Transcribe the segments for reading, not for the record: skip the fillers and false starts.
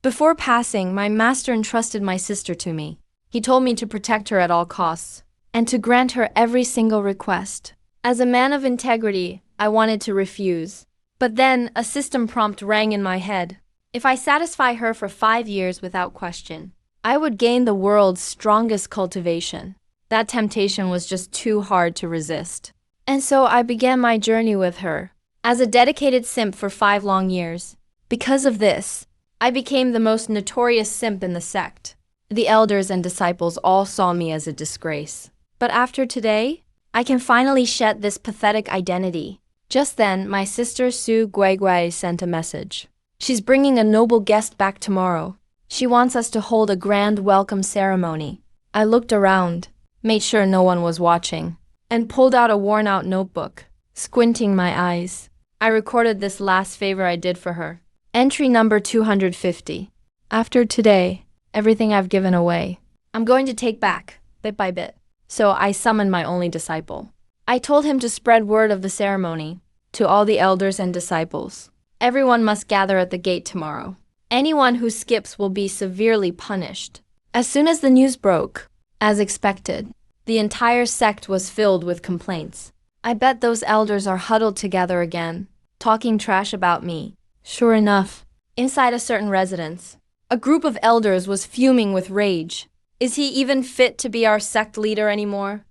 Before passing, my master entrusted my sister to me. He told me to protect her at all costs, and to grant her every single request. As a man of integrity, I wanted to refuse. But then, a system prompt rang in my head. If I satisfy her for 5 years without question, I would gain the world's strongest cultivation. That temptation was just too hard to resist. And so I began my journey with her, as a dedicated simp for 5 long years. Because of this, I became the most notorious simp in the sect. The elders and disciples all saw me as a disgrace. But after today, I can finally shed this pathetic identity. Just then, my sister Su Guigui sent a message. She's bringing a noble guest back tomorrow. She wants us to hold a grand welcome ceremony. I looked around, made sure no one was watching, and pulled out a worn-out notebook. Squinting my eyes, I recorded this last favor I did for her. Entry number 250. After today, everything I've given away, I'm going to take back, bit by bit. So I summoned my only disciple. I told him to spread word of the ceremony to all the elders and disciples. Everyone must gather at the gate tomorrow. Anyone who skips will be severely punished. As soon as the news broke, as expected, the entire sect was filled with complaints. I bet those elders are huddled together again, talking trash about me. Sure enough, inside a certain residence, a group of elders was fuming with rage. Is he even fit to be our sect leader anymore?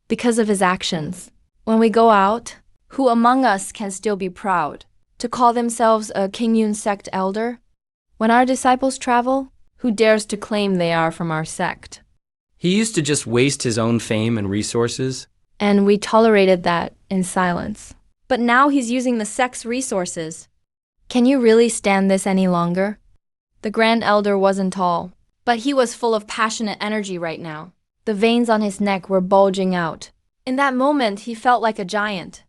Because of his actions. When we go out, who among us can still be proud to call themselves a Kingyun sect elder? When our disciples travel, who dares to claim they are from our sect? He used to just waste his own fame and resources. And we tolerated that in silence. But now he's using the sect's resources. Can you really stand this any longer? The Grand Elder wasn't tall, but he was full of passionate energy right now. The veins on his neck were bulging out. In that moment, he felt like a giant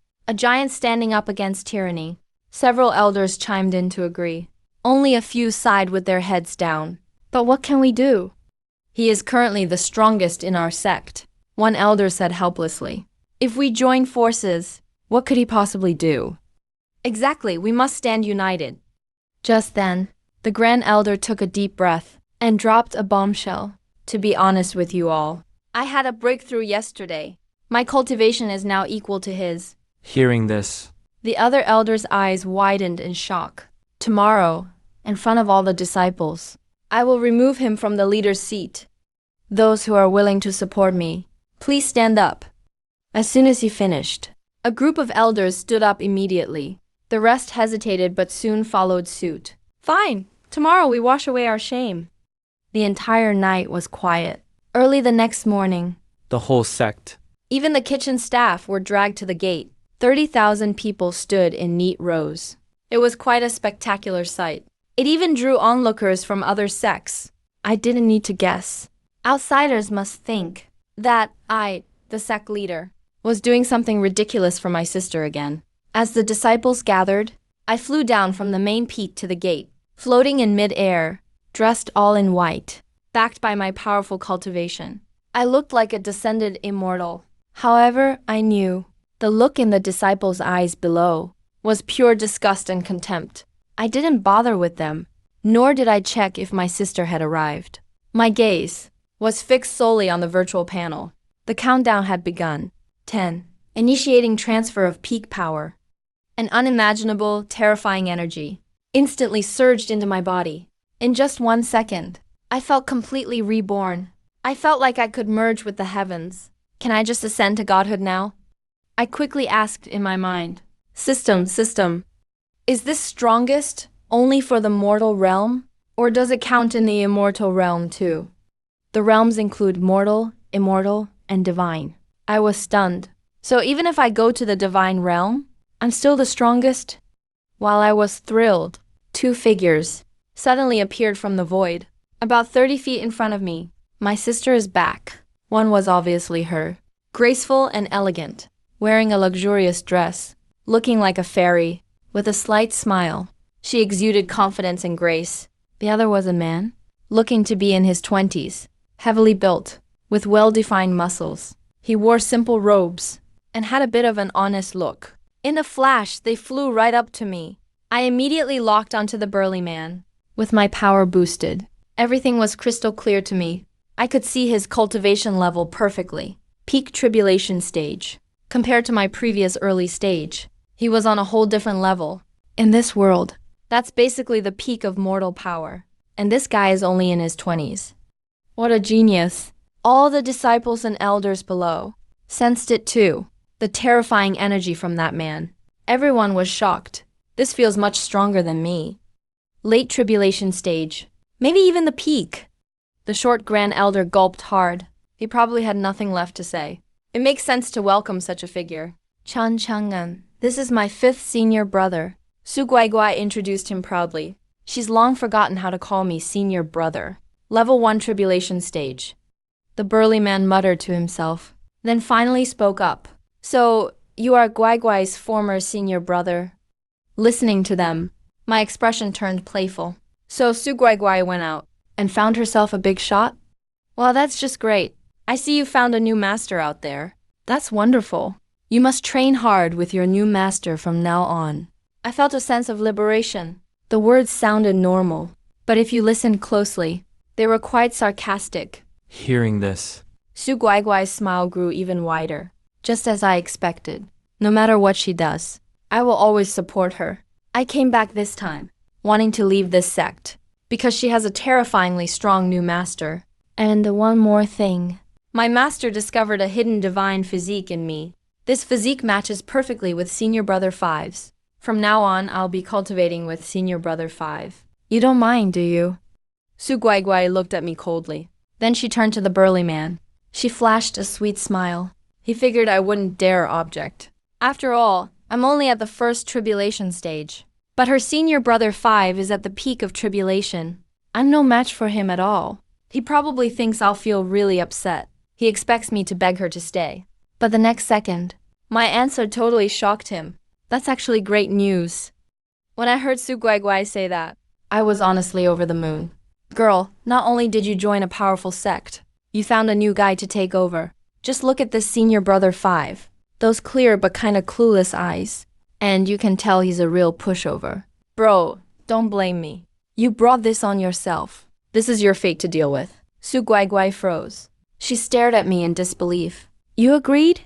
standing up against tyranny. Several elders chimed in to agree. Only a few sighed with their heads down. But what can we do? He is currently the strongest in our sect, one elder said helplessly. If we join forces, what could he possibly do? Exactly, we must stand united. Just then, the Grand Elder took a deep breath and dropped a bombshell. To be honest with you all, I had a breakthrough yesterday. My cultivation is now equal to his. Hearing this, The other elders' eyes widened in shock. Tomorrow, in front of all the disciples, I will remove him from the leader's seat. Those who are willing to support me, please stand up. As soon as he finished, a group of elders stood up immediately. The rest hesitated but soon followed suit. Fine, tomorrow we wash away our shame. The entire night was quiet. Early the next morning, the whole sect, even the kitchen staff were dragged to the gate. 30,000 people stood in neat rows. It was quite a spectacular sight. It even drew onlookers from other sects. I didn't need to guess. Outsiders must think that I, the sect leader, was doing something ridiculous for my sister again. As the disciples gathered, I flew down from the main peak to the gate, floating in mid-air, dressed all in white, backed by my powerful cultivation. I looked like a descended immortal. However, I knew the look in the disciples' eyes below was pure disgust and contempt. I didn't bother with them, nor did I check if my sister had arrived. My gaze was fixed solely on the virtual panel. The countdown had begun. 10. Initiating transfer of peak power. An unimaginable, terrifying energy instantly surged into my body. In just 1 second, I felt completely reborn. I felt like I could merge with the heavens. Can I just ascend to godhood now? I quickly asked in my mind. System, is this strongest only for the mortal realm? Or does it count in the immortal realm too? The realms include mortal, immortal, and divine. I was stunned. So even if I go to the divine realm, I'm still the strongest? While I was thrilled, 2 figures suddenly appeared from the void. About 30 feet in front of me, my sister is back. One was obviously her. Graceful and elegant, wearing a luxurious dress, looking like a fairy, with a slight smile. She exuded confidence and grace. The other was a man, looking to be in his 20s, heavily built, with well-defined muscles. He wore simple robes and had a bit of an honest look. In a flash, they flew right up to me. I immediately locked onto the burly man. With my power boosted, everything was crystal clear to me. I could see his cultivation level perfectly. Peak tribulation stage. Compared to my previous early stage, he was on a whole different level. In this world, that's basically the peak of mortal power. And this guy is only in his 20s. What a genius. All the disciples and elders below sensed it too. The terrifying energy from that man. Everyone was shocked. This feels much stronger than me. Late tribulation stage. Maybe even the peak. The short grand elder gulped hard. He probably had nothing left to say. It makes sense to welcome such a figure. Chan Chang'an, this is my 5th senior brother. Su Guaiguai introduced him proudly. She's long forgotten how to call me senior brother. Level 1 tribulation stage. The burly man muttered to himself, then finally spoke up. So, you are Guaiguai's former senior brother? Listening to them, my expression turned playful. So Su Guaiguai went out and found herself a big shot? Well, that's just great. I see you found a new master out there. That's wonderful. You must train hard with your new master from now on. I felt a sense of liberation. The words sounded normal, but if you listened closely, they were quite sarcastic. Hearing this, Su Guaiguai's smile grew even wider, just as I expected. No matter what she does, I will always support her. I came back this time, wanting to leave this sect, because she has a terrifyingly strong new master. And one more thing. My master discovered a hidden divine physique in me. This physique matches perfectly with Senior Brother 5's. From now on, I'll be cultivating with Senior Brother 5. You don't mind, do you? Su Guaiguai looked at me coldly. Then she turned to the burly man. She flashed a sweet smile. He figured I wouldn't dare object. After all, I'm only at the first tribulation stage. But her Senior Brother 5 is at the peak of tribulation. I'm no match for him at all. He probably thinks I'll feel really upset. He expects me to beg her to stay. But the next second, my answer totally shocked him. That's actually great news. When I heard Su Guaiguai say that, I was honestly over the moon. Girl, not only did you join a powerful sect, you found a new guy to take over. Just look at this Senior Brother 5. Those clear but kinda clueless eyes. And you can tell he's a real pushover. Bro, don't blame me. You brought this on yourself. This is your fate to deal with. Su Guaiguai froze. She stared at me in disbelief. You agreed?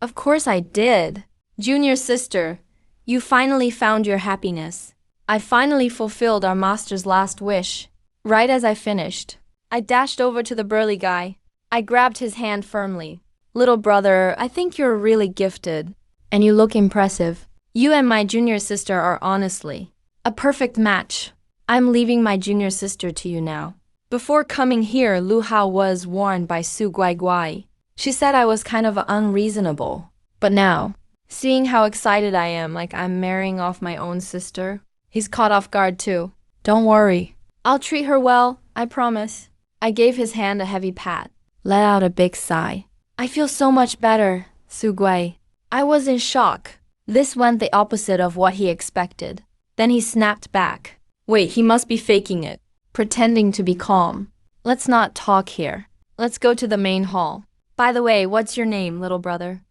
Of course I did. Junior sister, you finally found your happiness. I finally fulfilled our master's last wish. Right as I finished, I dashed over to the burly guy. I grabbed his hand firmly. Little brother, I think you're really gifted. And you look impressive. You and my junior sister are honestly a perfect match. I'm leaving my junior sister to you now. Before coming here, Lu Hao was warned by Su Guaiguai. She said I was kind of unreasonable. But now, seeing how excited I am, like I'm marrying off my own sister, he's caught off guard too. Don't worry. I'll treat her well, I promise. I gave his hand a heavy pat, let out a big sigh. I feel so much better, Su Guai. I was in shock. This went the opposite of what he expected. Then he snapped back. Wait, he must be faking it. Pretending to be calm. Let's not talk here. Let's go to the main hall. By the way, what's your name, little brother?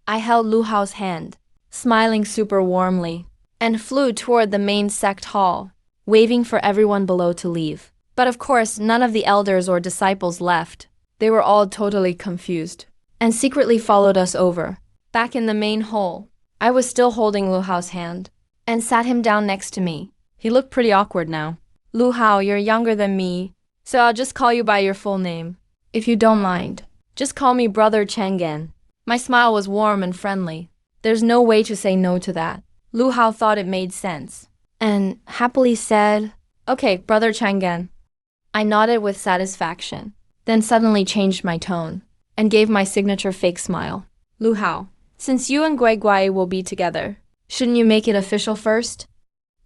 I held Lu Hao's hand, smiling super warmly, and flew toward the main sect hall, waving for everyone below to leave. But of course, none of the elders or disciples left. They were all totally confused, and secretly followed us over. Back in the main hall, I was still holding Lu Hao's hand, and sat him down next to me. He looked pretty awkward now. Lu Hao, you're younger than me, so I'll just call you by your full name. If you don't mind, just call me Brother Chang'an. My smile was warm and friendly. There's no way to say no to that. Lu Hao thought it made sense, and happily said, Okay, Brother Chang'an. I nodded with satisfaction, then suddenly changed my tone, and gave my signature fake smile. Lu Hao, since you and Guaiguai will be together, shouldn't you make it official first?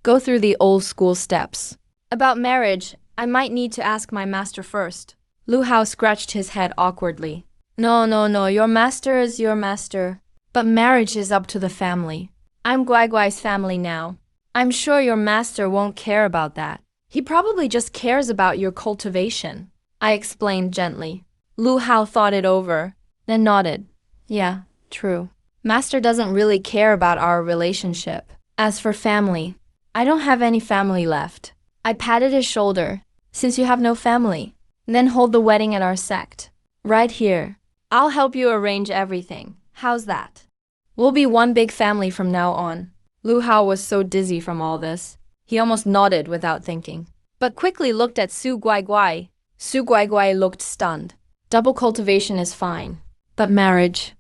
Go through the old school steps. About marriage, I might need to ask my master first. Lu Hao scratched his head awkwardly. No, your master is your master. But marriage is up to the family. I'm Guaiguai's family now. I'm sure your master won't care about that. He probably just cares about your cultivation, I explained gently. Lu Hao thought it over, then nodded. Yeah, true. Master doesn't really care about our relationship. As for family, I don't have any family left. I patted his shoulder. Since you have no family, then hold the wedding at our sect. Right here. I'll help you arrange everything. How's that? We'll be one big family from now on. Lu Hao was so dizzy from all this. He almost nodded without thinking, but quickly looked at Su Guai. Su Guai looked stunned. Double cultivation is fine, but marriage?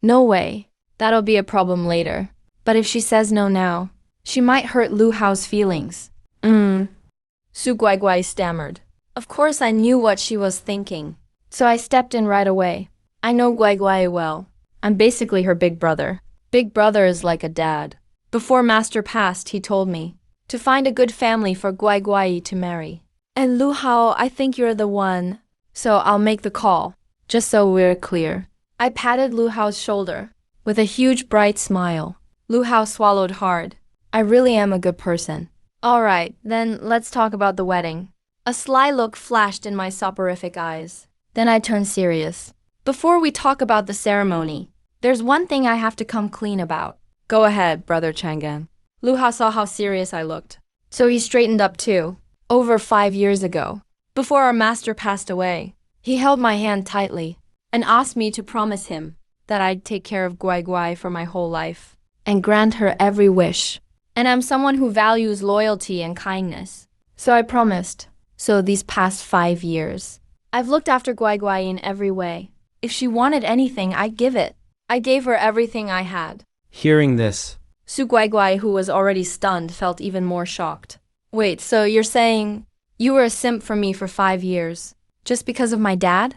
No way. That'll be a problem later. But if she says no now, she might hurt Lu Hao's feelings. Su Guai stammered. Of course I knew what she was thinking, so I stepped in right away. I know Guai well. I'm basically her big brother. Big brother is like a dad. Before Master passed, he told me to find a good family for Guai to marry. And Lu Hao, I think you're the one, so I'll make the call, just so we're clear. I patted Lu Hao's shoulder with a huge bright smile. Lu Hao swallowed hard. I really am a good person. All right, then let's talk about the wedding. A sly look flashed in my soporific eyes. Then I turned serious. Before we talk about the ceremony, there's one thing I have to come clean about. Go ahead, Brother Chang'an. Lu Hao saw how serious I looked, so he straightened up too. Over 5 years ago, before our master passed away, he held my hand tightly and asked me to promise him that I'd take care of Guai for my whole life and grant her every wish. And I'm someone who values loyalty and kindness, so I promised. So these past 5 years, I've looked after Guai in every way. If she wanted anything, I'd give it. I gave her everything I had. Hearing this, Su Guai, who was already stunned, felt even more shocked. Wait, so you're saying you were a simp for me for 5 years, just because of my dad?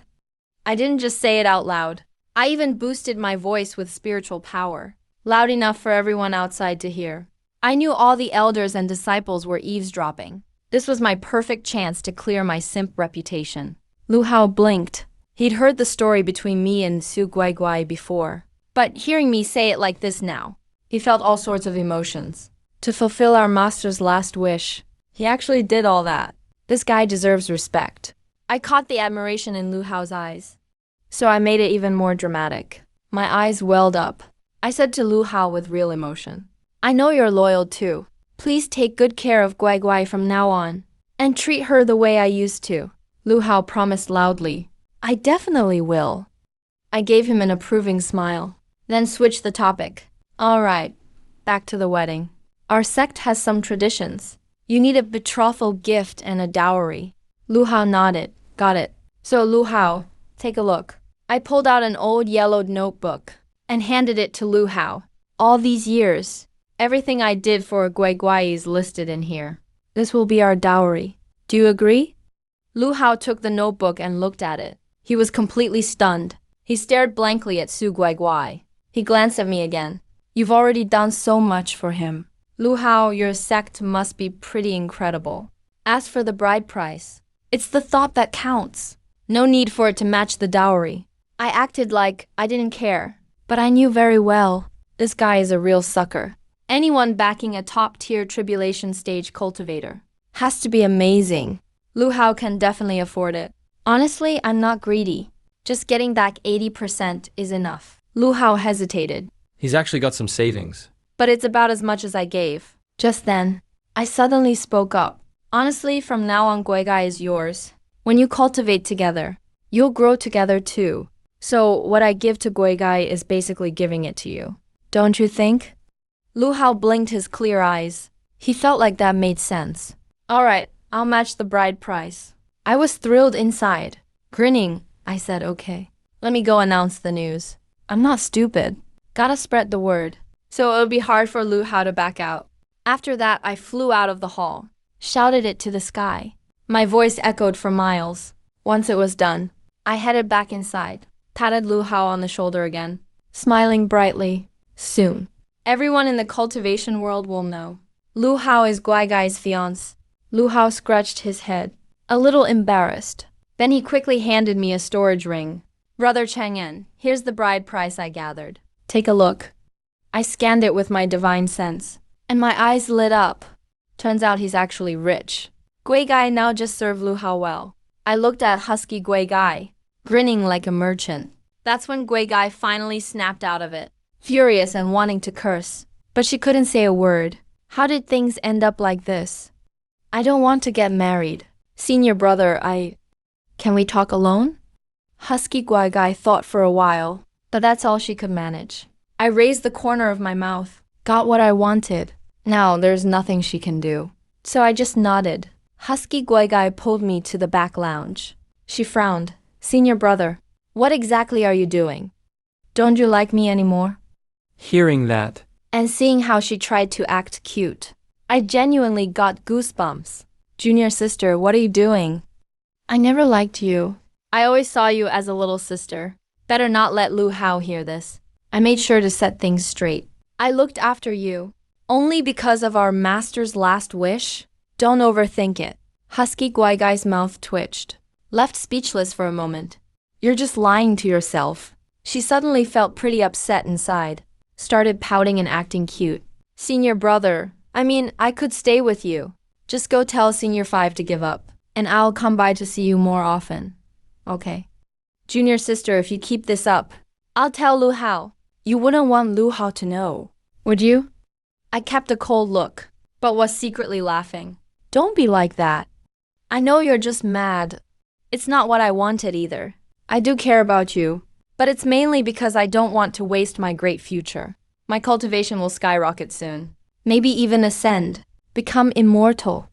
I didn't just say it out loud. I even boosted my voice with spiritual power, loud enough for everyone outside to hear. I knew all the elders and disciples were eavesdropping. This was my perfect chance to clear my simp reputation. Lu Hao blinked. He'd heard the story between me and Su Guai before, but hearing me say it like this now, he felt all sorts of emotions. To fulfill our master's last wish, he actually did all that. This guy deserves respect. I caught the admiration in Lu Hao's eyes, so I made it even more dramatic. My eyes welled up. I said to Lu Hao with real emotion, I know you're loyal too. Please take good care of Guai from now on, and treat her the way I used to. Lu Hao promised loudly, I definitely will. I gave him an approving smile, then switched the topic. All right, back to the wedding. Our sect has some traditions. You need a betrothal gift and a dowry. Lu Hao nodded. Got it. So Lu Hao, take a look. I pulled out an old yellowed notebook and handed it to Lu Hao. All these years, everything I did for Guai is listed in here. This will be our dowry. Do you agree? Lu Hao took the notebook and looked at it. He was completely stunned. He stared blankly at Su Guai. He glanced at me again. You've already done so much for him. Lu Hao, your sect must be pretty incredible. As for the bride price, it's the thought that counts. No need for it to match the dowry. I acted like I didn't care, but I knew very well this guy is a real sucker. Anyone backing a top-tier tribulation stage cultivator has to be amazing. Lu Hao can definitely afford it. Honestly, I'm not greedy. Just getting back 80% is enough. Lu Hao hesitated. he's actually got some savings. But it's about as much as I gave. Just then, I suddenly spoke up. Honestly, from now on, Guai is yours. When you cultivate together, you'll grow together too. So what I give to Guai is basically giving it to you. Don't you think? Lu Hao blinked his clear eyes. He felt like that made sense. All right, I'll match the bride price. I was thrilled inside. Grinning, I said, okay. Let me go announce the news. I'm not stupid. Gotta spread the word. So it would be hard for Lu Hao to back out. After that, I flew out of the hall, shouted it to the sky. My voice echoed for miles. Once it was done, I headed back inside, patted Lu Hao on the shoulder again, smiling brightly. Soon, everyone in the cultivation world will know. Lu Hao is Guai's fiancé. Lu Hao scratched his head, a little embarrassed. Then he quickly handed me a storage ring. Brother Chang'an, here's the bride price I gathered. Take a look. I scanned it with my divine sense, and my eyes lit up. Turns out he's actually rich. Guai now just served Lu Hao well. I looked at husky Guai, grinning like a merchant. That's when Guai finally snapped out of it, furious and wanting to curse. But she couldn't say a word. How did things end up like this? I don't want to get married. Senior brother, Can we talk alone? Husky Guai Guai thought for a while, but that's all she could manage. I raised the corner of my mouth, got what I wanted. Now there's nothing she can do. So I just nodded. Husky Guai Guai pulled me to the back lounge. She frowned. Senior brother, what exactly are you doing? Don't you like me anymore? Hearing that, And seeing how she tried to act cute, I genuinely got goosebumps. Junior sister, what are you doing? I never liked you. I always saw you as a little sister. Better not let Lu Hao hear this. I made sure to set things straight. I looked after you. Only because of our master's last wish? Don't overthink it. Husky Guai Guai's mouth twitched. Left speechless for a moment. You're just lying to yourself. She suddenly felt pretty upset inside. Started pouting and acting cute. Senior brother, I could stay with you. Just go tell Senior 5 to give up. And I'll come by to see you more often. Okay. Junior sister, if you keep this up, I'll tell Lu Hao. You wouldn't want Lu Hao to know, would you? I kept a cold look, but was secretly laughing. Don't be like that. I know you're just mad. It's not what I wanted either. I do care about you, but it's mainly because I don't want to waste my great future. My cultivation will skyrocket soon. Maybe even ascend, become immortal.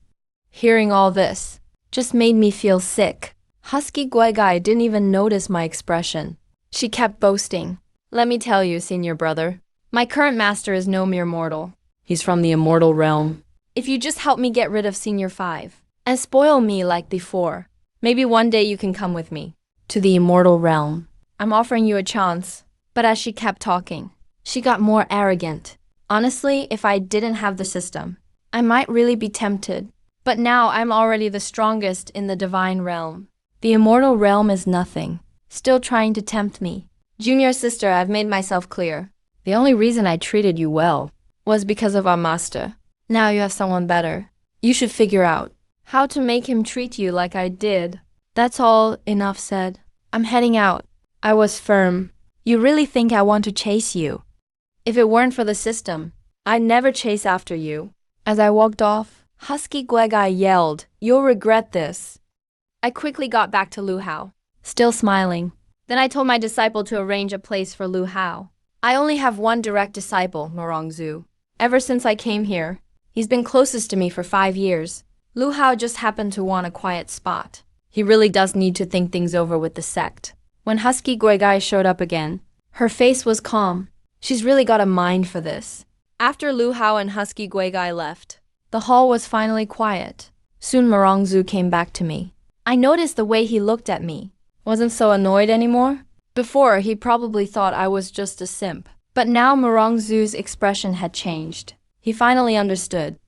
Hearing all this just made me feel sick. Husky Guai Guai didn't even notice my expression. She kept boasting. Let me tell you, senior brother, my current master is no mere mortal. He's from the immortal realm. If you just help me get rid of Senior 5 and spoil me like before, maybe one day you can come with me to the immortal realm. I'm offering you a chance. But as she kept talking, she got more arrogant. Honestly, if I didn't have the system, I might really be tempted. But now I'm already the strongest in the divine realm. The immortal realm is nothing. Still trying to tempt me. Junior sister, I've made myself clear. The only reason I treated you well was because of our master. Now you have someone better. You should figure out how to make him treat you like I did. That's all, enough said. I'm heading out. I was firm. You really think I want to chase you? If it weren't for the system, I'd never chase after you. As I walked off, Husky Guai Guai yelled, "You'll regret this." I quickly got back to Lu Hao, still smiling. Then I told my disciple to arrange a place for Lu Hao. I only have one direct disciple, Zhu. Ever since I came here, he's been closest to me for 5 years. Lu Hao just happened to want a quiet spot. He really does need to think things over with the sect. When Husky Guai Guai showed up again, her face was calm. She's really got a mind for this. After Lu Hao and Husky Guai Guai left, the hall was finally quiet. Soon Zhu came back to me. I noticed the way he looked at me. Wasn't so annoyed anymore. Before, he probably thought I was just a simp. But now Zhu's expression had changed. He finally understood.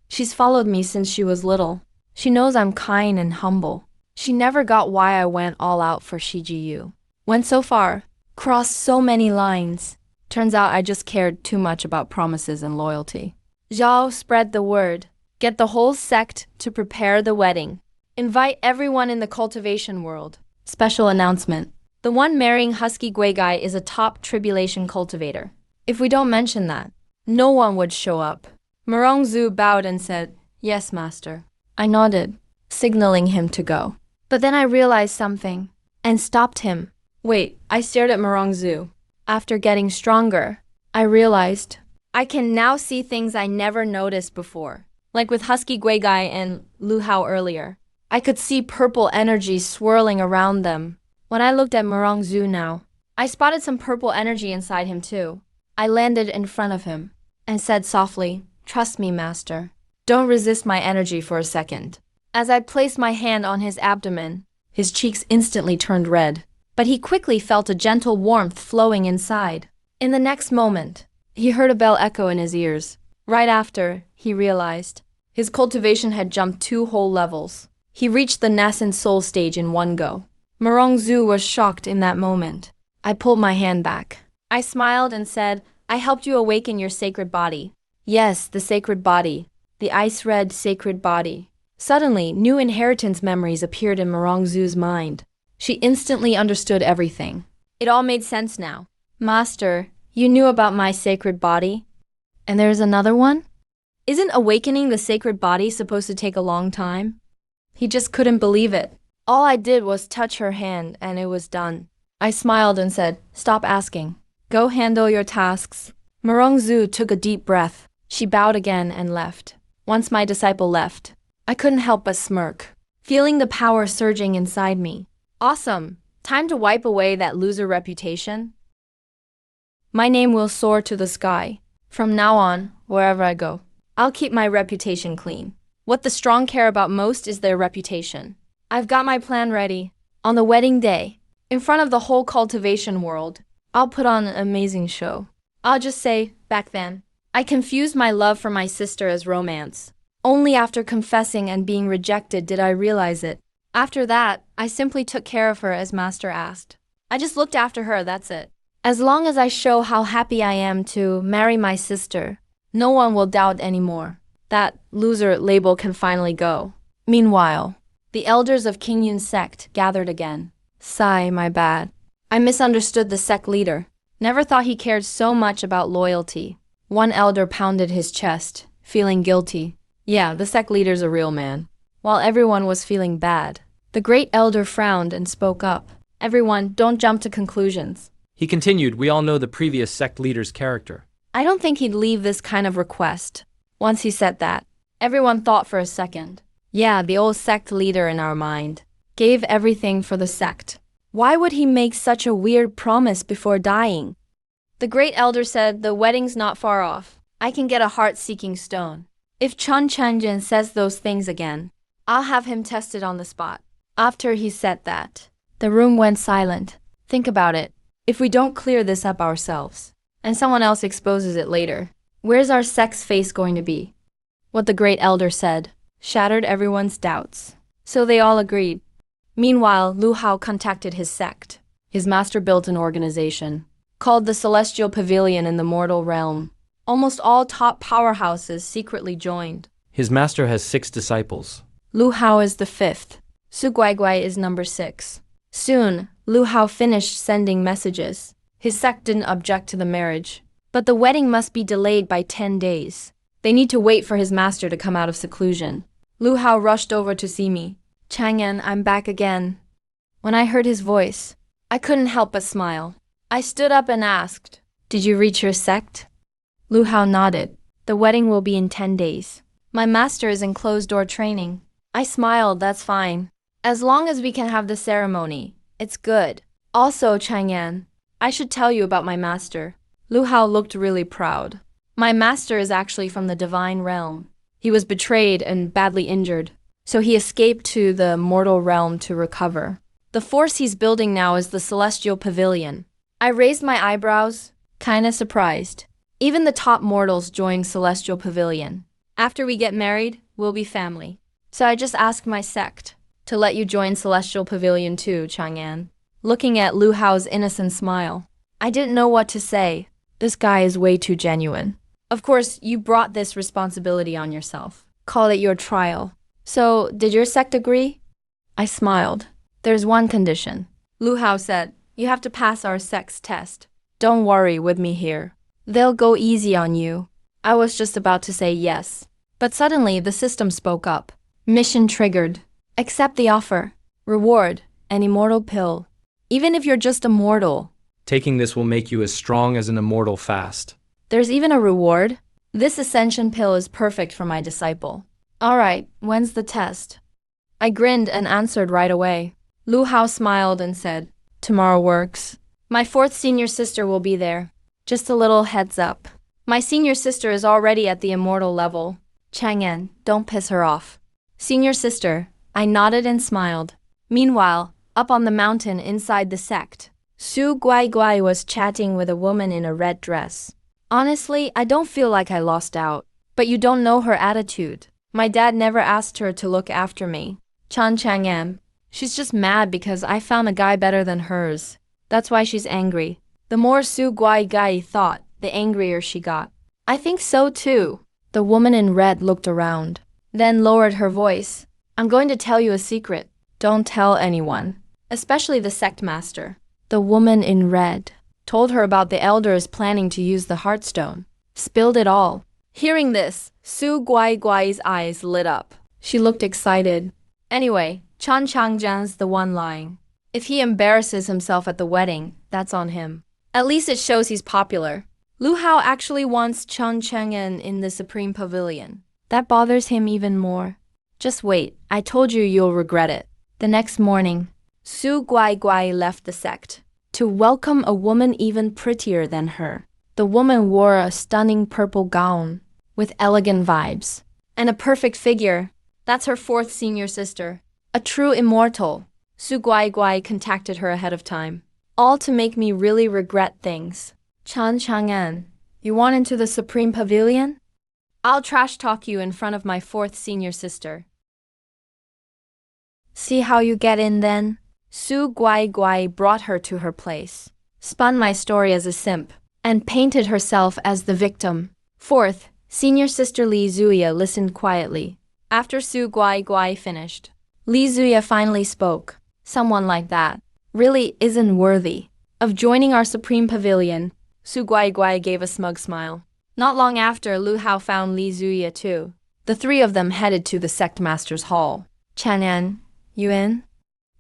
She's followed me since she was little. She knows I'm kind and humble. She never got why I went all out for Shijiyu. Went so far, crossed so many lines. Turns out I just cared too much about promises and loyalty. Zhao spread the word. Get the whole sect to prepare the wedding. Invite everyone in the cultivation world. Special announcement. The one marrying Husky Guai Guai is a top tribulation cultivator. If we don't mention that, no one would show up. Zhu bowed and said, "Yes, master." I nodded, signaling him to go. But then I realized something, and stopped him. Wait, I stared at Zhu. After getting stronger, I realized I can now see things I never noticed before. Like with Husky Guai Guai and Lu Hao earlier. I could see purple energy swirling around them. When I looked at Zhu now, I spotted some purple energy inside him too. I landed in front of him and said softly, "Trust me, master. Don't resist my energy for a second." As I placed my hand on his abdomen, his cheeks instantly turned red, but he quickly felt a gentle warmth flowing inside. In the next moment, he heard a bell echo in his ears. Right after, he realized his cultivation had jumped 2 whole levels. He reached the nascent soul stage in one go. Zhu was shocked in that moment. I pulled my hand back. I smiled and said, "I helped you awaken your sacred body." Yes, the sacred body. The ice-red sacred body. Suddenly, new inheritance memories appeared in Zhu's mind. She instantly understood everything. It all made sense now. "Master, you knew about my sacred body? And there's another one?" Isn't awakening the sacred body supposed to take a long time? He just couldn't believe it. All I did was touch her hand and it was done. I smiled and said, "Stop asking. Go handle your tasks." Zhu took a deep breath. She bowed again and left. Once my disciple left, I couldn't help but smirk, feeling the power surging inside me. Awesome. Time to wipe away that loser reputation. My name will soar to the sky. From now on, wherever I go, I'll keep my reputation clean. What the strong care about most is their reputation. I've got my plan ready. On the wedding day, in front of the whole cultivation world, I'll put on an amazing show. I'll just say, back then, I confused my love for my sister as romance. Only after confessing and being rejected did I realize it. After that, I simply took care of her as Master asked. I just looked after her, that's it. As long as I show how happy I am to marry my sister, no one will doubt anymore. That loser label can finally go. Meanwhile, the elders of King Yun's sect gathered again. Sigh, my bad. I misunderstood the sect leader. Never thought he cared so much about loyalty. One elder pounded his chest, feeling guilty. Yeah, the sect leader's a real man. While everyone was feeling bad, the great elder frowned and spoke up. Everyone, don't jump to conclusions. He continued, "We all know the previous sect leader's character. I don't think he'd leave this kind of request." Once he said that, everyone thought for a second. Yeah, the old sect leader in our mind gave everything for the sect. Why would he make such a weird promise before dying? The great elder said, "The wedding's not far off. I can get a heart-seeking stone. If Chen Changjian says those things again, I'll have him tested on the spot." After he said that, the room went silent. Think about it. If we don't clear this up ourselves, and someone else exposes it later, where's our sect's face going to be? What the great elder said shattered everyone's doubts. So they all agreed. Meanwhile, Lu Hao contacted his sect. His master built an organization called the Celestial Pavilion in the mortal realm. Almost all top powerhouses secretly joined. His master has 6 disciples. Lu Hao is the 5th. Su Guaiguai is number 6. Soon, Lu Hao finished sending messages. His sect didn't object to the marriage, but the wedding must be delayed by 10 days. They need to wait for his master to come out of seclusion. Lu Hao rushed over to see me. "Chang'an, I'm back again." When I heard his voice, I couldn't help but smile. I stood up and asked, "Did you reach your sect?" Lu Hao nodded. "The wedding will be in 10 days. My master is in closed-door training." I smiled, "That's fine. As long as we can have the ceremony, it's good. Also, Chang'an, I should tell you about my master." Lu Hao looked really proud. My master is actually from the divine realm. He was betrayed and badly injured, so he escaped to the mortal realm to recover. The force he's building now is the Celestial Pavilion. I raised my eyebrows, kinda surprised. Even the top mortals join Celestial Pavilion. After we get married, we'll be family. So I just asked my sect to let you join Celestial Pavilion too, Chang'an. Looking at Lu Hao's innocent smile, I didn't know what to say. This guy is way too genuine. Of course, you brought this responsibility on yourself. Call it your trial. So, did your sect agree? I smiled. There's one condition. Lu Hao said, "You have to pass our sect's test. Don't worry with me here. They'll go easy on you." I was just about to say yes. But suddenly, the system spoke up. Mission triggered. Accept the offer. Reward, an immortal pill. Even if you're just a mortal. Taking this will make you as strong as an immortal fast. There's even a reward? This ascension pill is perfect for my disciple. All right, when's the test? I grinned and answered right away. Lu Hao smiled and said, "Tomorrow works. My 4th senior sister will be there. Just a little heads up. My senior sister is already at the immortal level. Chang'an, don't piss her off." Senior sister, I nodded and smiled. Meanwhile, up on the mountain inside the sect, Su Guaiguai was chatting with a woman in a red dress. Honestly, I don't feel like I lost out. But you don't know her attitude. My dad never asked her to look after me. Chang'an. She's just mad because I found a guy better than hers. That's why she's angry. The more Su Guaigai thought, the angrier she got. I think so too. The woman in red looked around, then lowered her voice. "I'm going to tell you a secret. Don't tell anyone, especially the sect master." The woman in red told her about the elders planning to use the Heartstone. Spilled it all. Hearing this, Su Guai's eyes lit up. She looked excited. Anyway, Chan Changjian's the one lying. If he embarrasses himself at the wedding, that's on him. At least it shows he's popular. Lu Hao actually wants Chen Cheng'en in the Supreme Pavilion. That bothers him even more. Just wait, I told you you'll regret it. The next morning, Su Guai left the sect to welcome a woman even prettier than her. The woman wore a stunning purple gown with elegant vibes and a perfect figure. That's her fourth senior sister, a true immortal. Su Guai contacted her ahead of time, all to make me really regret things. Chan Chang'an, you want into the Supreme Pavilion? I'll trash talk you in front of my fourth senior sister. See how you get in then? Su Guai brought her to her place, spun my story as a simp, and painted herself as the victim. Fourth, senior sister Li Zuya listened quietly. After Su Guai finished, Li Zuya finally spoke. Someone like that really isn't worthy of joining our Supreme Pavilion. Su Guai gave a smug smile. Not long after, Lu Hao found Li Zuya too. The three of them headed to the sect master's hall. Chang'an, you in?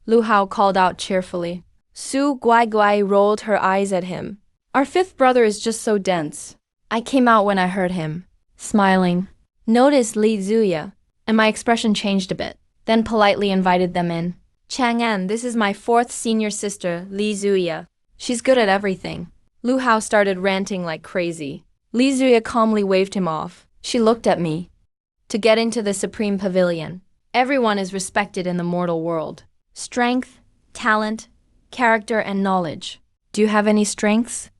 Lu Hao called out cheerfully. Su Guai rolled her eyes at him. Our fifth brother is just so dense. I came out when I heard him, smiling. Noticed Li Zuya, and my expression changed a bit, then politely invited them in. Chang'an, this is my fourth senior sister, Li Zuya. She's good at everything. Lu Hao started ranting like crazy. Li Zuya calmly waved him off. She looked at me. To get into the Supreme Pavilion, everyone is respected in the mortal world. Strength, talent, character, and knowledge. Do you have any strengths?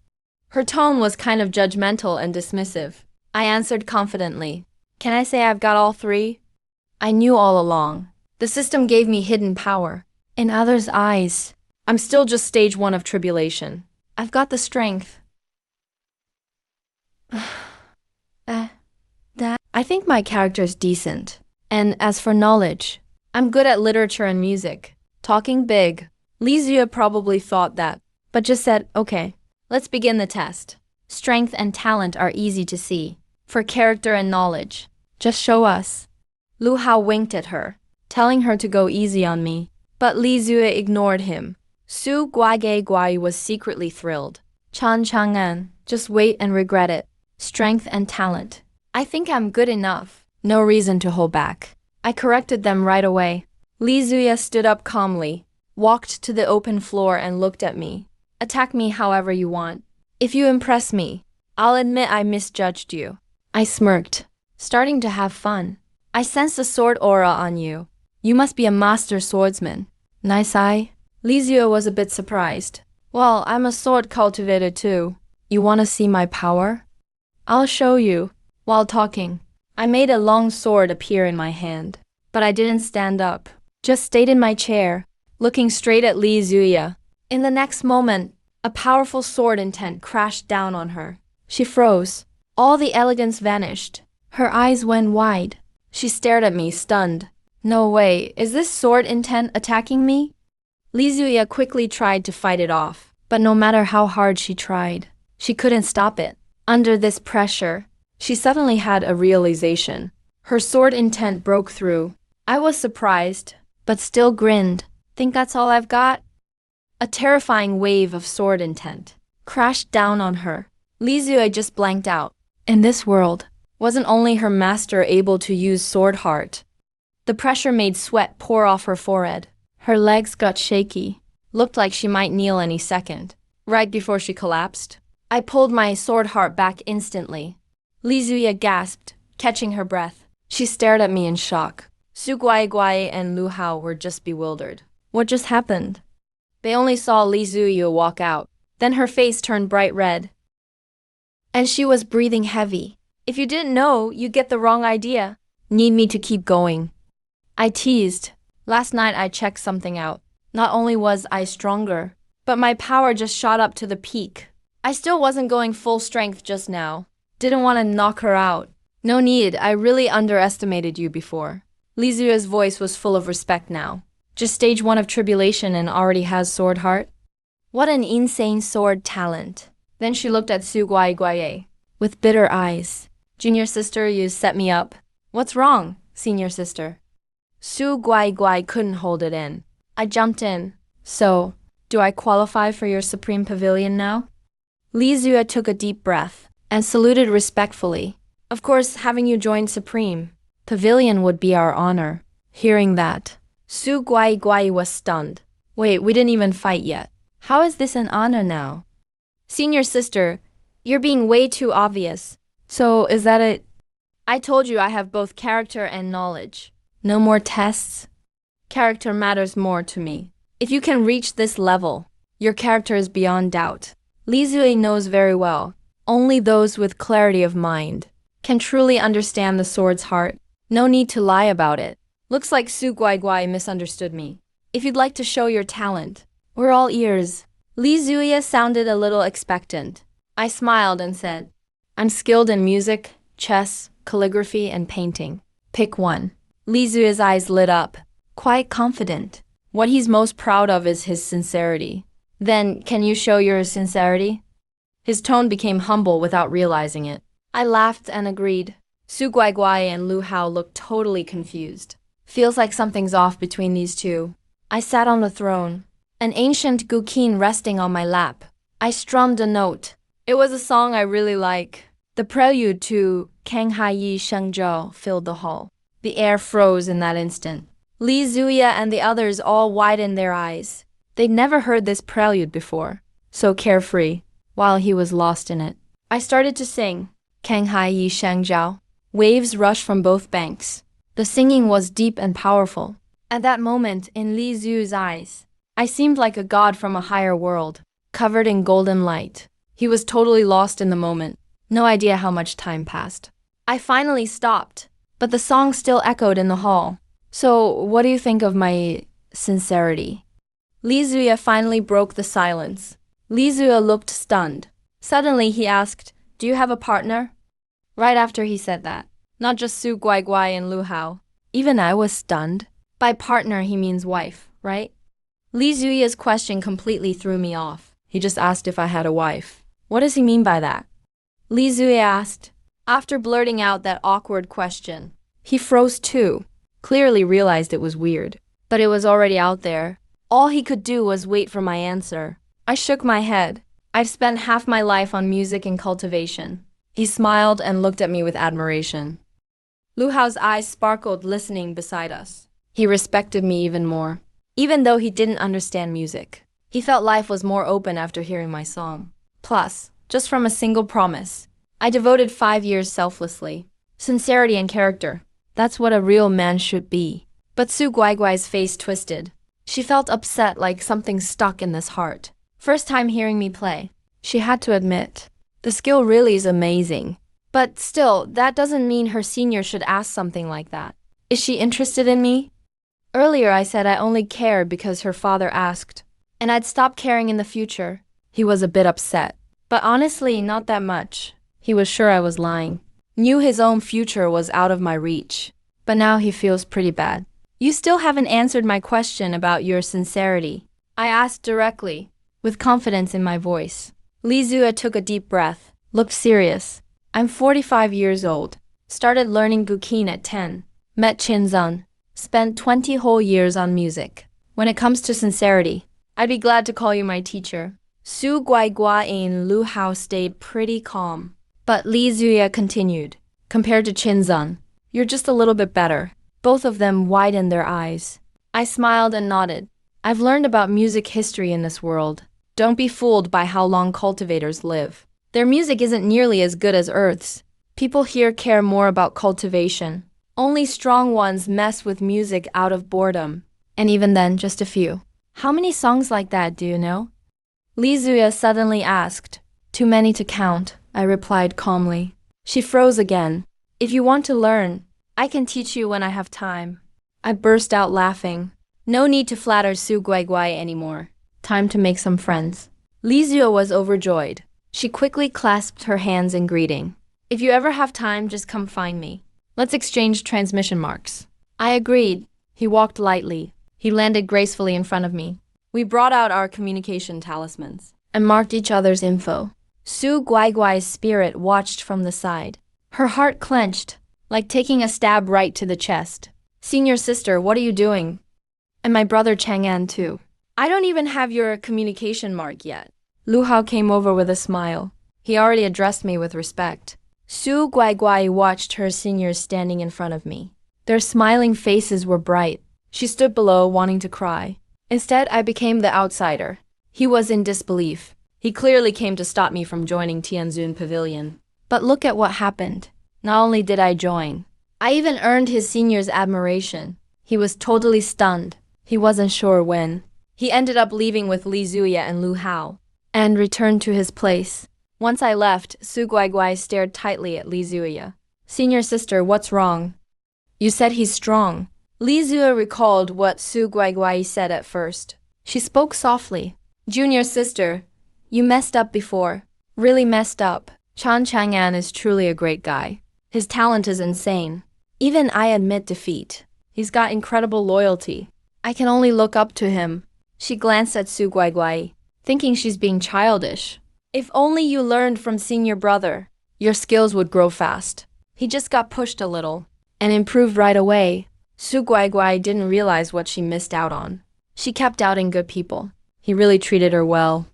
Her tone was kind of judgmental and dismissive. I answered confidently. Can I say I've got all three? I knew all along. The system gave me hidden power. In others' eyes, I'm still just stage 1 of tribulation. I've got the strength. I think my character's decent. And as for knowledge, I'm good at literature and music. Talking big. Li Zuya probably thought that, but just said, okay, let's begin the test. Strength and talent are easy to see. For character and knowledge, just show us. Lu Hao winked at her, telling her to go easy on me. But Li Zuya ignored him. Su Guai was secretly thrilled. Chan Chang'an, just wait and regret it. Strength and talent. I think I'm good enough. No reason to hold back. I corrected them right away. Li Zuya stood up calmly, walked to the open floor and looked at me. Attack me however you want. If you impress me, I'll admit I misjudged you. I smirked, starting to have fun. I sense a sword aura on you. You must be a master swordsman. Nice eye. Li Zuya was a bit surprised. Well, I'm a sword cultivator too. You want to see my power? I'll show you. While talking, I made a long sword appear in my hand. But I didn't stand up. Just stayed in my chair, looking straight at Li Zuya. In the next moment, a powerful sword intent crashed down on her. She froze. All the elegance vanished. Her eyes went wide. She stared at me, stunned. No way, is this sword intent attacking me? Li Zuya quickly tried to fight it off, but no matter how hard she tried, she couldn't stop it. Under this pressure, she suddenly had a realization. Her sword intent broke through. I was surprised, but still grinned. Think that's all I've got? A terrifying wave of sword intent crashed down on her. Li Zuya just blanked out. In this world, wasn't only her master able to use sword heart. The pressure made sweat pour off her forehead. Her legs got shaky. Looked like she might kneel any second. Right before she collapsed, I pulled my sword heart back instantly. Li Zuya gasped, catching her breath. She stared at me in shock. Su Guai and Lu Hao were just bewildered. What just happened? They only saw Li Zuya walk out. Then her face turned bright red. And she was breathing heavy. If you didn't know, you get the wrong idea. Need me to keep going? I teased. Last night I checked something out. Not only was I stronger, but my power just shot up to the peak. I still wasn't going full strength just now. Didn't want to knock her out. No need, I really underestimated you before. Li Zuya's voice was full of respect now. Just stage 1 of tribulation and already has sword heart? What an insane sword talent. Then she looked at Su Guai with bitter eyes. Junior sister, you set me up. What's wrong, senior sister? Su Guai couldn't hold it in. I jumped in. So, do I qualify for your Supreme Pavilion now? Li Zue took a deep breath and saluted respectfully. Of course, having you join Supreme Pavilion would be our honor. Hearing that, Su Guai was stunned. Wait, we didn't even fight yet. How is this an honor now? Senior sister, you're being way too obvious. So, is that it? I told you I have both character and knowledge. No more tests? Character matters more to me. If you can reach this level, your character is beyond doubt. Li Zue knows very well. Only those with clarity of mind can truly understand the sword's heart. No need to lie about it. Looks like Su Guai misunderstood me. If you'd like to show your talent, we're all ears. Li Zue sounded a little expectant. I smiled and said, I'm skilled in music, chess, calligraphy, and painting. Pick one. Li Zue's eyes lit up, quite confident. What he's most proud of is his sincerity. Then, can you show your sincerity? His tone became humble without realizing it. I laughed and agreed. Su Guai and Lu Hao looked totally confused. Feels like something's off between these two. I sat on the throne, an ancient guqin resting on my lap. I strummed a note. It was a song I really like. The prelude to Kang Hai Yi Sheng Zhou filled the hall. The air froze in that instant. Li Zue and the others all widened their eyes. They'd never heard this prelude before, so carefree, while he was lost in it. I started to sing, Kang Hai Yi Sheng Zhou. Waves rushed from both banks. The singing was deep and powerful. At that moment, in Li Zue's eyes, I seemed like a god from a higher world, covered in golden light. He was totally lost in the moment. No idea how much time passed. I finally stopped, but the song still echoed in the hall. So, what do you think of my sincerity? Li Zue finally broke the silence. Li Zue looked stunned. Suddenly he asked, do you have a partner? Right after he said that, not just Su Guai and Lu Hao. Even I was stunned. By partner he means wife, right? Li Zue's question completely threw me off. He just asked if I had a wife. What does he mean by that? Li Zue asked. After blurting out that awkward question, he froze too. Clearly realized it was weird. But it was already out there. All he could do was wait for my answer. I shook my head. I've spent half my life on music and cultivation. He smiled and looked at me with admiration. Lu Hao's eyes sparkled listening beside us. He respected me even more. Even though he didn't understand music, he felt life was more open after hearing my song. Plus, just from a single promise, I devoted 5 years selflessly. Sincerity and character. That's what a real man should be. But Su Guai's face twisted. She felt upset, like something stuck in this heart. First time hearing me play, she had to admit, the skill really is amazing. But still, that doesn't mean her senior should ask something like that. Is she interested in me? Earlier I said I only cared because her father asked, and I'd stop caring in the future. He was a bit upset, but honestly, not that much. He was sure I was lying. Knew his own future was out of my reach. But now he feels pretty bad. You still haven't answered my question about your sincerity. I asked directly, with confidence in my voice. Li Zue took a deep breath, looked serious. I'm 45 years old. Started learning guqin at 10. Met Qinzhen. Spent 20 whole years on music. When it comes to sincerity, I'd be glad to call you my teacher. Su Guai and Lu Hao stayed pretty calm. But Li Zue continued. Compared to Qinzhen, you're just a little bit better. Both of them widened their eyes. I smiled and nodded. I've learned about music history in this world. Don't be fooled by how long cultivators live. Their music isn't nearly as good as Earth's. People here care more about cultivation. Only strong ones mess with music out of boredom. And even then, just a few. How many songs like that do you know? Li Zue suddenly asked. Too many to count, I replied calmly. She froze again. If you want to learn, I can teach you when I have time. I burst out laughing. No need to flatter Su Guai anymore. Time to make some friends. Li Zue was overjoyed. She quickly clasped her hands in greeting. If you ever have time, just come find me. Let's exchange transmission marks. I agreed. He walked lightly. He landed gracefully in front of me. We brought out our communication talismans and marked each other's info. Su Guai's spirit watched from the side. Her heart clenched, like taking a stab right to the chest. Senior sister, what are you doing? And my brother Chang'an too. I don't even have your communication mark yet. Lu Hao came over with a smile. He already addressed me with respect. Su Guaiguai watched her seniors standing in front of me. Their smiling faces were bright. She stood below, wanting to cry. Instead, I became the outsider. He was in disbelief. He clearly came to stop me from joining Tianzun Pavilion. But look at what happened. Not only did I join, I even earned his senior's admiration. He was totally stunned. He wasn't sure when. He ended up leaving with Li Zuya and Lu Hao, and returned to his place. Once I left, Su Guaiguai stared tightly at Li Zuya. Senior sister, what's wrong? You said he's strong. Li Zuya recalled what Su Guaiguai said at first. She spoke softly. Junior sister, you messed up before. Really messed up. Chan Chang'an is truly a great guy. His talent is insane. Even I admit defeat. He's got incredible loyalty. I can only look up to him. She glanced at Su Guaiguai, thinking she's being childish. If only you learned from senior brother, your skills would grow fast. He just got pushed a little, and improved right away. Su Guaiguai didn't realize what she missed out on. She kept doubting good people. He really treated her well.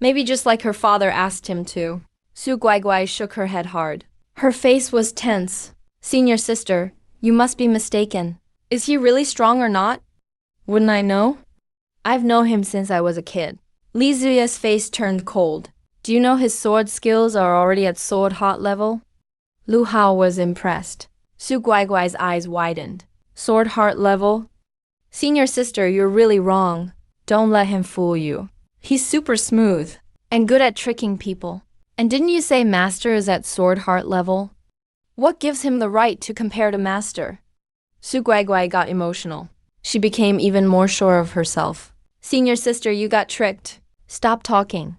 Maybe just like her father asked him to. Su Guaiguai shook her head hard. Her face was tense. Senior sister, you must be mistaken. Is he really strong or not? Wouldn't I know? I've known him since I was a kid. Li Zuya's face turned cold. Do you know his sword skills are already at sword hot level? Lu Hao was impressed. Su Guaiguai's eyes widened. Sword heart level? Senior sister, you're really wrong. Don't let him fool you. He's super smooth and good at tricking people. And didn't you say master is at sword heart level? What gives him the right to compare to master? Su Guaiguai got emotional. She became even more sure of herself. Senior sister, you got tricked. Stop talking.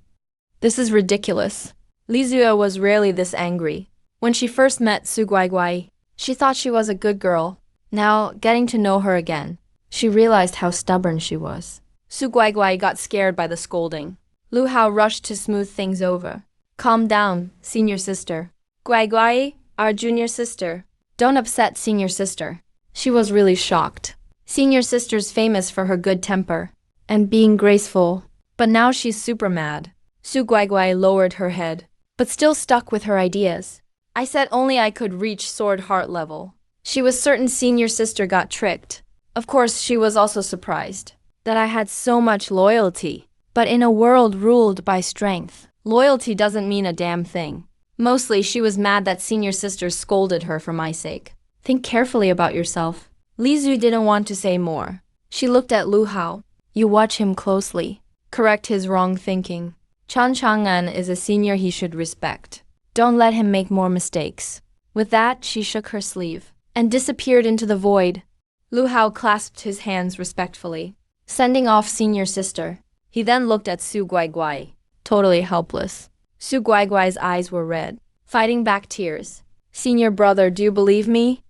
This is ridiculous. Li Zuya was rarely this angry. When she first met Su Guaiguai, she thought she was a good girl. Now, getting to know her again, she realized how stubborn she was. Su Guaiguai got scared by the scolding. Lu Hao rushed to smooth things over. Calm down, senior sister. Guaiguai, our junior sister. Don't upset senior sister. She was really shocked. Senior sister's famous for her good temper and being graceful, but now she's super mad. Su Guaiguai lowered her head, but still stuck with her ideas. I said only I could reach sword heart level. She was certain senior sister got tricked. Of course, she was also surprised that I had so much loyalty. But in a world ruled by strength, loyalty doesn't mean a damn thing. Mostly, she was mad that senior sister scolded her for my sake. Think carefully about yourself. Li Zu didn't want to say more. She looked at Lu Hao. You watch him closely. Correct his wrong thinking. Chan Chang'an is a senior he should respect. Don't let him make more mistakes. With that, she shook her sleeve and disappeared into the void. Lu Hao clasped his hands respectfully, sending off senior sister. He then looked at Su Guaiguai, totally helpless. Su Guaiguai's eyes were red, fighting back tears. Senior brother, do you believe me?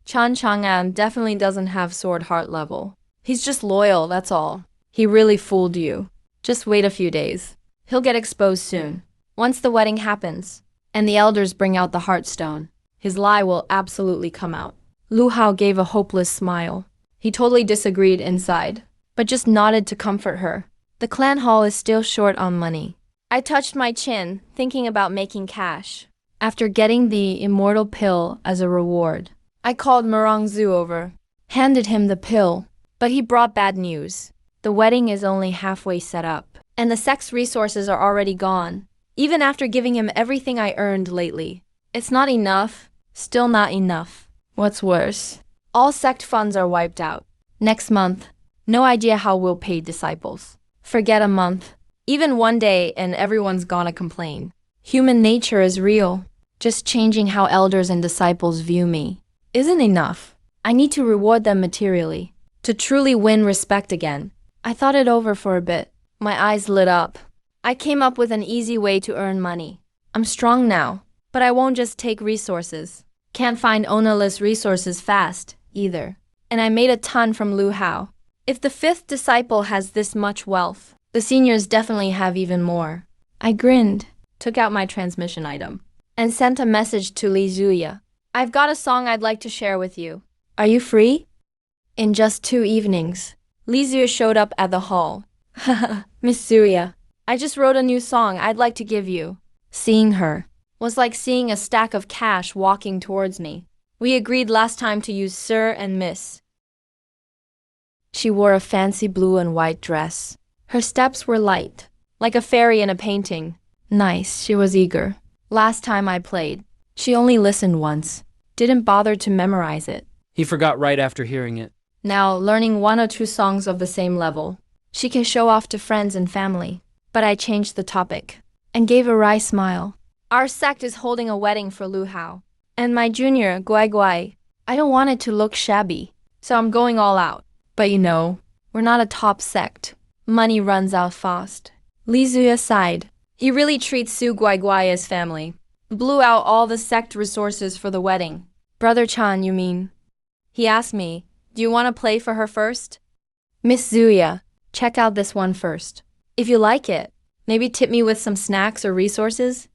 Chan Chang'an definitely doesn't have sword heart level. He's just loyal, that's all. He really fooled you. Just wait a few days. He'll get exposed soon. Once the wedding happens, and the elders bring out the heartstone, his lie will absolutely come out. Lu Hao gave a hopeless smile. He totally disagreed inside, but just nodded to comfort her. The clan hall is still short on money. I touched my chin, thinking about making cash. After getting the immortal pill as a reward, I called Murongzu over, handed him the pill, but he brought bad news. The wedding is only halfway set up, and the sex resources are already gone. Even after giving him everything I earned lately, it's not enough. Still not enough. What's worse, all sect funds are wiped out. Next month, no idea how we'll pay disciples. Forget a month. Even one day and everyone's gonna complain. Human nature is real. Just changing how elders and disciples view me isn't enough. I need to reward them materially to truly win respect again. I thought it over for a bit. My eyes lit up. I came up with an easy way to earn money. I'm strong now, but I won't just take resources. Can't find ownerless resources fast, either. And I made a ton from Lu Hao. If the fifth disciple has this much wealth, the seniors definitely have even more. I grinned, took out my transmission item, and sent a message to Li Zuya. I've got a song I'd like to share with you. Are you free? In just 2 evenings, Li Zuya showed up at the hall. Haha, Miss Zuya, I just wrote a new song I'd like to give you. Seeing her was like seeing a stack of cash walking towards me. We agreed last time to use sir and miss. She wore a fancy blue and white dress. Her steps were light, like a fairy in a painting. Nice, she was eager. Last time I played, she only listened once, didn't bother to memorize it. He forgot right after hearing it. Now, learning 1 or 2 songs of the same level, she can show off to friends and family. But I changed the topic and gave a wry smile. Our sect is holding a wedding for Lu Hao and my junior, Guai Guai. I don't want it to look shabby, so I'm going all out. But you know, we're not a top sect. Money runs out fast. Li Zuya sighed. He really treats Su Guai Guai as family. Blew out all the sect resources for the wedding. Brother Chan, you mean? He asked me, do you want to play for her first? Miss Zuya, check out this one first. If you like it, maybe tip me with some snacks or resources.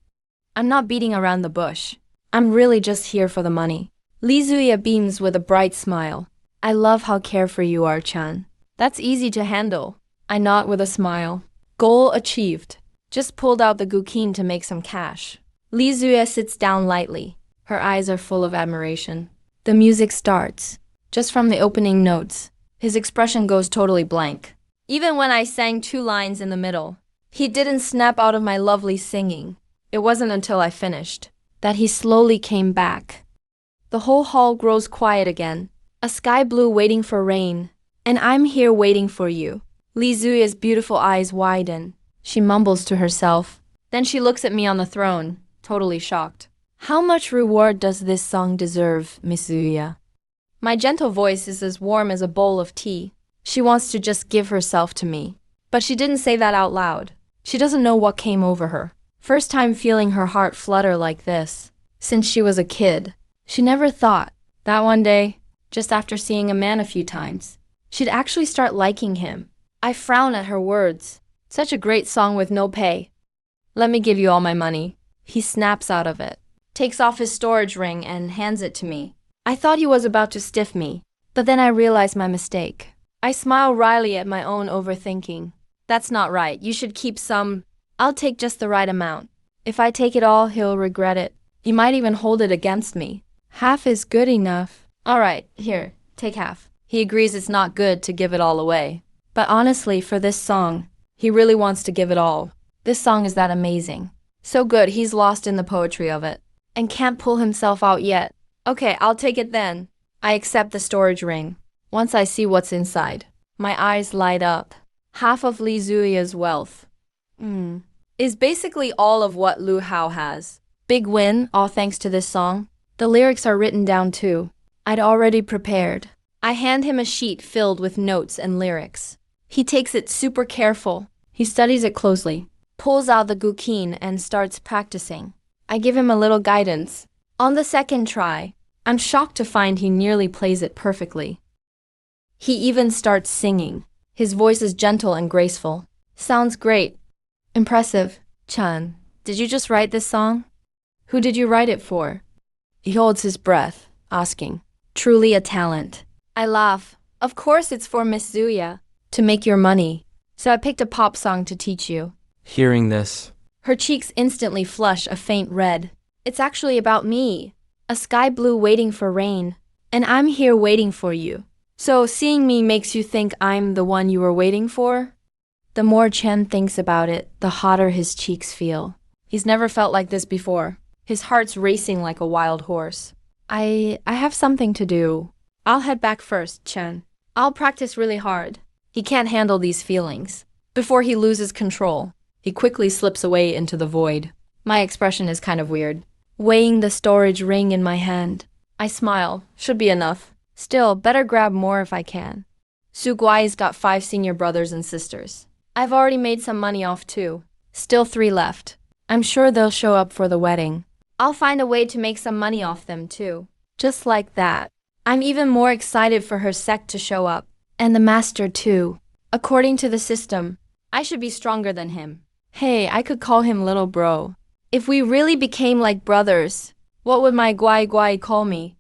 I'm not beating around the bush. I'm really just here for the money. Li Zuya beams with a bright smile. I love how carefree you are, Chan. That's easy to handle. I nod with a smile. Goal achieved. Just pulled out the gukin to make some cash. Li Zuya sits down lightly. Her eyes are full of admiration. The music starts. Just from the opening notes, his expression goes totally blank. Even when I sang 2 lines in the middle, he didn't snap out of my lovely singing. It wasn't until I finished that he slowly came back. The whole hall grows quiet again. A sky blue waiting for rain, and I'm here waiting for you. Li Zuya's beautiful eyes widen. She mumbles to herself. Then she looks at me on the throne, totally shocked. How much reward does this song deserve, Miss Zuya? My gentle voice is as warm as a bowl of tea. She wants to just give herself to me. But she didn't say that out loud. She doesn't know what came over her. First time feeling her heart flutter like this. Since she was a kid. She never thought that one day, just after seeing a man a few times, she'd actually start liking him. I frown at her words. Such a great song with no pay. Let me give you all my money. He snaps out of it. Takes off his storage ring and hands it to me. I thought he was about to stiff me, but then I realized my mistake. I smile wryly at my own overthinking. That's not right. You should keep some. I'll take just the right amount. If I take it all, he'll regret it. He might even hold it against me. Half is good enough. All right, here, take half. He agrees it's not good to give it all away. But honestly, for this song, he really wants to give it all. This song is that amazing. So good, he's lost in the poetry of it. And can't pull himself out yet. Okay, I'll take it then. I accept the storage ring. Once I see what's inside, my eyes light up. Half of Li Zuya's wealth. Is basically all of what Lu Hao has. Big win, all thanks to this song. The lyrics are written down too. I'd already prepared. I hand him a sheet filled with notes and lyrics. He takes it super careful. He studies it closely, pulls out the gukin and starts practicing. I give him a little guidance. On the second try, I'm shocked to find he nearly plays it perfectly. He even starts singing. His voice is gentle and graceful. Sounds great. Impressive. Chan, did you just write this song? Who did you write it for? He holds his breath, asking. Truly a talent. I laugh. Of course it's for Miss Zuya. To make your money. So I picked a pop song to teach you. Hearing this. Her cheeks instantly flush a faint red. It's actually about me. A sky blue waiting for rain. And I'm here waiting for you. So seeing me makes you think I'm the one you were waiting for? The more Chen thinks about it, the hotter his cheeks feel. He's never felt like this before. His heart's racing like a wild horse. I have something to do. I'll head back first, Chen. I'll practice really hard. He can't handle these feelings. Before he loses control, he quickly slips away into the void. My expression is kind of weird. Weighing the storage ring in my hand. I smile. Should be enough. Still, better grab more if I can. Su Guai's got 5 senior brothers and sisters. I've already made some money off too. Still 3 left. I'm sure they'll show up for the wedding. I'll find a way to make some money off them too. Just like that. I'm even more excited for her sect to show up. And the master too. According to the system, I should be stronger than him. Hey, I could call him little bro. If we really became like brothers, what would my Guai Guai call me?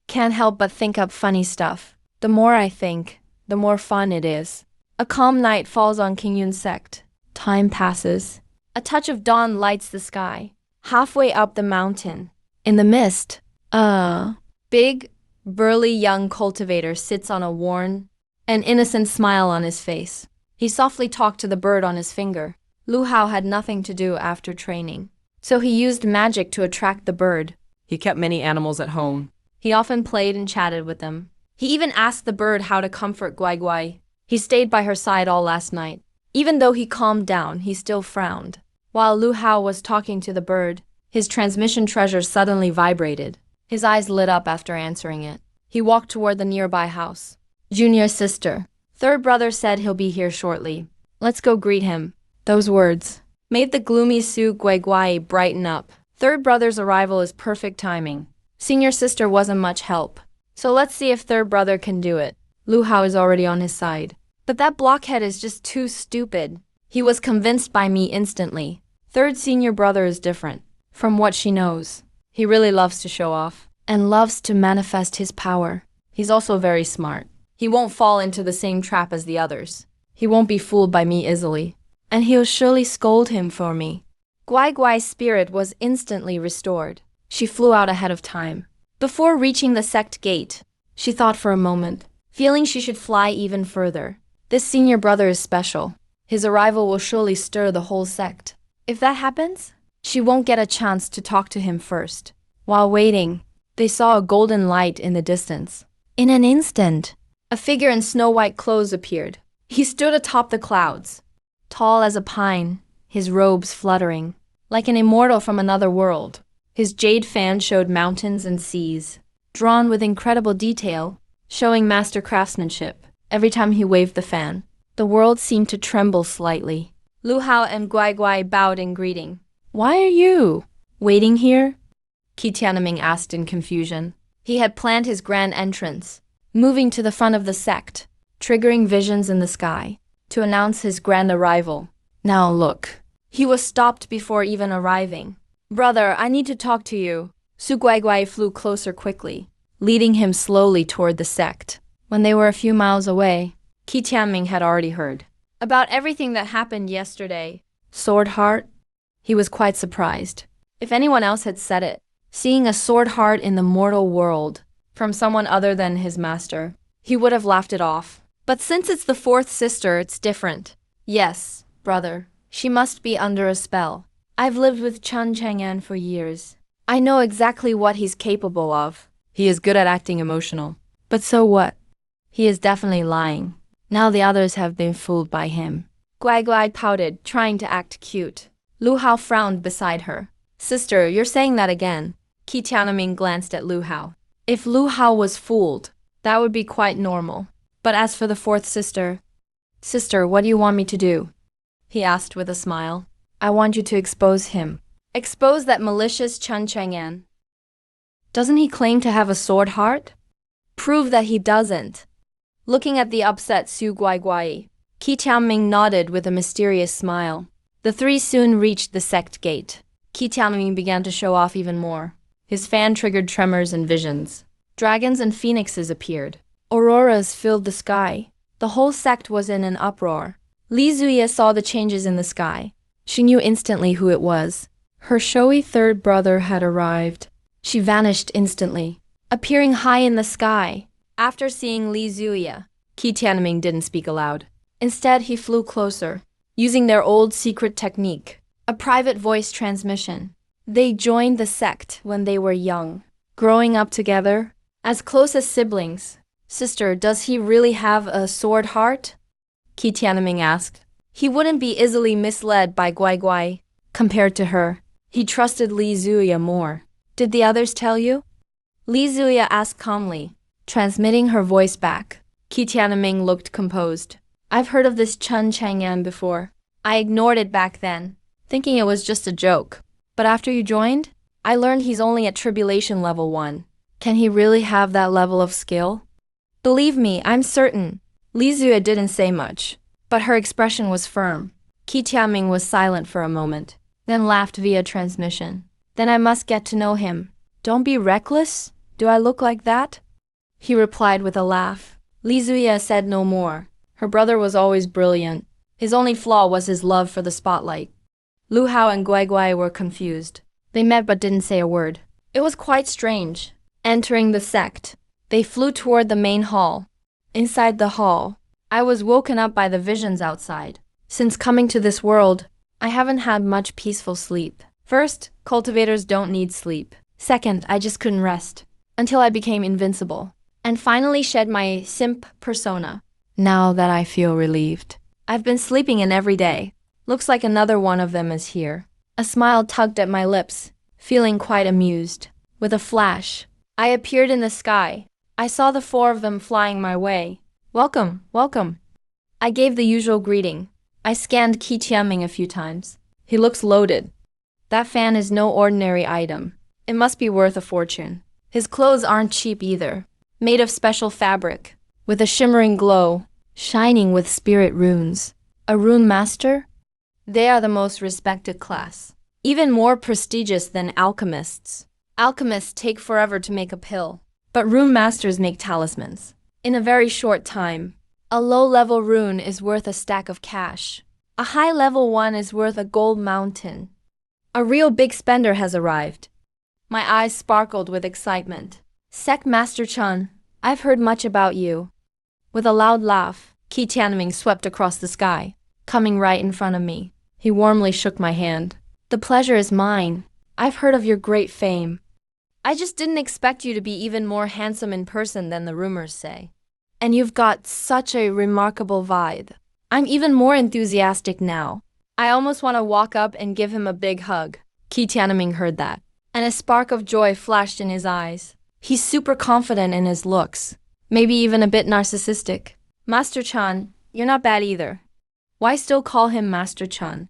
Can't help but think up funny stuff. The more I think, the more fun it is. A calm night falls on King Yun's sect. Time passes. A touch of dawn lights the sky. Halfway up the mountain, in the mist, a big, burly young cultivator sits on a worn, an innocent smile on his face. He softly talked to the bird on his finger. Lu Hao had nothing to do after training, so he used magic to attract the bird. He kept many animals at home. He often played and chatted with them. He even asked the bird how to comfort Guai Guai. He stayed by her side all last night. Even though he calmed down, he still frowned. While Lu Hao was talking to the bird, his transmission treasure suddenly vibrated. His eyes lit up after answering it. He walked toward the nearby house. Junior sister. Third brother said he'll be here shortly. Let's go greet him. Those words made the gloomy Su Guai Guai brighten up. Third brother's arrival is perfect timing. Senior sister wasn't much help. So let's see if third brother can do it. Lu Hao is already on his side. But that blockhead is just too stupid. He was convinced by me instantly. Third senior brother is different. From what she knows, he really loves to show off and loves to manifest his power. He's also very smart. He won't fall into the same trap as the others. He won't be fooled by me easily. And he'll surely scold him for me. Guai Guai's spirit was instantly restored. She flew out ahead of time. Before reaching the sect gate, she thought for a moment, feeling she should fly even further. This senior brother is special. His arrival will surely stir the whole sect. If that happens, she won't get a chance to talk to him first. While waiting, they saw a golden light in the distance. In an instant, a figure in snow-white clothes appeared. He stood atop the clouds, tall as a pine, his robes fluttering, like an immortal from another world. His jade fan showed mountains and seas, drawn with incredible detail, showing master craftsmanship. Every time he waved the fan, the world seemed to tremble slightly. Lu Hao and Guai Guai bowed in greeting. Why are you waiting here? Qi Tianming asked in confusion. He had planned his grand entrance, moving to the front of the sect, triggering visions in the sky, to announce his grand arrival. Now look. He was stopped before even arriving. Brother, I need to talk to you. Su Guai Guai flew closer quickly, leading him slowly toward the sect. When they were a few miles away, Qi Tianming had already heard about everything that happened yesterday. Sword heart? He was quite surprised. If anyone else had said it, seeing a sword heart in the mortal world from someone other than his master, he would have laughed it off. But since it's the fourth sister, it's different. Yes, brother, she must be under a spell. I've lived with Chen Chang'an for years. I know exactly what he's capable of. He is good at acting emotional. But so what? He is definitely lying. Now the others have been fooled by him. Guai Guai pouted, trying to act cute. Lu Hao frowned beside her. Sister, you're saying that again. Qi Tianming glanced at Lu Hao. If Lu Hao was fooled, that would be quite normal. But as for the fourth sister, what do you want me to do? He asked with a smile. I want you to expose him. Expose that malicious Chen Chang'an. Doesn't he claim to have a sword heart? Prove that he doesn't. Looking at the upset Su Guai Guai, Qi Tianming nodded with a mysterious smile. The three soon reached the sect gate. Qi Tianming began to show off even more. His fan triggered tremors and visions. Dragons and phoenixes appeared. Auroras filled the sky. The whole sect was in an uproar. Li Zuya saw the changes in the sky. She knew instantly who it was. Her showy third brother had arrived. She vanished instantly, appearing high in the sky. After seeing Li Zuya, Qi Tianming didn't speak aloud. Instead, he flew closer, using their old secret technique, a private voice transmission. They joined the sect when they were young, growing up together, as close as siblings. Sister, does he really have a sword heart? Qi Tianming asked. He wouldn't be easily misled by Guai Guai. Compared to her, he trusted Li Zuya more. Did the others tell you? Li Zuya asked calmly, transmitting her voice back. Qi Tianming looked composed. I've heard of this Chen Chang'an before. I ignored it back then, thinking it was just a joke. But after you joined, I learned he's only at Tribulation Level 1. Can he really have that level of skill? Believe me, I'm certain. Li Zuya didn't say much, but her expression was firm. Qi Tianming was silent for a moment. then laughed via transmission. Then I must get to know him. Don't be reckless? Do I look like that? He replied with a laugh. Li Zuya said no more. Her brother was always brilliant. His only flaw was his love for the spotlight. Lu Hao and Guai Guai were confused. They met but didn't say a word. It was quite strange. Entering the sect, they flew toward the main hall. Inside the hall, I was woken up by the visions outside. Since coming to this world, I haven't had much peaceful sleep. First, cultivators don't need sleep. Second, I just couldn't rest until I became invincible and finally shed my simp persona. Now that I feel relieved, I've been sleeping in every day. Looks like another one of them is here. A smile tugged at my lips, feeling quite amused. With a flash, I appeared in the sky. I saw the four of them flying my way. Welcome, welcome. I gave the usual greeting. I scanned Qi Tianming a few times. He looks loaded. That fan is no ordinary item. It must be worth a fortune. His clothes aren't cheap either. Made of special fabric, with a shimmering glow, shining with spirit runes. A rune master? They are the most respected class. Even more prestigious than alchemists. Alchemists take forever to make a pill, but rune masters make talismans. In a very short time, a low-level rune is worth a stack of cash. A high-level one is worth a gold mountain. A real big spender has arrived. My eyes sparkled with excitement. Sect Master Chun, I've heard much about you. With a loud laugh, Qi Tianming swept across the sky, coming right in front of me. He warmly shook my hand. The pleasure is mine. I've heard of your great fame. I just didn't expect you to be even more handsome in person than the rumors say. And you've got such a remarkable vibe. I'm even more enthusiastic now. I almost want to walk up and give him a big hug. Qi Tianming heard that, and a spark of joy flashed in his eyes. He's super confident in his looks, maybe even a bit narcissistic. Master Chan, you're not bad either. Why still call him Master Chan?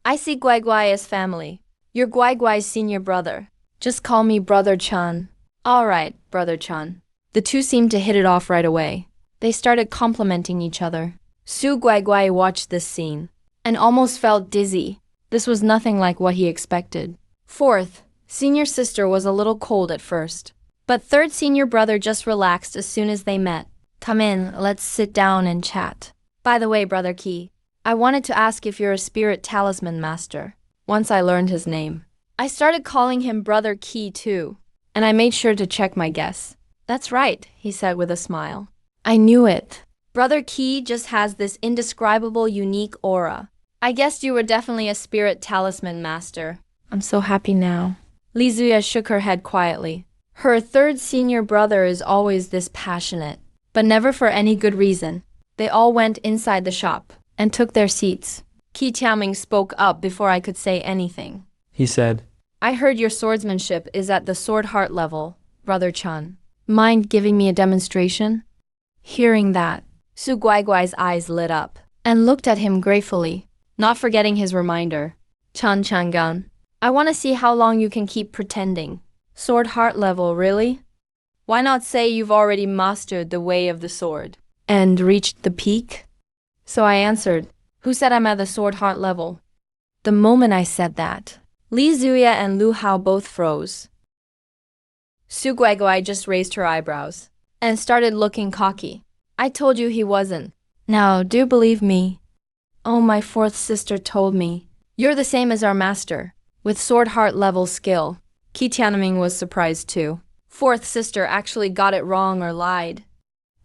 I see Guai Guai as family. You're Guai Guai's senior brother. Just call me Brother Chan. All right, Brother Chan. The two seemed to hit it off right away. They started complimenting each other. Su Guai Guai watched this scene and almost felt dizzy. This was nothing like what he expected. Fourth, senior sister was a little cold at first, but third senior brother just relaxed as soon as they met. Come in, let's sit down and chat. By the way, Brother Qi, I wanted to ask if you're a spirit talisman master. Once I learned his name, I started calling him Brother Qi too, and I made sure to check my guess. That's right, he said with a smile. I knew it. Brother Qi just has this indescribable, unique aura. I guessed you were definitely a spirit talisman master. I'm so happy now. Li Zuya shook her head quietly. Her third senior brother is always this passionate, but never for any good reason. They all went inside the shop and took their seats. Qi Tianming spoke up before I could say anything. He said, I heard your swordsmanship is at the sword heart level, Brother Chan. Mind giving me a demonstration? Hearing that, Su Guai Guai's eyes lit up and looked at him gratefully, not forgetting his reminder. Chan Changan, I want to see how long you can keep pretending. Sword heart level, really? Why not say you've already mastered the way of the sword and reached the peak? So I answered, who said I'm at the sword heart level? The moment I said that, Li Zuya and Lu Hao both froze. Su Guai just raised her eyebrows and started looking cocky. I told you he wasn't. Now, do believe me. Oh, my fourth sister told me. You're the same as our master, with sword heart level skill. Qi Tianming was surprised too. Fourth sister actually got it wrong or lied.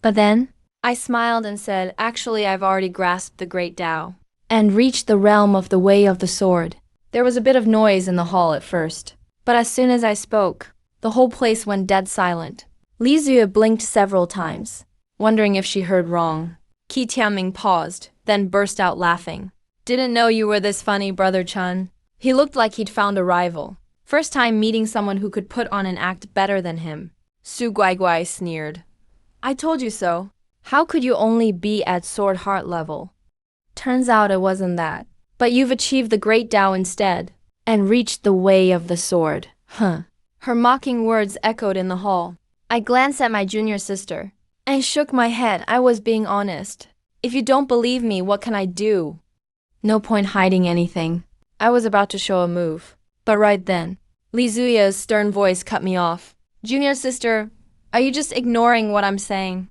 But then, I smiled and said, actually I've already grasped the great Tao and reached the realm of the way of the sword. There was a bit of noise in the hall at first, but as soon as I spoke, the whole place went dead silent. Li Zuya blinked several times, wondering if she heard wrong. Qi Tianming paused, then burst out laughing. Didn't know you were this funny, Brother Chun. He looked like he'd found a rival. First time meeting someone who could put on an act better than him. Su Guai Guai sneered. I told you so. How could you only be at sword heart level? Turns out it wasn't that. But you've achieved the great Tao instead, and reached the way of the sword. Huh. Her mocking words echoed in the hall. I glanced at my junior sister and shook my head. I was being honest. If you don't believe me, what can I do? No point hiding anything. I was about to show a move. But right then, Li Zuya's stern voice cut me off. Junior sister, are you just ignoring what I'm saying?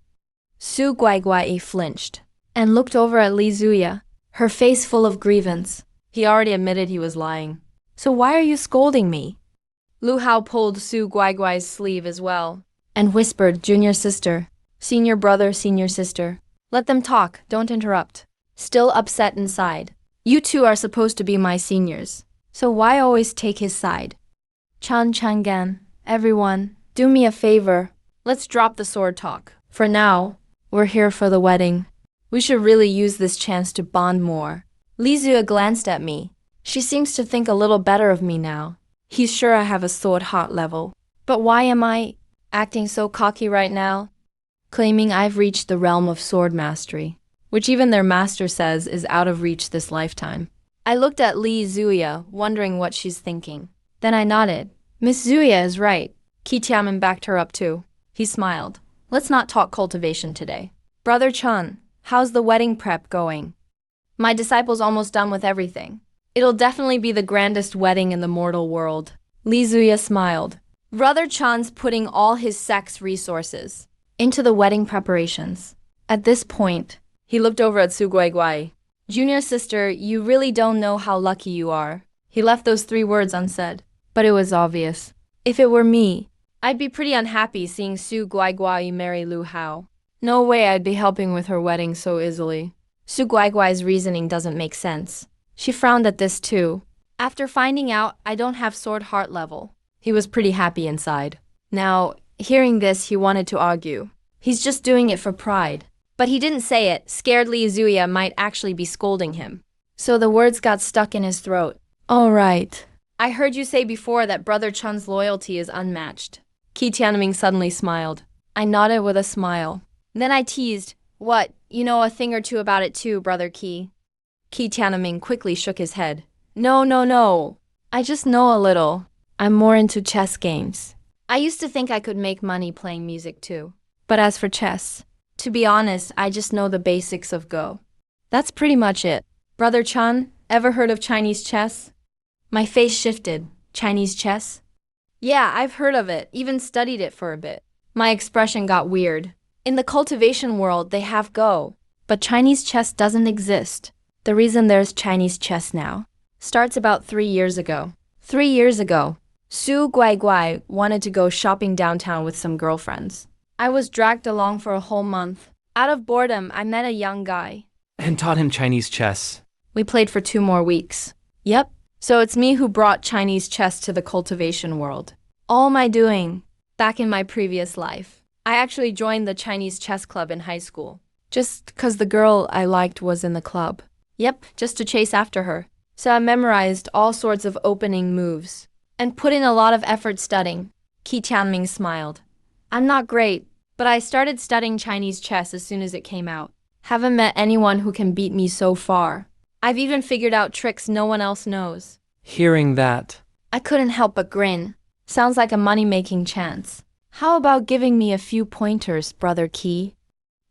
Su Guaiguai flinched and looked over at Li Zuya, her face full of grievance. He already admitted he was lying. So why are you scolding me? Lu Hao pulled Su Guaiguai's sleeve as well and whispered, Junior sister, senior brother, senior sister. Let them talk, don't interrupt. Still upset inside. You two are supposed to be my seniors, so why always take his side? Chan Changan, everyone, do me a favor. Let's drop the sword talk. For now, we're here for the wedding. We should really use this chance to bond more. Li Zua glanced at me. She seems to think a little better of me now. He's sure I have a sword heart level. But why am I acting so cocky right now? Claiming I've reached the realm of sword mastery, which even their master says is out of reach this lifetime. I looked at Li Zuya, wondering what she's thinking. Then I nodded. Miss Zuya is right. Qi Tiamen backed her up too. He smiled. Let's not talk cultivation today. Brother Chun, how's the wedding prep going? My disciple's almost done with everything. It'll definitely be the grandest wedding in the mortal world. Li Zuya smiled. Brother Chan's putting all his sex resources into the wedding preparations. At this point, he looked over at Su Guaiguai. Junior sister, you really don't know how lucky you are. He left those 3 words unsaid, but it was obvious. If it were me, I'd be pretty unhappy seeing Su Guaiguai marry Lu Hao. No way I'd be helping with her wedding so easily. Su Guaiguai's reasoning doesn't make sense. She frowned at this too. After finding out I don't have sword heart level, he was pretty happy inside. Now, hearing this, he wanted to argue. He's just doing it for pride. But he didn't say it, scared Li Zuya might actually be scolding him. So the words got stuck in his throat. All right. I heard you say before that Brother Chun's loyalty is unmatched. Qi Tianming suddenly smiled. I nodded with a smile. Then I teased, what, you know a thing or two about it too, Brother Qi. Qi Tianming quickly shook his head. No. I just know a little. I'm more into chess games. I used to think I could make money playing music too. But as for chess, to be honest, I just know the basics of Go. That's pretty much it. Brother Chun, ever heard of Chinese chess? My face shifted. Chinese chess? Yeah, I've heard of it, even studied it for a bit. My expression got weird. In the cultivation world, they have Go, but Chinese chess doesn't exist. The reason there's Chinese chess now starts about 3 years ago. 3 years ago, Su Guaiguai wanted to go shopping downtown with some girlfriends. I was dragged along for a whole month. Out of boredom, I met a young guy. And taught him Chinese chess. We played for 2 more weeks. Yep, so it's me who brought Chinese chess to the cultivation world. All my doing, back in my previous life, I actually joined the Chinese chess club in high school. Just 'cause the girl I liked was in the club. Yep, just to chase after her. So I memorized all sorts of opening moves and put in a lot of effort studying. Qi Tianming smiled. I'm not great, but I started studying Chinese chess as soon as it came out. Haven't met anyone who can beat me so far. I've even figured out tricks no one else knows. Hearing that, I couldn't help but grin. Sounds like a money-making chance. How about giving me a few pointers, Brother Qi?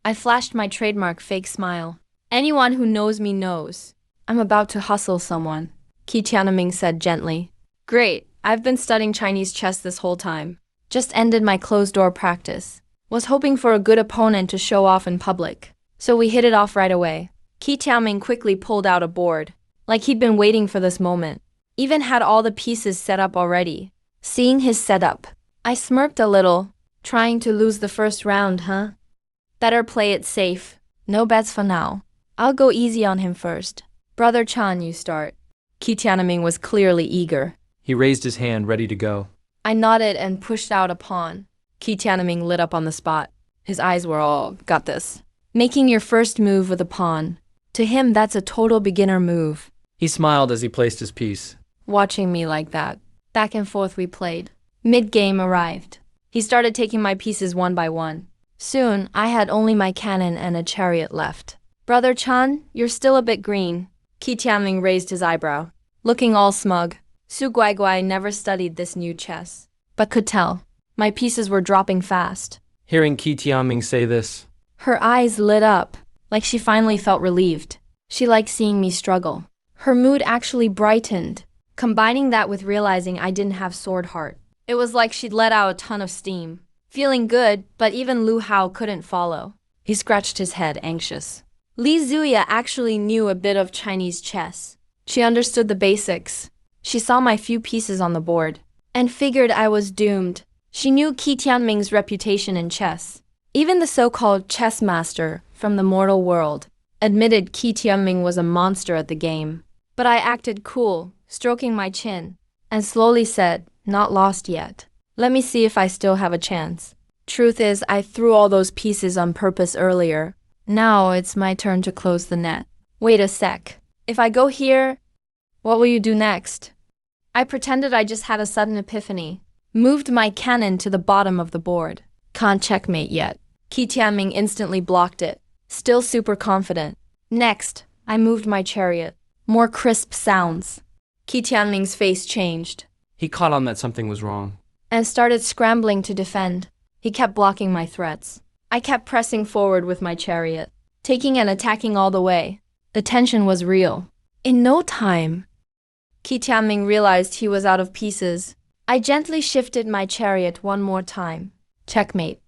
I flashed my trademark fake smile. Anyone who knows me knows. I'm about to hustle someone, Qi Tianming said gently. Great, I've been studying Chinese chess this whole time. Just ended my closed-door practice. Was hoping for a good opponent to show off in public. So we hit it off right away. Qi Tianming quickly pulled out a board, like he'd been waiting for this moment. Even had all the pieces set up already. Seeing his setup, I smirked a little, trying to lose the first round, huh? Better play it safe. No bets for now. I'll go easy on him first. Brother Chan, you start. Qi Tianming was clearly eager. he raised his hand ready to go. I nodded and pushed out a pawn. Qi Tianming lit up on the spot. His eyes were all, got this. Making your first move with a pawn. To him, that's a total beginner move. He smiled as he placed his piece. Watching me like that. Back and forth we played. Mid-game arrived. He started taking my pieces one by one. Soon, I had only my cannon and a chariot left. Brother Chan, you're still a bit green. Qi Tianming raised his eyebrow, looking all smug. Su Guaiguai never studied this new chess, but could tell. My pieces were dropping fast. Hearing Qi Tianming say this, Her eyes lit up, like she finally felt relieved. She liked seeing me struggle. Her mood actually brightened. Combining that with realizing I didn't have sword heart, It was like she'd let out a ton of steam. Feeling good, but even Lu Hao couldn't follow. He scratched his head, anxious. Li Zuya actually knew a bit of Chinese chess. She understood the basics. She saw my few pieces on the board and figured I was doomed. She knew Qi Tianming's reputation in chess. Even the so-called chess master from the mortal world admitted Qi Tianming was a monster at the game. But I acted cool, stroking my chin, and slowly said, "Not lost yet. Let me see if I still have a chance." Truth is, I threw all those pieces on purpose earlier. Now it's my turn to close the net. Wait a sec. If I go here, what will you do next? I pretended I just had a sudden epiphany. Moved my cannon to the bottom of the board. Can't checkmate yet. Qi Tianming instantly blocked it, still super confident. Next, I moved my chariot. More crisp sounds. Qi Tianming's face changed He caught on that something was wrong. and started scrambling to defend. He kept blocking my threats. I kept pressing forward with my chariot, taking and attacking all the way. The tension was real. In no time, Qi Tianming realized he was out of pieces. I gently shifted my chariot one more time. Checkmate.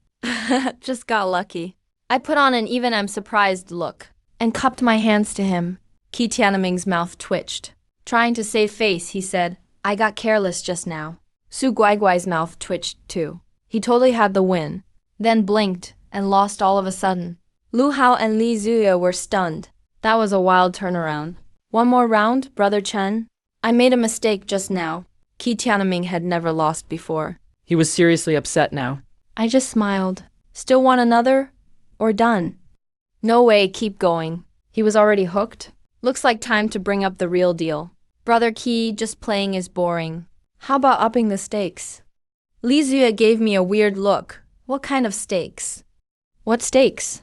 Just got lucky. I put on an even I'm surprised look and cupped my hands to him. Qi Tianming's mouth twitched. Trying to save face, he said, "I got careless just now." Su Guaiguai's mouth twitched too. He totally had the win, then blinked and lost all of a sudden. Lu Hao and Li Zuya were stunned. That was a wild turnaround. One more round, Brother Chen? I made a mistake just now. Qi Tianming had never lost before. He was seriously upset now. I just smiled. Still want another? Or done? No way, keep going. He was already hooked. Looks like time to bring up the real deal. Brother Qi, just playing is boring. How about upping the stakes? Li Zuya gave me a weird look. What kind of stakes? What stakes?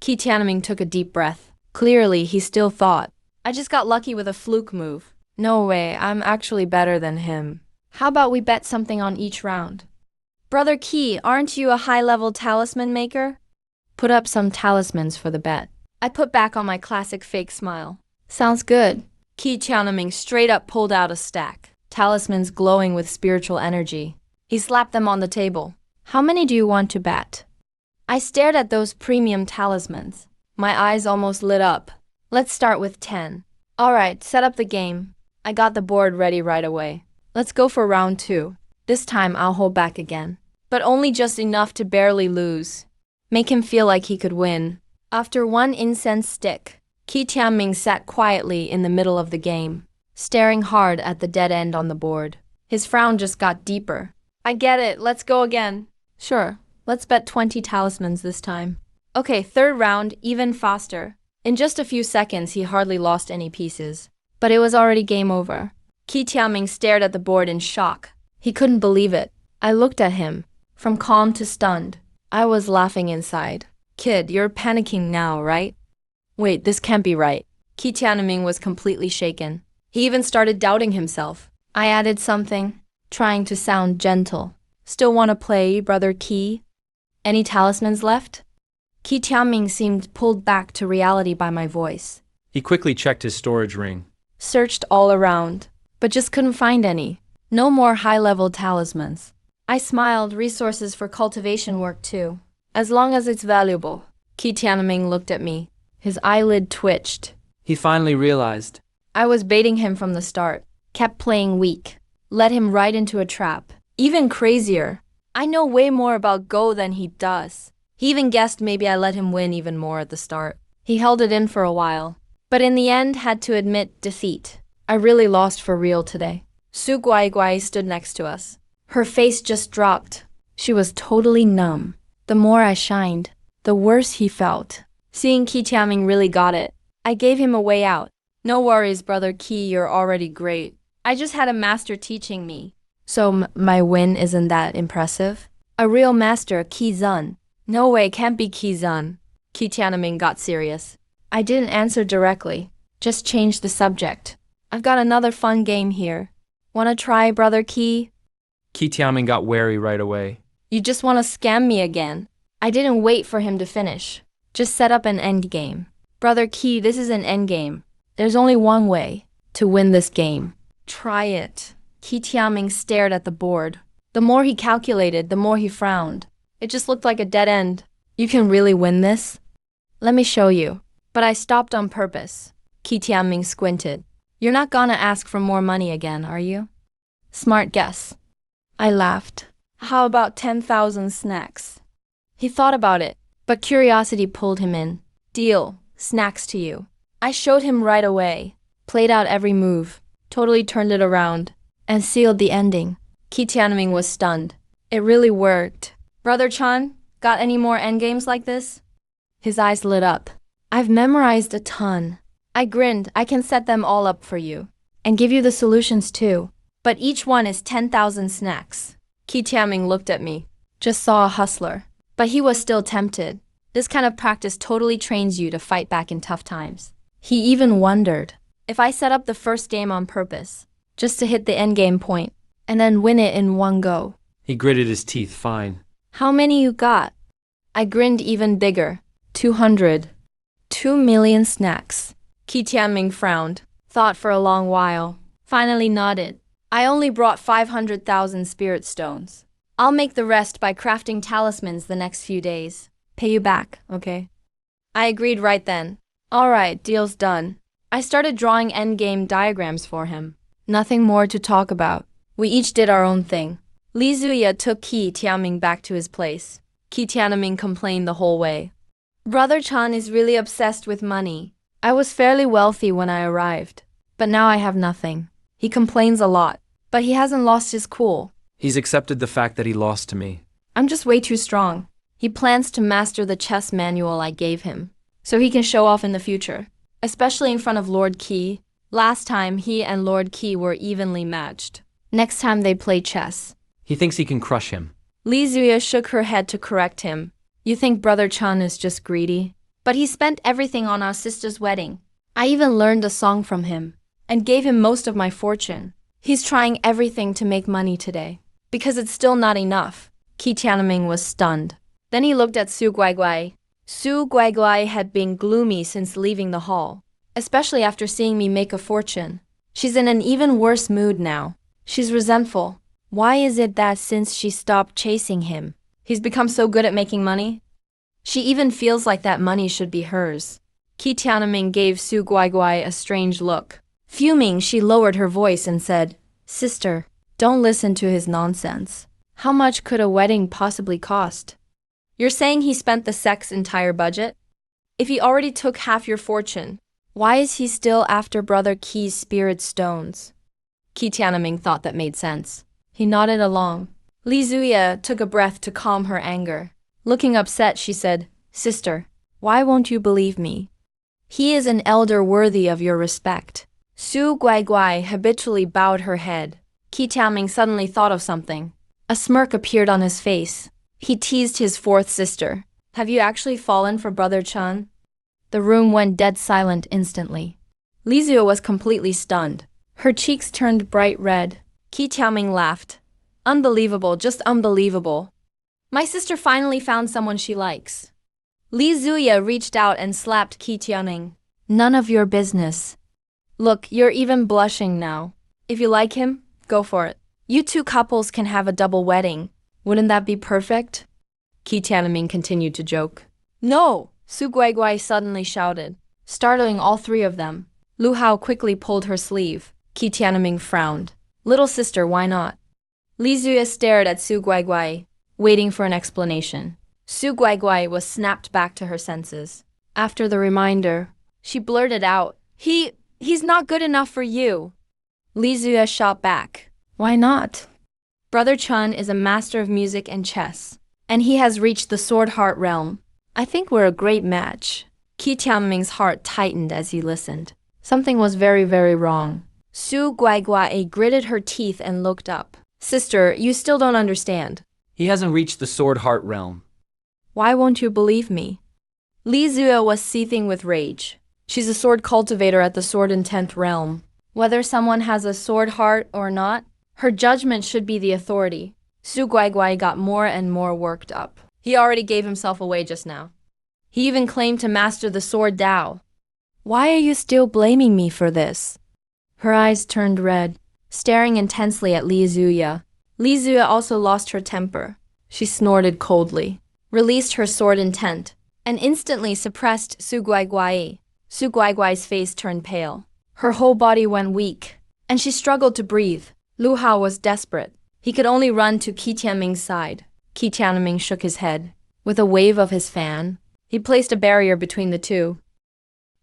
Qi Tianming took a deep breath. Clearly, he still thought. I just got lucky with a fluke move. No way, I'm actually better than him. How about we bet something on each round? Brother Qi, aren't you a high-level talisman maker? Put up some talismans for the bet. I put back on my classic fake smile. Sounds good. Qi Tianming straight up pulled out a stack. Talismans glowing with spiritual energy. He slapped them on the table. How many do you want to bet? I stared at those premium talismans. My eyes almost lit up. Let's start with 10. All right, set up the game. I got the board ready right away. Let's go for round 2. This time I'll hold back again. But only just enough to barely lose. Make him feel like he could win. After one incense stick, Qi Tianming sat quietly in the middle of the game, staring hard at the dead end on the board. His frown just got deeper. I get it, let's go again. Sure, let's bet 20 talismans this time. Okay, third round, even faster. In just a few seconds, he hardly lost any pieces. But it was already game over. Qi Tianming stared at the board in shock. He couldn't believe it. I looked at him, from calm to stunned. I was laughing inside. Kid, you're panicking now, right? Wait, this can't be right. Qi Tianming was completely shaken. He even started doubting himself. I added something, trying to sound gentle. Still want to play, Brother Qi? Any talismans left? Qi Tianming seemed pulled back to reality by my voice. He quickly checked his storage ring. Searched all around, but just couldn't find any. No more high-level talismans. I smiled, resources for cultivation work too. As long as it's valuable. Qi Tianming looked at me. His eyelid twitched. He finally realized. I was baiting him from the start. Kept playing weak. Led him right into a trap. Even crazier. I know way more about Go than he does. He even guessed maybe I let him win even more at the start. He held it in for a while, but in the end had to admit defeat. I really lost for real today. Su Guaiguai stood next to us. Her face just dropped. She was totally numb. The more I shined, the worse he felt. Seeing Qi Tianming really got it, I gave him a way out. No worries, Brother Qi, you're already great. I just had a master teaching me. So my win isn't that impressive? A real master, Qi Zun. No way, can't be Qi Zun. Qi Tianming got serious. I didn't answer directly, just changed the subject. I've got another fun game here. Wanna try, Brother Qi? Qi Tianming got wary right away. You just wanna scam me again. I didn't wait for him to finish. Just set up an endgame. Brother Qi, this is an endgame. There's only one way. to win this game. Try it. Qi Tianming stared at the board. The more he calculated, the more he frowned. It just looked like a dead end. You can really win this? Let me show you. But I stopped on purpose. Qi Tianming squinted. You're not gonna ask for more money again, are you? Smart guess. I laughed. How about 10,000 snacks? He thought about it, but curiosity pulled him in. Deal. Snacks to you. I showed him right away. Played out every move. Totally turned it around. And sealed the ending. Qi Tianming was stunned. It really worked. Brother Chan, got any more endgames like this? His eyes lit up. I've memorized a ton. I grinned. I can set them all up for you. And give you the solutions too. But each one is 10,000 snacks. Qi Tianming looked at me. Just saw a hustler. But he was still tempted. This kind of practice totally trains you to fight back in tough times. He even wondered if I set up the first game on purpose, just to hit the endgame point, and then win it in one go. He gritted his teeth fine. How many you got? I grinned even bigger. 200. 2 million snacks. Qi Tianming frowned, thought for a long while, finally nodded. I only brought 500,000 spirit stones. I'll make the rest by crafting talismans the next few days. Pay you back, okay? I agreed right then. Alright, deal's done. I started drawing endgame diagrams for him. Nothing more to talk about. We each did our own thing. Li Zuya took Qi Tianming back to his place. Qi Tianming complained the whole way. Brother Chan is really obsessed with money. I was fairly wealthy when I arrived, but now I have nothing. He complains a lot, but he hasn't lost his cool. He's accepted the fact that he lost to me. I'm just way too strong. He plans to master the chess manual I gave him, so he can show off in the future, especially in front of Lord Qi. Last time, he and Lord Qi were evenly matched. Next time they play chess. He thinks he can crush him. Li Zuya shook her head to correct him. You think Brother Chan is just greedy? But he spent everything on our sister's wedding. I even learned a song from him, and gave him most of my fortune. He's trying everything to make money today, because it's still not enough. Qi Tianming was stunned. Then he looked at Su Guaiguai. Su Guaiguai had been gloomy since leaving the hall, especially after seeing me make a fortune. She's in an even worse mood now. She's resentful. Why is it that since she stopped chasing him, he's become so good at making money? She even feels like that money should be hers. Qi Tianming gave Su Guaiguai a strange look. Fuming, she lowered her voice and said, Sister, don't listen to his nonsense. How much could a wedding possibly cost? You're saying he spent the sect's entire budget? If he already took half your fortune, why is he still after Brother Qi's spirit stones? Qi Tianming thought that made sense. He nodded along. Li Zuya took a breath to calm her anger. Looking upset, she said, Sister, why won't you believe me? He is an elder worthy of your respect. Su Guaiguai habitually bowed her head. Qi Tianming suddenly thought of something. A smirk appeared on his face. He teased his fourth sister. Have you actually fallen for Brother Chan? The room went dead silent instantly. Li Zuya was completely stunned. Her cheeks turned bright red. Qi Tianming laughed. Unbelievable, just unbelievable. My sister finally found someone she likes. Li Zuya reached out and slapped Qi Tianming. None of your business. Look, you're even blushing now. If you like him, go for it. You two couples can have a double wedding. Wouldn't that be perfect? Qi Tianming continued to joke. No! Su Guaiguai suddenly shouted, startling all three of them. Lu Hao quickly pulled her sleeve. Qi Tianming frowned. Little sister, why not? Li Zuya stared at Su Guaiguai, waiting for an explanation. Su Guaiguai was snapped back to her senses. After the reminder, she blurted out, He's not good enough for you. Li Zuya shot back. Why not? Brother Chan is a master of music and chess, and he has reached the Sword Heart realm. I think we're a great match. Qi Tianming's heart tightened as he listened. Something was very, very wrong. Su Guaiguai gritted her teeth and looked up. Sister, you still don't understand. He hasn't reached the Sword Heart realm. Why won't you believe me? Li Zuya was seething with rage. She's a sword cultivator at the Sword and 10th realm. Whether someone has a sword heart or not, her judgment should be the authority. Su Guaiguai got more and more worked up. He already gave himself away just now. He even claimed to master the sword Dao. Why are you still blaming me for this? Her eyes turned red, staring intensely at Li Zuya. Li Zuya also lost her temper. She snorted coldly, released her sword intent, and instantly suppressed Su Guaiguai. Su Guaiguai's face turned pale. Her whole body went weak, and she struggled to breathe. Lu Hao was desperate. He could only run to Qi Tianming's side. Qi Tianming shook his head. With a wave of his fan, he placed a barrier between the two.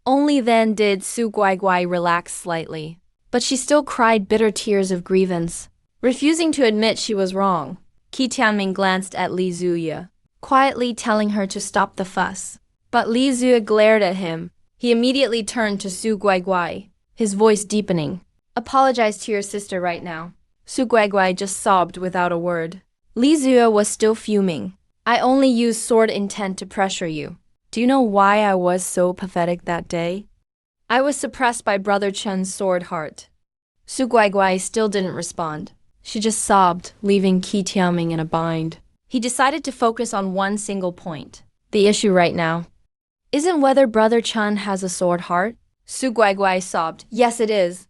Only then did Su Guaiguai relax slightly, but she still cried bitter tears of grievance, refusing to admit she was wrong. Qi Tianming glanced at Li Zuya, quietly telling her to stop the fuss. But Li Zuya glared at him. He immediately turned to Su Guaiguai, his voice deepening. Apologize to your sister right now. Su Guaiguai just sobbed without a word. Li Zuya was still fuming. I only used sword intent to pressure you. Do you know why I was so pathetic that day? I was suppressed by Brother Chen's sword heart. Su Guaiguai still didn't respond. She just sobbed, leaving Qi Tianming in a bind. He decided to focus on one single point. The issue right now isn't whether Brother Chen has a sword heart. Su Guaiguai sobbed. Yes, it is.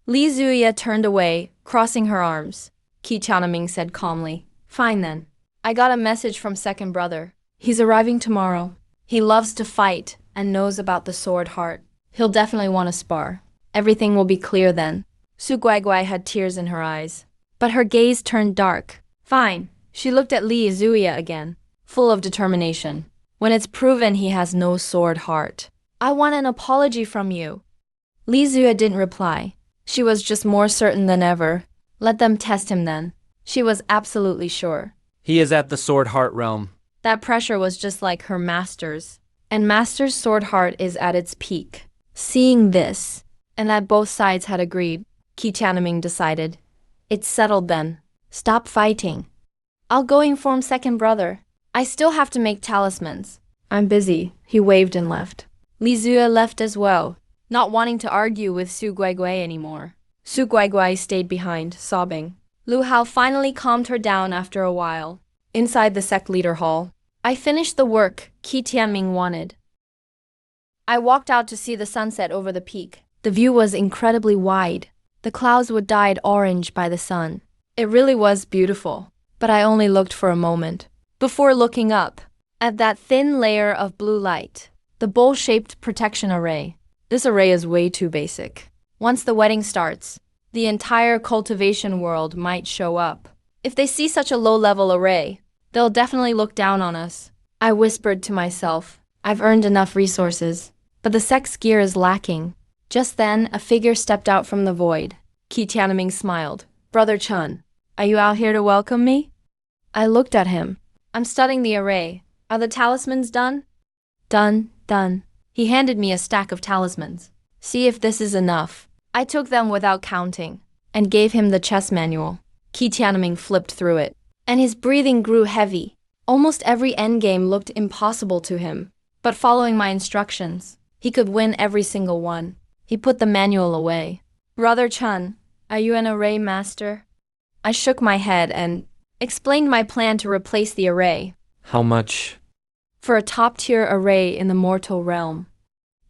Li Zuya turned away, crossing her arms. Qi Tianming said calmly, Fine then. I got a message from second brother. He's arriving tomorrow. He loves to fight and knows about the sword heart. He'll definitely want to spar. Everything will be clear then. Su Guaiguai had tears in her eyes, but her gaze turned dark. Fine. She looked at Li Zuya again, full of determination. When it's proven he has no sword heart, I want an apology from you. Li Zuya didn't reply. She was just more certain than ever. Let them test him then. She was absolutely sure. He is at the sword heart realm. That pressure was just like her master's. And master's sword heart is at its peak. Seeing this, and that both sides had agreed, Qi Tianming decided. It's settled then. Stop fighting. I'll go inform second brother. I still have to make talismans. I'm busy. He waved and left. Li Zuya left as well, not wanting to argue with Su Guaiguai anymore. Su Guaiguai stayed behind, sobbing. Lu Hao finally calmed her down after a while. Inside the sect leader hall, I finished the work Qi Tianming wanted. I walked out to see the sunset over the peak. The view was incredibly wide. The clouds were dyed orange by the sun. It really was beautiful, but I only looked for a moment before looking up at that thin layer of blue light, the bowl-shaped protection array. This array is way too basic. Once the wedding starts, the entire cultivation world might show up. If they see such a low-level array, they'll definitely look down on us. I whispered to myself, I've earned enough resources, but the sect's gear is lacking. Just then, a figure stepped out from the void. Qi Tianming smiled. Brother Chen, are you out here to welcome me? I looked at him. I'm studying the array. Are the talismans done? Done. He handed me a stack of talismans. See if this is enough. I took them without counting, and gave him the chess manual. Qi Tianming flipped through it, and his breathing grew heavy. Almost every endgame looked impossible to him, but following my instructions, he could win every single one. He put the manual away. Brother Chen, are you an array master? I shook my head and explained my plan to replace the array. How much? For a top-tier array in the mortal realm.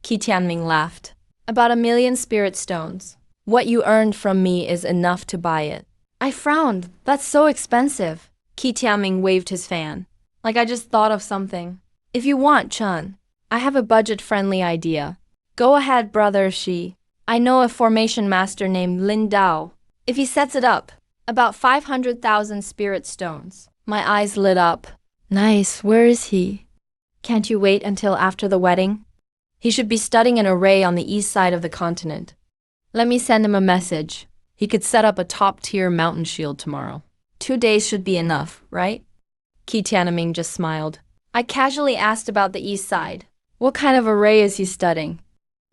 Qi Tianming laughed. About 1 million spirit stones. What you earned from me is enough to buy it. I frowned. That's so expensive. Qi Tianming waved his fan. Like I just thought of something. If you want, Chen, I have a budget-friendly idea. Go ahead, brother Shi. I know a formation master named Lin Dao. If he sets it up, about 500,000 spirit stones. My eyes lit up. Nice, where is he? Can't you wait until after the wedding? He should be studying an array on the east side of the continent. Let me send him a message. He could set up a top-tier mountain shield tomorrow. 2 days should be enough, right? Qi Tianming just smiled. I casually asked about the east side. What kind of array is he studying?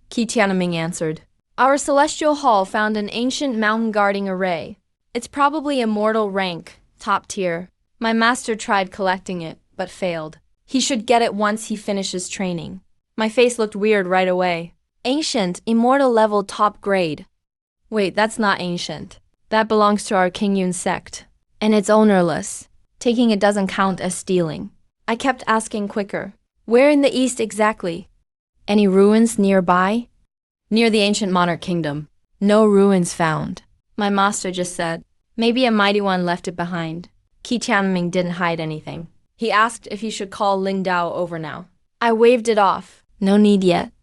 Qi Tianming answered. Our celestial hall found an ancient mountain guarding array. It's probably immortal rank, top tier. My master tried collecting it, but failed. He should get it once he finishes training. My face looked weird right away. Ancient, immortal level top grade. Wait, that's not ancient. That belongs to our King Yun sect. And it's ownerless. Taking it doesn't count as stealing. I kept asking quicker. Where in the east exactly? Any ruins nearby? Near the ancient monarch kingdom. No ruins found. My master just said. Maybe a mighty one left it behind. Qi Tianming didn't hide anything. He asked if he should call Ling Dao over now. I waved it off. No need yet.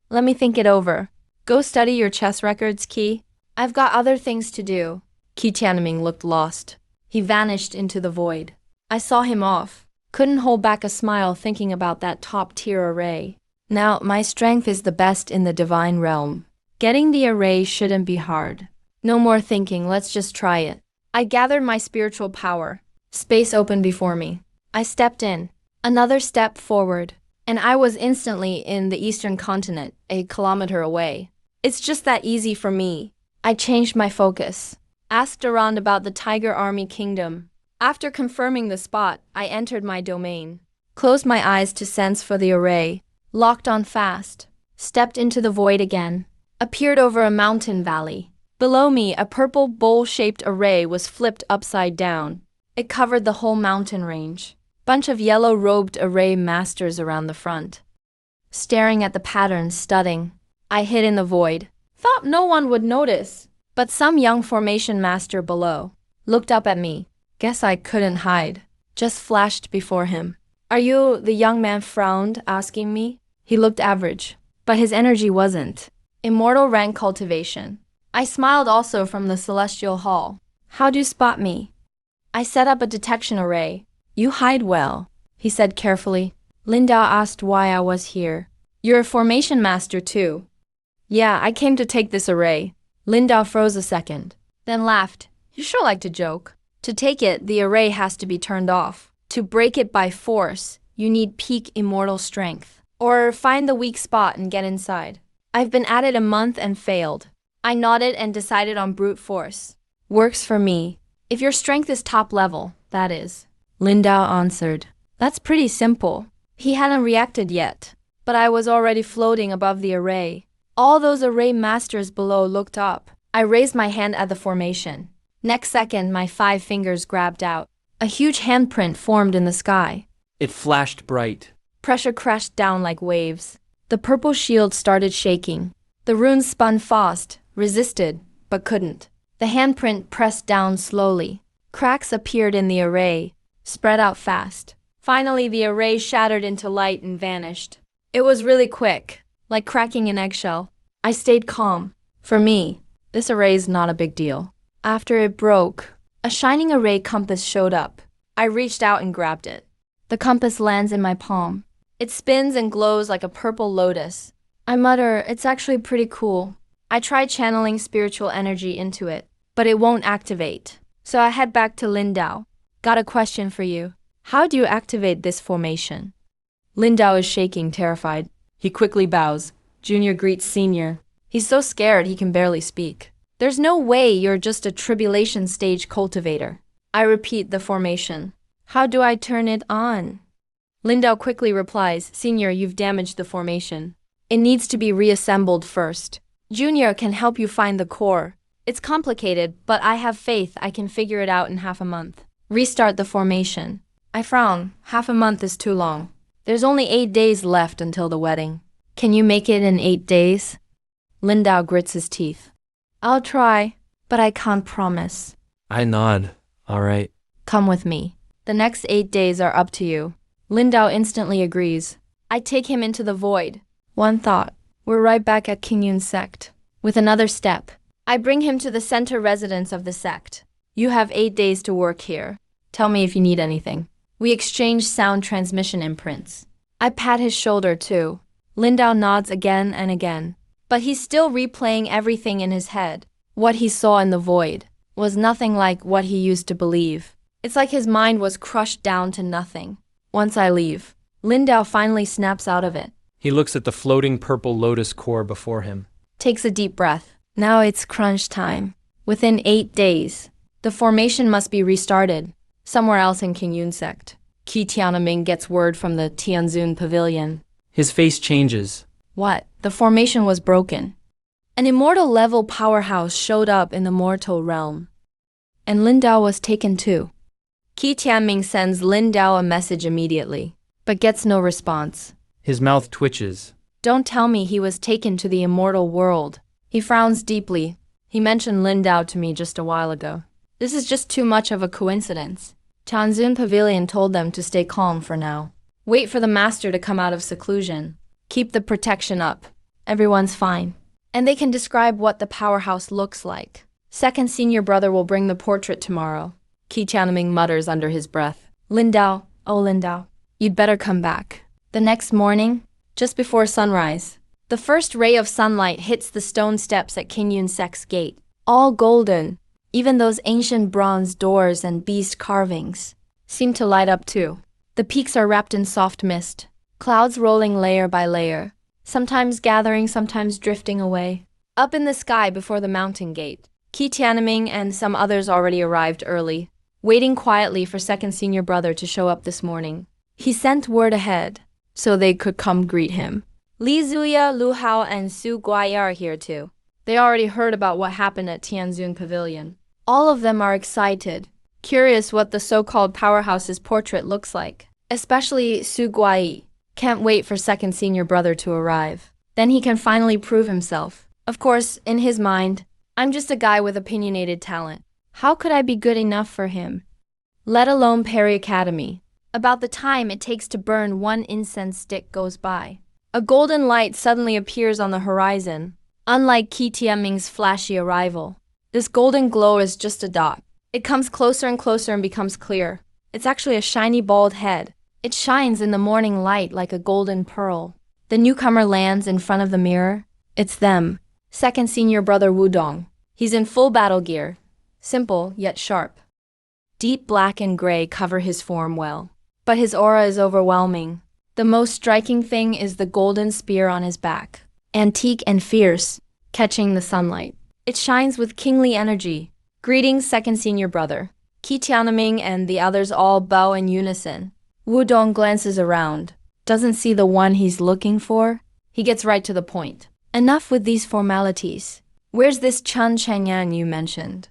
Let me think it over. Go study your chess records, Qi. I've got other things to do. Qi Tianming looked lost. He vanished into the void. I saw him off. Couldn't hold back a smile thinking about that top-tier array. Now, my strength is the best in the divine realm. Getting the array shouldn't be hard. No more thinking, let's just try it. I gathered my spiritual power. Space opened before me. I stepped in. Another step forward. And I was instantly in the eastern continent, a kilometer away. It's just that easy for me. I changed my focus. Asked around about the Tiger Army Kingdom. After confirming the spot, I entered my domain. Closed my eyes to sense for the array. Locked on fast. Stepped into the void again. Appeared over a mountain valley. Below me, a purple bowl-shaped array was flipped upside down. It covered the whole mountain range. Bunch of yellow-robed array masters around the front. Staring at the pattern, studying. I hid in the void. Thought no one would notice. But some young formation master below looked up at me. Guess I couldn't hide. Just flashed before him. Are you? The young man frowned, asking me. He looked average, but his energy wasn't. Immortal rank cultivation. I smiled also from the celestial hall. How'd you spot me? I set up a detection array. You hide well, he said carefully. Lin Dao asked why I was here. You're a formation master too. Yeah, I came to take this array. Lin Dao froze a second, then laughed. You sure like to joke. To take it, the array has to be turned off. To break it by force, you need peak immortal strength. Or find the weak spot and get inside. I've been at it a month and failed. I nodded and decided on brute force. Works for me. If your strength is top level, that is. Lin Dao answered. That's pretty simple. He hadn't reacted yet, but I was already floating above the array. All those array masters below looked up. I raised my hand at the formation. Next second, my 5 fingers grabbed out. A huge handprint formed in the sky. It flashed bright. Pressure crashed down like waves. The purple shield started shaking. The runes spun fast, resisted, but couldn't. The handprint pressed down slowly. Cracks appeared in the array, spread out fast. Finally, the array shattered into light and vanished. It was really quick, like cracking an eggshell. I stayed calm. For me, this array is not a big deal. After it broke, a shining array compass showed up. I reached out and grabbed it. The compass lands in my palm. It spins and glows like a purple lotus. I mutter, it's actually pretty cool. I tried channeling spiritual energy into it, but it won't activate. So I head back to Lin Dao. Got a question for you. How do you activate this formation? Lin Dao is shaking, terrified. He quickly bows. Junior greets senior. He's so scared he can barely speak. There's no way you're just a tribulation stage cultivator. I repeat the formation. How do I turn it on? Lin Dao quickly replies, Senior, you've damaged the formation. It needs to be reassembled first. Junior can help you find the core. It's complicated, but I have faith I can figure it out in half a month. Restart the formation. I frown. Half a month is too long. There's only 8 days left until the wedding. Can you make it in 8 days? Lin Dao grits his teeth. I'll try, but I can't promise. I nod. All right. Come with me. The next 8 days are up to you. Lin Dao instantly agrees. I take him into the void. One thought. We're right back at King Yun's sect. With another step, I bring him to the center residence of the sect. You have 8 days to work here. Tell me if you need anything. We exchange sound transmission imprints. I pat his shoulder too. Lin Dao nods again and again. But he's still replaying everything in his head. What he saw in the void was nothing like what he used to believe. It's like his mind was crushed down to nothing. Once I leave, Lin Dao finally snaps out of it. He looks at the floating purple lotus core before him. Takes a deep breath. Now it's crunch time. Within 8 days, the formation must be restarted. Somewhere else in King Yun sect. Qi Tianming gets word from the Tianzun pavilion. His face changes. What? The formation was broken. An immortal level powerhouse showed up in the mortal realm. And Lin Dao was taken too. Qi Tianming sends Lin Dao a message immediately, but gets no response. His mouth twitches. Don't tell me he was taken to the immortal world. He frowns deeply. He mentioned Lin Dao to me just a while ago. This is just too much of a coincidence. Tianzun Pavilion told them to stay calm for now. Wait for the master to come out of seclusion. Keep the protection up. Everyone's fine. And they can describe what the powerhouse looks like. Second senior brother will bring the portrait tomorrow. Qi Tianming mutters under his breath. Lin Dao, oh Lin Dao, you'd better come back. The next morning, just before sunrise, the first ray of sunlight hits the stone steps at King Yunsek's gate. All golden. Even those ancient bronze doors and beast carvings seem to light up too. The peaks are wrapped in soft mist, clouds rolling layer by layer, sometimes gathering, sometimes drifting away. Up in the sky before the mountain gate, Qi Tianming and some others already arrived early, waiting quietly for second senior brother to show up this morning. He sent word ahead, so they could come greet him. Li Zuya, Lu Hao, and Su Guai are here too. They already heard about what happened at Tianzun Pavilion. All of them are excited, curious what the so-called powerhouse's portrait looks like. Especially Su Guai. Can't wait for second senior brother to arrive. Then he can finally prove himself. Of course, in his mind, I'm just a guy with opinionated talent. How could I be good enough for him? Let alone Perry Academy. About the time it takes to burn one incense stick goes by. A golden light suddenly appears on the horizon. Unlike Qi Tianming's flashy arrival, this golden glow is just a dot. It comes closer and closer and becomes clear. It's actually a shiny bald head. It shines in the morning light like a golden pearl. The newcomer lands in front of the mirror. It's them. Second senior brother Wudong. He's in full battle gear. Simple, yet sharp. Deep black and gray cover his form well. But his aura is overwhelming. The most striking thing is the golden spear on his back. Antique and fierce, catching the sunlight. It shines with kingly energy. Greetings, second senior brother. Qi Tianming and the others all bow in unison. Wudong glances around. Doesn't see the one he's looking for. He gets right to the point. Enough with these formalities. Where's this Chen Chang'an you mentioned?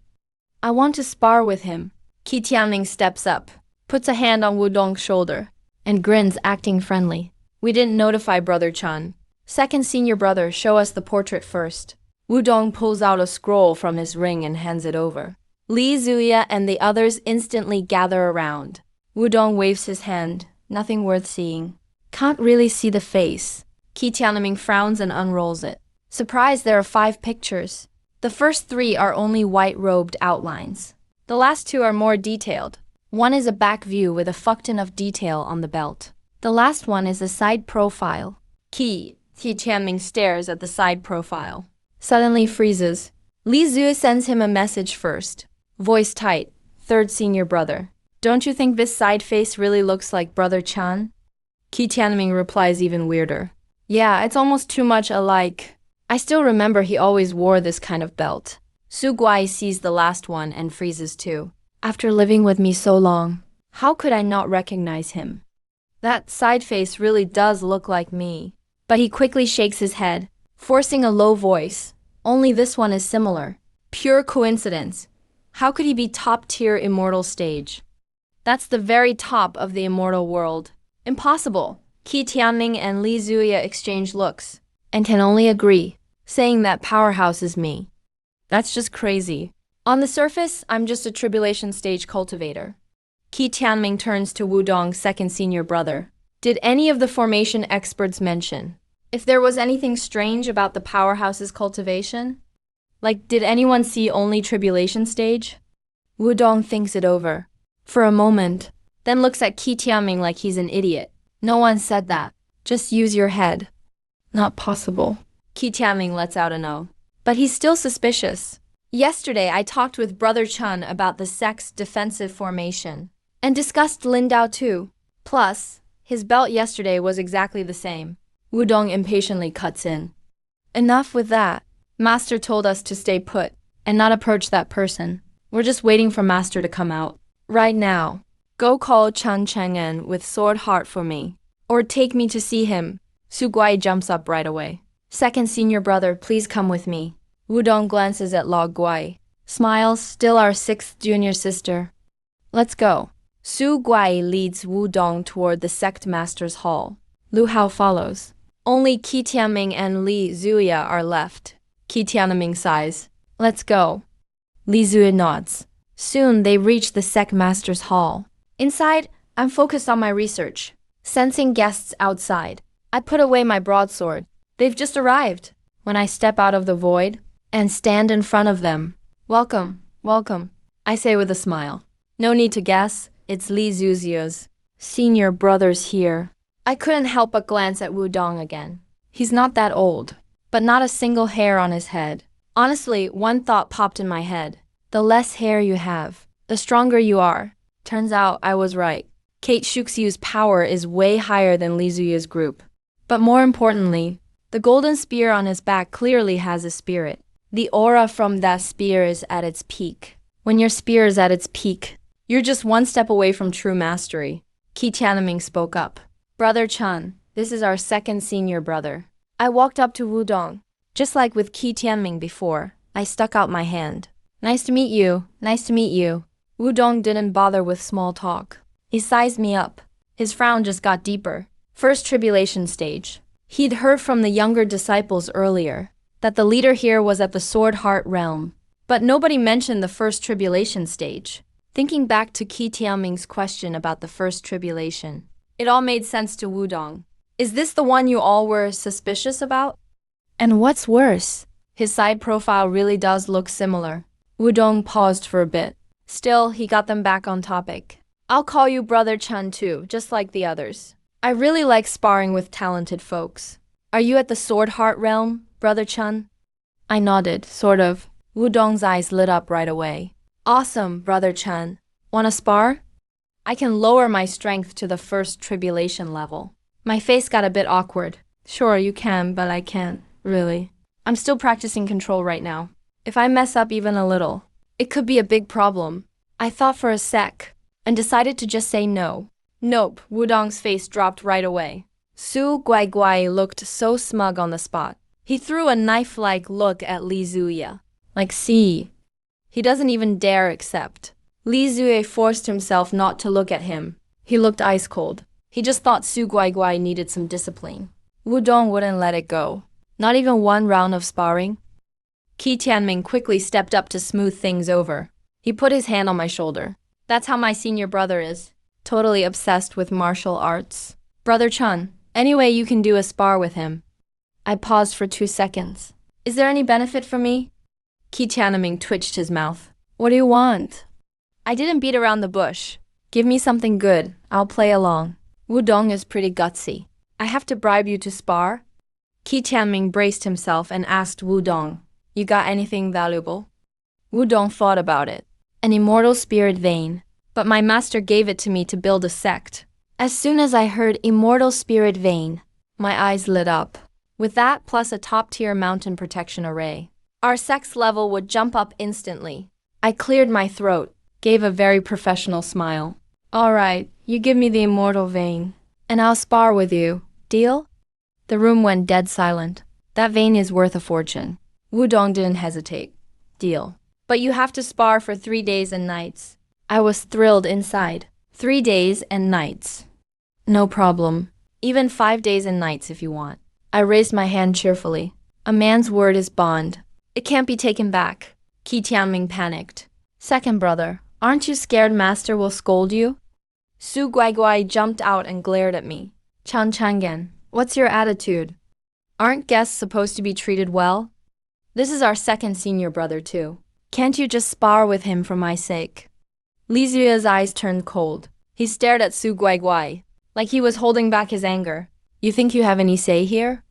I want to spar with him. Qi Tianming steps up, puts a hand on Wudong's shoulder, and grins, acting friendly. We didn't notify Brother Chen. Second senior brother, show us the portrait first. Wudong pulls out a scroll from his ring and hands it over. Li Zuya and the others instantly gather around. Wudong waves his hand. Nothing worth seeing. Can't really see the face. Qi Tianming frowns and unrolls it. Surprised, there are 5 pictures. The first 3 are only white-robed outlines. The last 2 are more detailed. One is a back view with a fucked enough detail on the belt. The last one is a side profile. Qi Tianming stares at the side profile. Suddenly freezes. Li Zhu sends him a message first. Voice tight. Third senior brother. Don't you think this side face really looks like Brother Chan? Qi Tianming replies even weirder. Yeah, it's almost too much alike. I still remember he always wore this kind of belt. Su Guai sees the last one and freezes too. After living with me so long, how could I not recognize him? That side face really does look like me. But he quickly shakes his head, forcing a low voice. Only this one is similar. Pure coincidence. How could he be top-tier immortal stage? That's the very top of the immortal world. Impossible. Qi Tianming and Li Zuya exchange looks, and can only agree, saying that powerhouse is me. That's just crazy. On the surface, I'm just a tribulation stage cultivator. Qi Tianming turns to Wudong's second senior brother. Did any of the formation experts mention if there was anything strange about the powerhouse's cultivation? Like, did anyone see only tribulation stage? Wudong thinks it over for a moment, then looks at Qi Tianming like he's an idiot. No one said that. Just use your head. Not possible. Qi Tianming lets out a no. But he's still suspicious. Yesterday, I talked with Brother Chen about the sect's defensive formation, and discussed Lin Dao too. Plus, his belt yesterday was exactly the same. Wudong impatiently cuts in. Enough with that. Master told us to stay put, and not approach that person. We're just waiting for Master to come out. Right now. Go call Chen Chang'an with Sword Heart for me. Or take me to see him. Su Guai jumps up right away. Second senior brother, please come with me. Wudong glances at Lao Guai. Smiles, still our 6th junior sister. Let's go. Su Guai leads Wudong toward the sect master's hall. Lu Hao follows. Only Qi Tianming and Li Zuya are left. Qi Tianming sighs. Let's go. Li Zui nods. Soon they reach the sect master's hall. Inside, I'm focused on my research, sensing guests outside. I put away my broadsword. They've just arrived. When I step out of the void and stand in front of them, welcome, welcome, I say with a smile. No need to guess, it's Li Zuzia's senior brother's here. I couldn't help but glance at Wudong again. He's not that old, but not a single hair on his head. Honestly, one thought popped in my head. The less hair you have, the stronger you are. Turns out I was right. Kate Shuxiu's power is way higher than Li Zuya's group. But more importantly, the golden spear on his back clearly has a spirit. The aura from that spear is at its peak. When your spear is at its peak, you're just one step away from true mastery. Qi Tianming spoke up. Brother Chen, this is our second senior brother. I walked up to Wudong. Just like with Qi Tianming before, I stuck out my hand. Nice to meet you, nice to meet you. Wudong didn't bother with small talk. He sized me up. His frown just got deeper. First tribulation stage. He'd heard from the younger disciples earlier that the leader here was at the Sword Heart realm. But nobody mentioned the first tribulation stage. Thinking back to Qi Tianming's question about the first tribulation, it all made sense to Wudong. Is this the one you all were suspicious about? And what's worse, his side profile really does look similar. Wudong paused for a bit. Still, he got them back on topic. I'll call you Brother Chen too, just like the others. I really like sparring with talented folks. Are you at the Sword Heart realm, Brother Chen? I nodded, sort of. Wudong's eyes lit up right away. Awesome, Brother Chen. Wanna spar? I can lower my strength to the first tribulation level. My face got a bit awkward. Sure, you can, but I can't, really. I'm still practicing control right now. If I mess up even a little, it could be a big problem. I thought for a sec, and decided to just say no. Nope, Wudong's face dropped right away. Su Guaiguai looked so smug on the spot. He threw a knife-like look at Li Zuya. Like, see. He doesn't even dare accept. Li Zuya forced himself not to look at him. He looked ice cold. He just thought Su Guaiguai needed some discipline. Wudong wouldn't let it go. Not even one round of sparring. Qi Tianming quickly stepped up to smooth things over. He put his hand on my shoulder. That's how my senior brother is. Totally obsessed with martial arts. Brother Chen, any way you can do a spar with him. I paused for 2 seconds. Is there any benefit for me? Qi Tianming twitched his mouth. What do you want? I didn't beat around the bush. Give me something good. I'll play along. Wudong is pretty gutsy. I have to bribe you to spar? Qi Tianming braced himself and asked Wudong, you got anything valuable? Wudong thought about it. An immortal spirit vein. But my master gave it to me to build a sect. As soon as I heard immortal spirit vein, my eyes lit up. With that plus a top-tier mountain protection array, our sect's level would jump up instantly. I cleared my throat, gave a very professional smile. All right, you give me the immortal vein, and I'll spar with you. Deal? The room went dead silent. That vein is worth a fortune. Wudong didn't hesitate. Deal. But you have to spar for 3 days and nights. I was thrilled inside. 3 days and nights. No problem. Even 5 days and nights if you want. I raised my hand cheerfully. A man's word is bond. It can't be taken back. Qi Tianming panicked. Second brother, aren't you scared master will scold you? Su Guaiguai jumped out and glared at me. Chan Changan, what's your attitude? Aren't guests supposed to be treated well? This is our second senior brother too. Can't you just spar with him for my sake? Li Ziya's eyes turned cold. He stared at Su Guaiguai, like he was holding back his anger. You think you have any say here?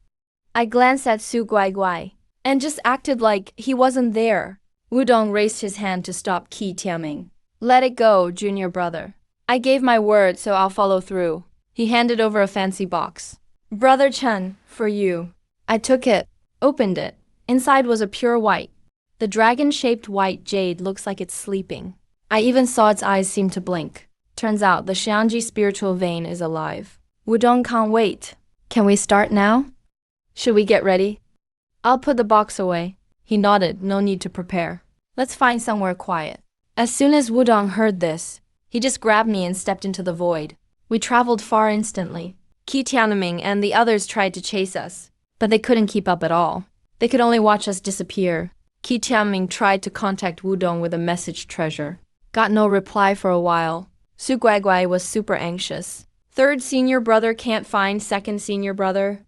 I glanced at Su Guaiguai, and just acted like he wasn't there. Wudong raised his hand to stop Qi Tianming. Let it go, junior brother. I gave my word, so I'll follow through. He handed over a fancy box. Brother Chen, for you. I took it, opened it. Inside was a pure white. The dragon-shaped white jade looks like it's sleeping. I even saw its eyes seem to blink. Turns out the Xiangji spiritual vein is alive. Wudong can't wait. Can we start now? Should we get ready? I'll put the box away. He nodded, no need to prepare. Let's find somewhere quiet. As soon as Wudong heard this, he just grabbed me and stepped into the void. We traveled far instantly. Qi Tianming and the others tried to chase us, but they couldn't keep up at all. They could only watch us disappear. Qi Tianming tried to contact Wudong with a message treasure. Got no reply for a while. Su Guaiguai was super anxious. Third senior brother can't find second senior brother?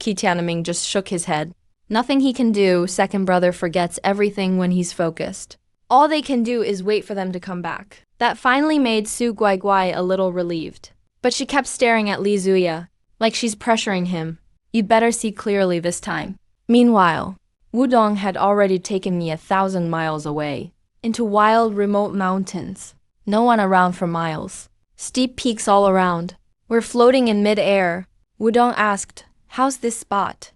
Qi Tianming just shook his head. Nothing he can do, second brother forgets everything when he's focused. All they can do is wait for them to come back. That finally made Su Guaiguai a little relieved. But she kept staring at Li Zuya, like she's pressuring him. You'd better see clearly this time. Meanwhile, Wudong had already taken me 1,000 miles away, into wild, remote mountains. No one around for miles. Steep peaks all around. We're floating in mid-air. Wudong asked, "How's this spot?"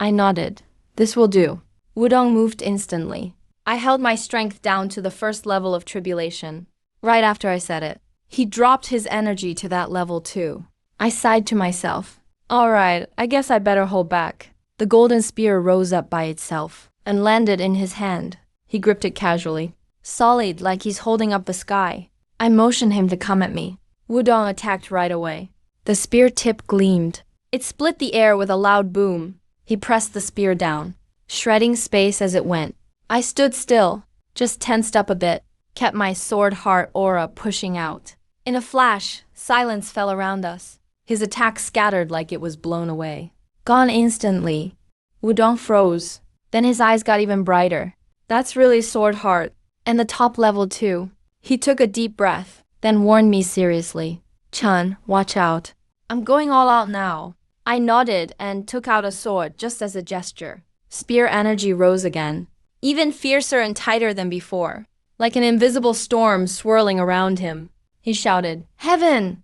I nodded. This will do. Wudong moved instantly. I held my strength down to the first level of tribulation. Right after I said it, he dropped his energy to that level too. I sighed to myself. Alright, I guess I better hold back. The golden spear rose up by itself and landed in his hand. He gripped it casually, solid like he's holding up the sky. I motioned him to come at me. Wudong attacked right away. The spear tip gleamed. It split the air with a loud boom. He pressed the spear down, shredding space as it went. I stood still, just tensed up a bit, kept my sword heart aura pushing out. In a flash, silence fell around us. His attack scattered like it was blown away. Gone instantly. Wudong froze. Then his eyes got even brighter. That's really sword heart. And the top level too. He took a deep breath, then warned me seriously. Chun, watch out. I'm going all out now. I nodded and took out a sword just as a gesture. Spear energy rose again, even fiercer and tighter than before, like an invisible storm swirling around him. He shouted, "Heaven!"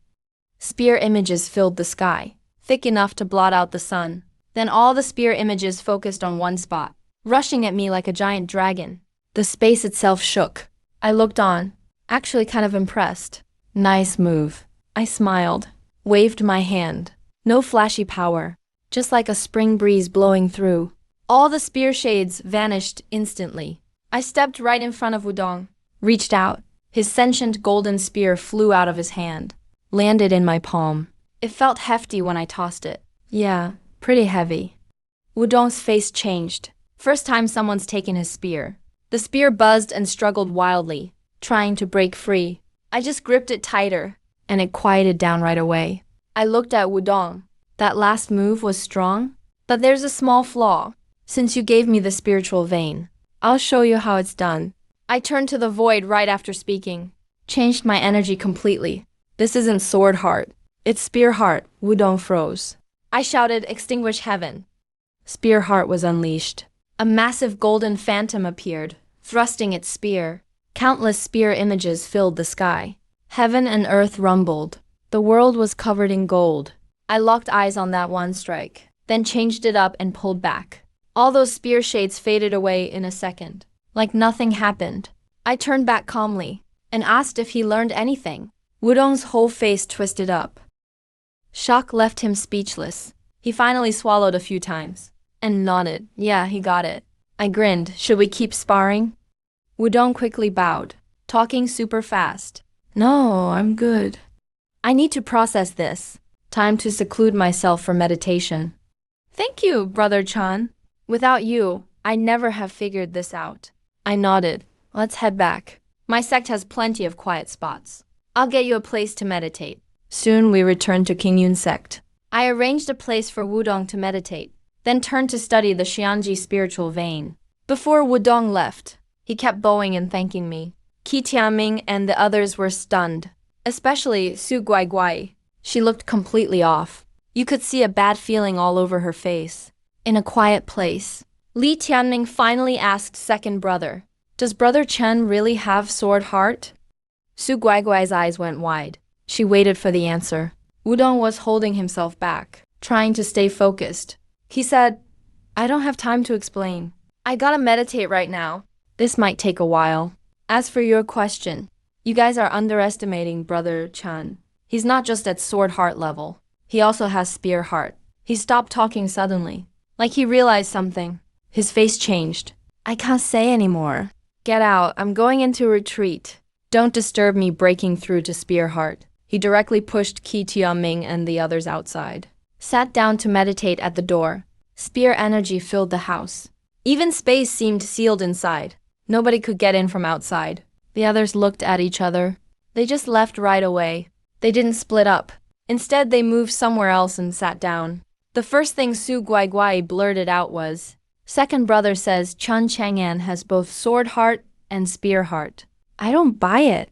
Spear images filled the sky, thick enough to blot out the sun. Then all the spear images focused on one spot, rushing at me like a giant dragon. The space itself shook. I looked on, actually kind of impressed. Nice move. I smiled, waved my hand. No flashy power, just like a spring breeze blowing through. All the spear shades vanished instantly. I stepped right in front of Wudong, reached out. His sentient golden spear flew out of his hand, landed in my palm. It felt hefty when I tossed it. Yeah, pretty heavy. Wudong's face changed. First time someone's taken his spear. The spear buzzed and struggled wildly, trying to break free. I just gripped it tighter, and it quieted down right away. I looked at Wudong. That last move was strong, but there's a small flaw. Since you gave me the spiritual vein, I'll show you how it's done. I turned to the void right after speaking. Changed my energy completely. This isn't sword heart. It's spear heart. Wudong froze. I shouted, "Extinguish heaven." Spear heart was unleashed. A massive golden phantom appeared, thrusting its spear. Countless spear images filled the sky. Heaven and earth rumbled. The world was covered in gold. I locked eyes on that one strike, then changed it up and pulled back. All those spear shades faded away in a second, like nothing happened. I turned back calmly and asked if he learned anything. Wudong's whole face twisted up. Shock left him speechless. He finally swallowed a few times and nodded. Yeah, he got it. I grinned. Should we keep sparring? Wudong quickly bowed, talking super fast. No, I'm good. I need to process this. Time to seclude myself for meditation. Thank you, Brother Chan. Without you, I'd never have figured this out. I nodded. Let's head back. My sect has plenty of quiet spots. I'll get you a place to meditate. Soon we returned to King Yun's sect. I arranged a place for Wudong to meditate, then turned to study the Xianji spiritual vein. Before Wudong left, he kept bowing and thanking me. Qi Tianming and the others were stunned, especially Su Guaiguai. She looked completely off. You could see a bad feeling all over her face. In a quiet place, Li Tianming finally asked second brother, "Does Brother Chen really have sword heart?" Su Guaiguai's eyes went wide. She waited for the answer. Wudong was holding himself back, trying to stay focused. He said, "I don't have time to explain. I gotta meditate right now. This might take a while. As for your question, you guys are underestimating Brother Chen. He's not just at sword heart level. He also has spear heart." He stopped talking suddenly, like he realized something. His face changed. "I can't say anymore. Get out, I'm going into retreat. Don't disturb me breaking through to spear heart." He directly pushed Qi Tianming and the others outside. Sat down to meditate at the door. Spear energy filled the house. Even space seemed sealed inside. Nobody could get in from outside. The others looked at each other. They just left right away. They didn't split up. Instead, they moved somewhere else and sat down. The first thing Su Guaiguai blurted out was, "Second brother says Chun Chang'an has both sword heart and spear heart." I don't buy it.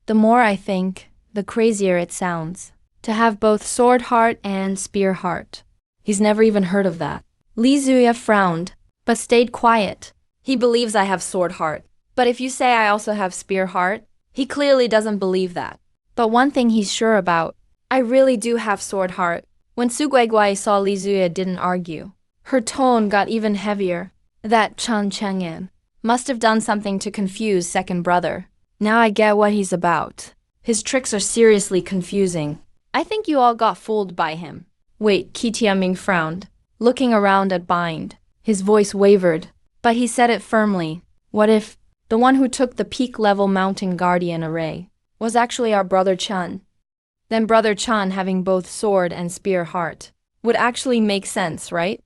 The more I think, the crazier it sounds. To have both sword heart and spear heart. He's never even heard of that. Li Zuya frowned, but stayed quiet. He believes I have sword heart. But if you say I also have spear heart, he clearly doesn't believe that. But one thing he's sure about, I really do have sword heart. When Su Guiguai saw Li Zuya didn't argue, her tone got even heavier. That Chun Chang'an must have done something to confuse second brother. Now I get what he's about. His tricks are seriously confusing. I think you all got fooled by him. Wait, Qi Tianming frowned, looking around at Bind. His voice wavered, but he said it firmly. What if the one who took the peak-level mountain guardian array was actually our brother Chun? Then brother Chun having both sword and spear heart would actually make sense, right?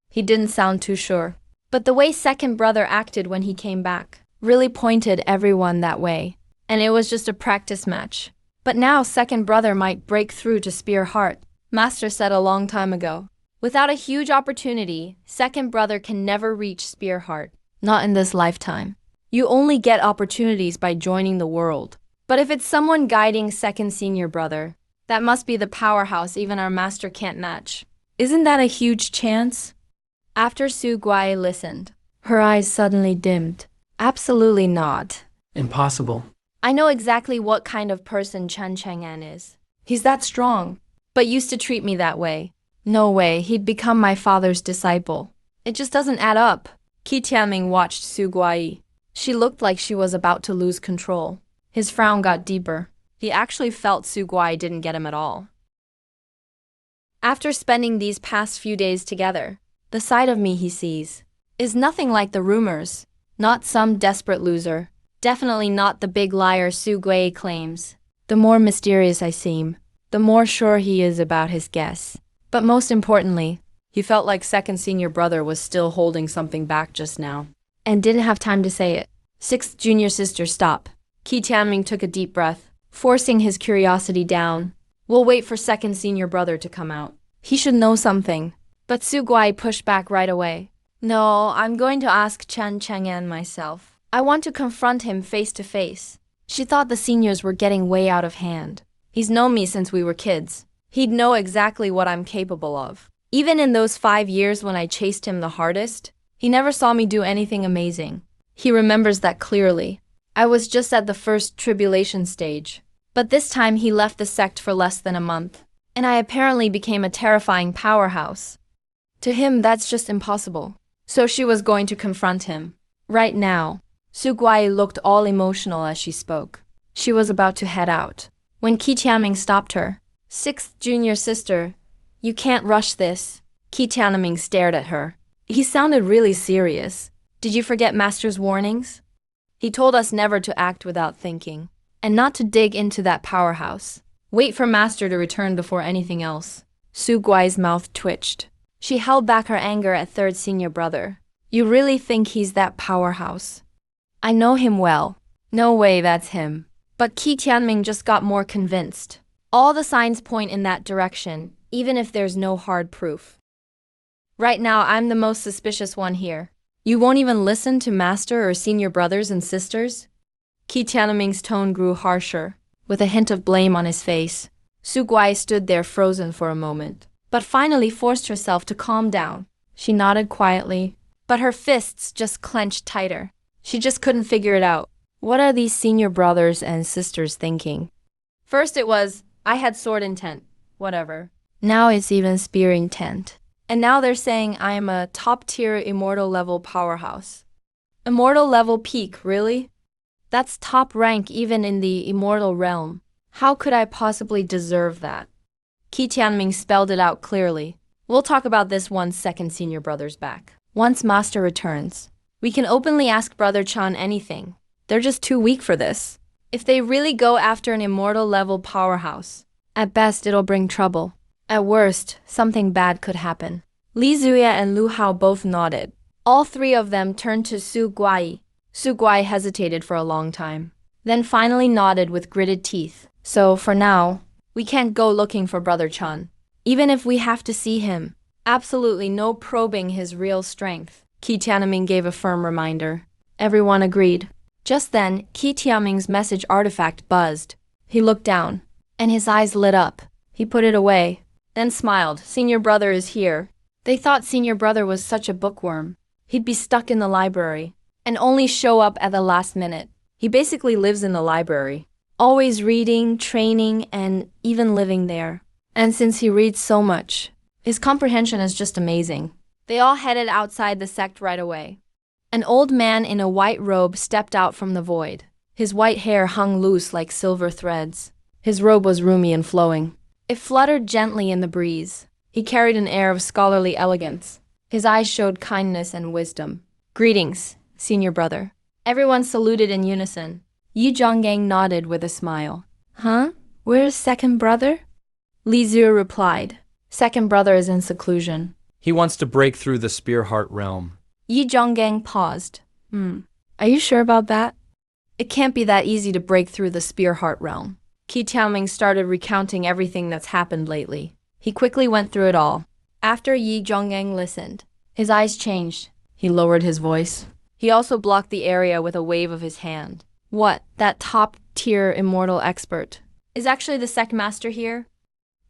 He didn't sound too sure. But the way second brother acted when he came back really pointed everyone that way. And it was just a practice match. But now second brother might break through to spear heart. Master said a long time ago, without a huge opportunity, second brother can never reach spear heart. Not in this lifetime. You only get opportunities by joining the world. But if it's someone guiding second senior brother, that must be the powerhouse even our master can't match. Isn't that a huge chance? After Su Guai listened, her eyes suddenly dimmed. Absolutely not. Impossible. I know exactly what kind of person Chun Chang'an is. He's that strong, but used to treat me that way. No way, he'd become my father's disciple. It just doesn't add up. Qi Tianming watched Su Guai. She looked like she was about to lose control. His frown got deeper. He actually felt Su Guai didn't get him at all. After spending these past few days together, the side of me he sees is nothing like the rumors. Not some desperate loser. Definitely not the big liar Su Guai claims. The more mysterious I seem, the more sure he is about his guess. But most importantly, he felt like second senior brother was still holding something back just now. And didn't have time to say it. Sixth junior sister, stop. Qi Tianming took a deep breath, forcing his curiosity down. We'll wait for second senior brother to come out. He should know something. But Su Guai pushed back right away. No, I'm going to ask Chun Chang'an myself. I want to confront him face to face. She thought the seniors were getting way out of hand. He's known me since we were kids. He'd know exactly what I'm capable of. Even in those 5 years when I chased him the hardest, he never saw me do anything amazing. He remembers that clearly. I was just at the first tribulation stage. But this time he left the sect for less than a month. And I apparently became a terrifying powerhouse. To him, that's just impossible. So she was going to confront him. Right now. Su Guai looked all emotional as she spoke. She was about to head out, when Qi Tianming stopped her. Sixth junior sister, you can't rush this. Qi Tianming stared at her. He sounded really serious. Did you forget Master's warnings? He told us never to act without thinking, and not to dig into that powerhouse. Wait for Master to return before anything else. Su Guai's mouth twitched. She held back her anger at third senior brother. You really think he's that powerhouse? I know him well. No way that's him. But Qi Tianming just got more convinced. All the signs point in that direction, even if there's no hard proof. Right now, I'm the most suspicious one here. You won't even listen to Master or senior brothers and sisters? Qi Tianming's tone grew harsher, with a hint of blame on his face. Su Guai stood there frozen for a moment, but finally forced herself to calm down. She nodded quietly, but her fists just clenched tighter. She just couldn't figure it out. What are these senior brothers and sisters thinking? First it was, I had sword intent. Whatever. Now it's even spear intent. And now they're saying I am a top-tier immortal level powerhouse. Immortal level peak, really? That's top rank even in the immortal realm. How could I possibly deserve that? Qi Tianming spelled it out clearly. We'll talk about this once second senior brother's back. Once Master returns, we can openly ask Brother Chan anything. They're just too weak for this. If they really go after an immortal level powerhouse, at best it'll bring trouble. At worst, something bad could happen. Li Zuya and Lu Hao both nodded. All three of them turned to Su Guai. Su Guai hesitated for a long time, then finally nodded with gritted teeth. So, for now, we can't go looking for Brother Chun. Even if we have to see him. Absolutely no probing his real strength. Qi Tianming gave a firm reminder. Everyone agreed. Just then, Qi Tianming's message artifact buzzed. He looked down, and his eyes lit up. He put it away, then smiled. Senior brother is here. They thought senior brother was such a bookworm. He'd be stuck in the library, and only show up at the last minute. He basically lives in the library, always reading, training, and even living there. And since he reads so much, his comprehension is just amazing. They all headed outside the sect right away. An old man in a white robe stepped out from the void. His white hair hung loose like silver threads. His robe was roomy and flowing. It fluttered gently in the breeze. He carried an air of scholarly elegance. His eyes showed kindness and wisdom. Greetings, senior brother. Everyone saluted in unison. Yi Zhonggang nodded with a smile. Huh? Where's second brother? Li Zhu replied. Second brother is in seclusion. He wants to break through the Spear Heart realm. Yi Zhonggang paused. Are you sure about that? It can't be that easy to break through the Spear Heart realm. Qi Tianming started recounting everything that's happened lately. He quickly went through it all. After Yi Zhonggang listened, his eyes changed. He lowered his voice. He also blocked the area with a wave of his hand. What, that top-tier immortal expert is actually the sect master here?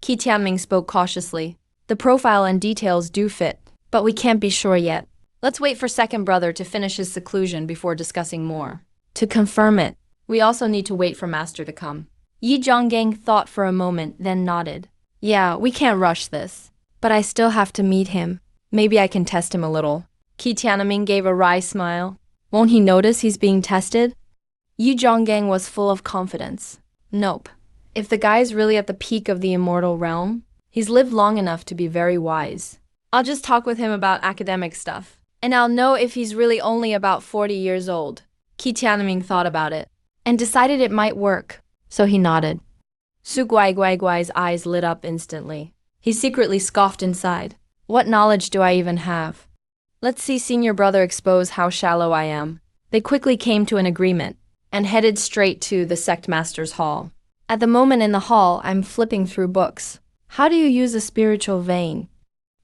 Qi Tianming spoke cautiously. The profile and details do fit, but we can't be sure yet. Let's wait for second brother to finish his seclusion before discussing more. To confirm it, we also need to wait for master to come. Yi Zhonggang thought for a moment, then nodded. Yeah, we can't rush this. But I still have to meet him. Maybe I can test him a little. Qi Tianming gave a wry smile. Won't he notice he's being tested? Yi Zhonggang was full of confidence. Nope. If the guy's really at the peak of the immortal realm, he's lived long enough to be very wise. I'll just talk with him about academic stuff, and I'll know if he's really only about 40 years old. Qi Tianming thought about it, and decided it might work, so he nodded. Su Guai's eyes lit up instantly. He secretly scoffed inside. What knowledge do I even have? Let's see senior brother expose how shallow I am. They quickly came to an agreement, and headed straight to the sect master's hall. At the moment in the hall, I'm flipping through books. How do you use a spiritual vein?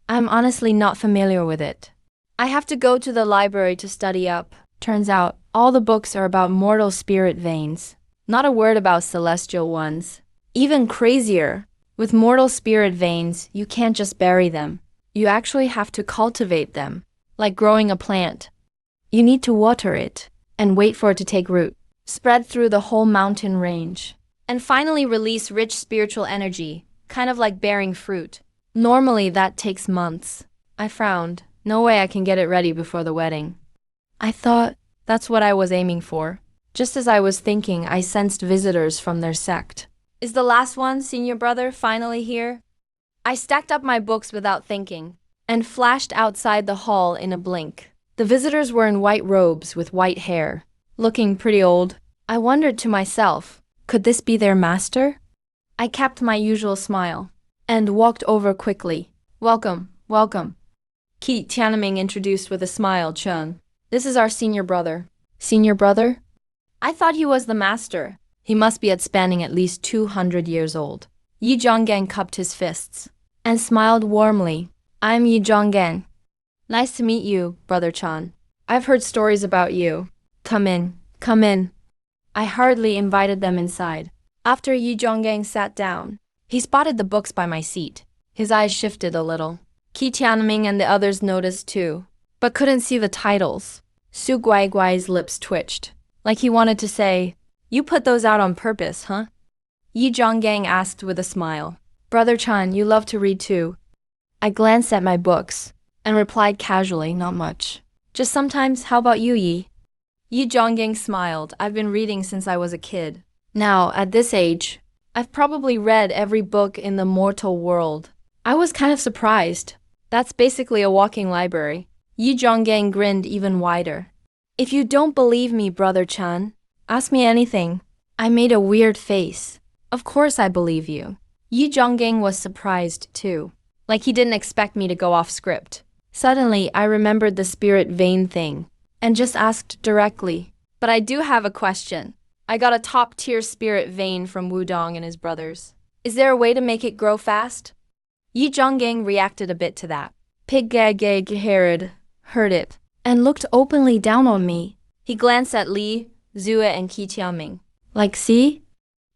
I'm honestly not familiar with it. I have to go to the library to study up. Turns out, all the books are about mortal spirit veins. Not a word about celestial ones. Even crazier, with mortal spirit veins, you can't just bury them. You actually have to cultivate them, like growing a plant. You need to water it, and wait for it to take root, spread through the whole mountain range, and finally release rich spiritual energy, kind of like bearing fruit. Normally that takes months. I frowned. No way I can get it ready before the wedding. I thought that's what I was aiming for. Just as I was thinking, I sensed visitors from their sect. Is the last one, senior brother, finally here? I stacked up my books without thinking, and flashed outside the hall in a blink. The visitors were in white robes with white hair, looking pretty old. I wondered to myself, could this be their master? I kept my usual smile, and walked over quickly. Welcome, welcome. Qi Tianming introduced with a smile, Chun. This is our senior brother. Senior brother? I thought he was the master. He must be spanning at least 200 years old. Yi Zhonggang cupped his fists, and smiled warmly. I'm Yi Zhonggang. Nice to meet you, Brother Chan. I've heard stories about you. Come in, come in. I hurriedly invited them inside. After Yi Zhonggang sat down, he spotted the books by my seat. His eyes shifted a little. Qi Tianming and the others noticed too, but couldn't see the titles. Su Guai's lips twitched, like he wanted to say, "You put those out on purpose, huh?" Yi Zhonggang asked with a smile. Brother Chan, you love to read too. I glanced at my books, and replied casually, not much. Just sometimes, how about you, Yi? Yi Zhonggang smiled. I've been reading since I was a kid. Now, at this age, I've probably read every book in the mortal world. I was kind of surprised. That's basically a walking library. Yi Zhonggang grinned even wider. If you don't believe me, Brother Chan, ask me anything. I made a weird face. Of course I believe you. Yi Zhonggang was surprised too, like he didn't expect me to go off script. Suddenly, I remembered the spirit vein thing and just asked directly. But I do have a question. I got a top-tier spirit vein from Wudong and his brothers. Is there a way to make it grow fast? Yi Zhonggang reacted a bit to that. Pig Gag Herod heard it and looked openly down on me. He glanced at Li, Zue, and Qi Tiaming. Like, see?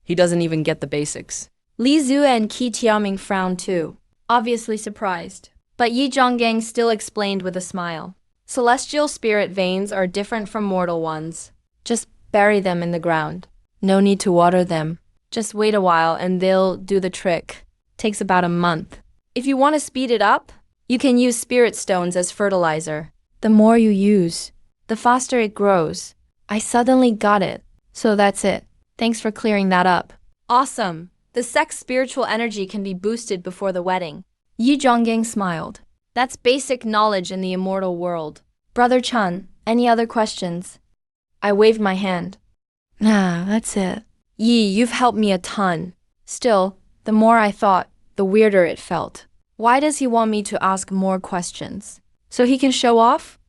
He doesn't even get the basics. Li Zue and Qi Tiaming frowned too, obviously surprised. But Yi Zhonggang still explained with a smile. Celestial spirit veins are different from mortal ones. Just bury them in the ground. No need to water them. Just wait a while and they'll do the trick. Takes about a month. If you want to speed it up, you can use spirit stones as fertilizer. The more you use, the faster it grows. I suddenly got it. So that's it. Thanks for clearing that up. Awesome. The sect's spiritual energy can be boosted before the wedding. Yi Zhonggang smiled. That's basic knowledge in the immortal world. Brother Chun, any other questions? I waved my hand. Nah, that's it. Yi, you've helped me a ton. Still, the more I thought, the weirder it felt. Why does he want me to ask more questions? So he can show off?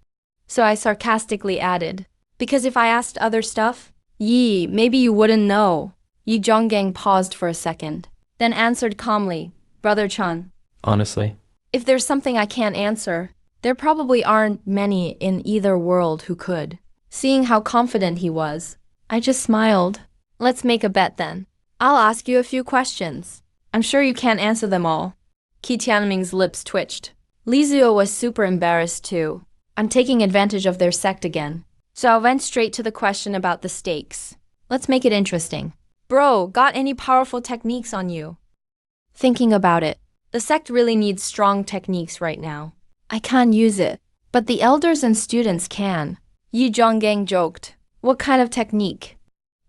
So I sarcastically added, because if I asked other stuff, Yi, maybe you wouldn't know. Yi Zhonggang paused for a second, then answered calmly, Brother Chun. Honestly. If there's something I can't answer, there probably aren't many in either world who could. Seeing how confident he was, I just smiled. Let's make a bet then. I'll ask you a few questions. I'm sure you can't answer them all. Qi Tianming's lips twitched. Li Zuo was super embarrassed too. I'm taking advantage of their sect again. So I went straight to the question about the stakes. Let's make it interesting. Bro, got any powerful techniques on you? Thinking about it, the sect really needs strong techniques right now. I can't use it, but the elders and students can. Yi Zhonggang joked. What kind of technique?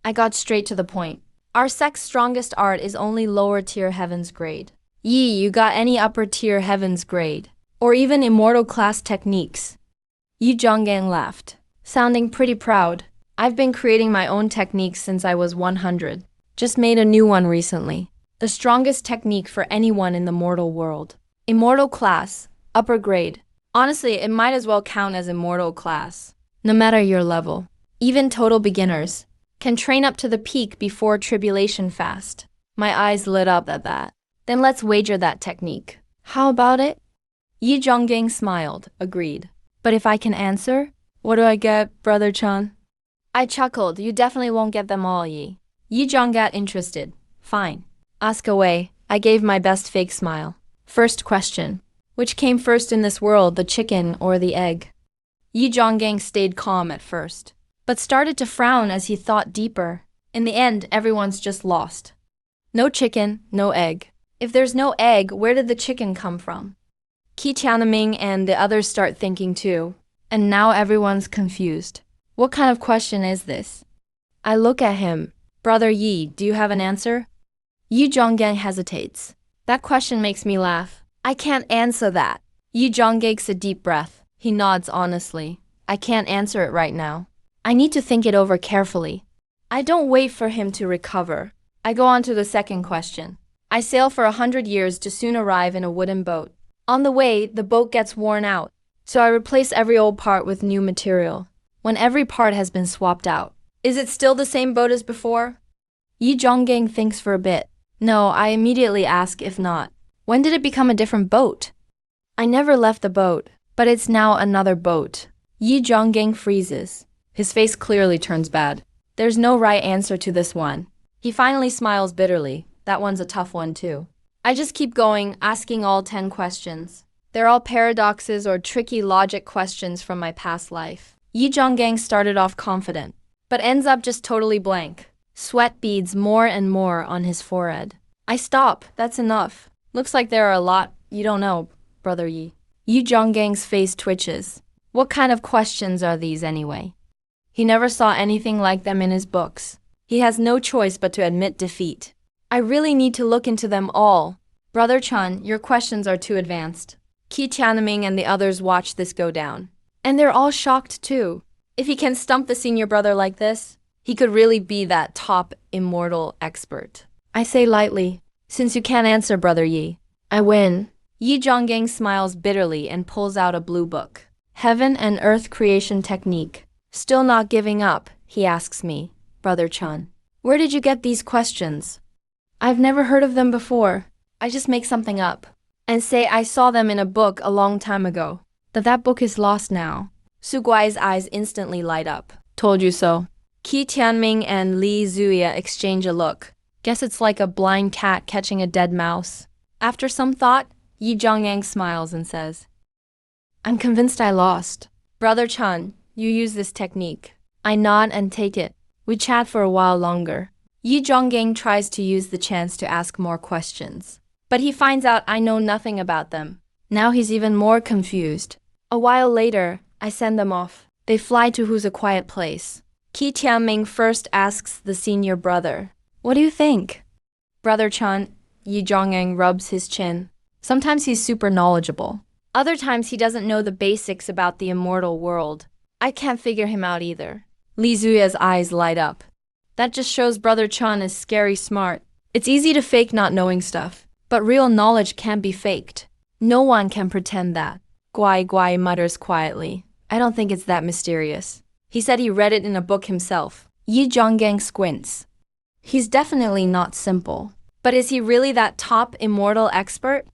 I got straight to the point. Our sect's strongest art is only lower tier heavens grade. Yi, you got any upper tier heavens grade? Or even immortal class techniques? Yi Zhonggang laughed, sounding pretty proud. I've been creating my own techniques since I was 100. Just made a new one recently. The strongest technique for anyone in the mortal world. Immortal class, upper grade. Honestly, it might as well count as immortal class. No matter your level. Even total beginners can train up to the peak before tribulation fast. My eyes lit up at that. Then let's wager that technique. How about it? Yi Zhonggang smiled, agreed. But if I can answer, what do I get, Brother Chun? I chuckled. You definitely won't get them all, Yi. Yi Zhong got interested. Fine. Ask away. I gave my best fake smile. First question. Which came first in this world, the chicken or the egg? Yi Zhonggang stayed calm at first, but started to frown as he thought deeper. In the end, everyone's just lost. No chicken, no egg. If there's no egg, where did the chicken come from? Qi Tianming and the others start thinking too, and now everyone's confused. What kind of question is this? I look at him. Brother Yi, do you have an answer? Yi Zhonggang hesitates. That question makes me laugh. I can't answer that. Yi Zhong takes a deep breath. He nods honestly. I can't answer it right now. I need to think it over carefully. I don't wait for him to recover. I go on to the second question. I sail for 100 years to soon arrive in a wooden boat. On the way, the boat gets worn out. So I replace every old part with new material. When every part has been swapped out, is it still the same boat as before? Yi Zhonggang thinks for a bit. No, I immediately ask if not. When did it become a different boat? I never left the boat, but it's now another boat. Yi Zhonggang freezes. His face clearly turns bad. There's no right answer to this one. He finally smiles bitterly. That one's a tough one too. I just keep going, asking all 10 questions. They're all paradoxes or tricky logic questions from my past life. Yi Zhonggang started off confident, but ends up just totally blank. Sweat beads more and more on his forehead. I stop. That's enough. Looks like there are a lot you don't know, Brother Yi. Yi Zhonggang's face twitches. What kind of questions are these anyway? He never saw anything like them in his books. He has no choice but to admit defeat. I really need to look into them all. Brother Chun, your questions are too advanced. Qi Tianming and the others watch this go down. And they're all shocked too. If he can stump the senior brother like this, he could really be that top immortal expert. I say lightly, since you can't answer, Brother Yi. I win. Yi Zhonggang smiles bitterly and pulls out a blue book. Heaven and Earth Creation Technique. Still not giving up, he asks me. Brother Chun, where did you get these questions? I've never heard of them before. I just make something up and say I saw them in a book a long time ago. That book is lost now. Su Guai's eyes instantly light up. Told you so. Qi Tianming and Li Zuya exchange a look. Guess it's like a blind cat catching a dead mouse. After some thought, Yi Zhongyang smiles and says, I'm convinced I lost. Brother Chun, you use this technique. I nod and take it. We chat for a while longer. Yi Zhonggang tries to use the chance to ask more questions, but he finds out I know nothing about them. Now he's even more confused. A while later, I send them off. They fly to Who's a Quiet Place. Qi Tianming first asks the senior brother, what do you think? Brother Chun, Yi Zhongyang rubs his chin. Sometimes he's super knowledgeable. Other times he doesn't know the basics about the immortal world. I can't figure him out either. Li Zuya's eyes light up. That just shows Brother Chun is scary smart. It's easy to fake not knowing stuff, but real knowledge can't be faked. No one can pretend that. Guai Guai mutters quietly. I don't think it's that mysterious. He said he read it in a book himself. Yi Zhonggang squints. He's definitely not simple. But is he really that top immortal expert?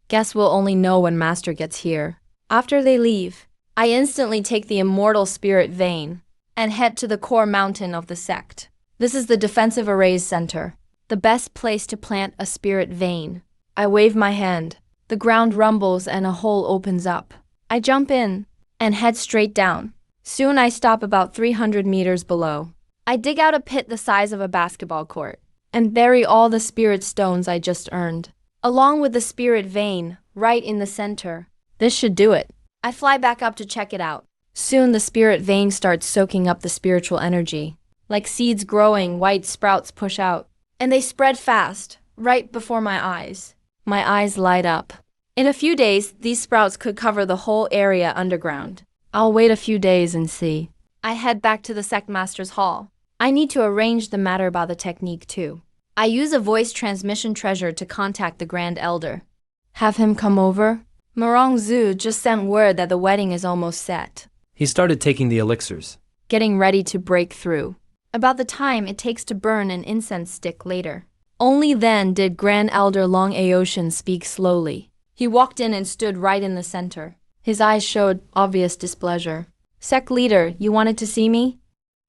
Guess we'll only know when Master gets here. After they leave, I instantly take the immortal spirit vein and head to the core mountain of the sect. This is the defensive arrays center, the best place to plant a spirit vein. I wave my hand. The ground rumbles and a hole opens up. I jump in and head straight down. Soon I stop about 300 meters below. I dig out a pit the size of a basketball court and bury all the spirit stones I just earned, along with the spirit vein, right in the center. This should do it. I fly back up to check it out. Soon the spirit vein starts soaking up the spiritual energy. Like seeds growing, white sprouts push out. And they spread fast, right before my eyes. My eyes light up. In a few days, these sprouts could cover the whole area underground. I'll wait a few days and see. I head back to the sect master's hall. I need to arrange the matter about the technique too. I use a voice transmission treasure to contact the Grand Elder. Have him come over? Marong Zhu just sent word that the wedding is almost set. He started taking the elixirs. Getting ready to break through. About the time it takes to burn an incense stick later. Only then did Grand Elder Long Aotian speak slowly. He walked in and stood right in the center. His eyes showed obvious displeasure. Sect leader, you wanted to see me?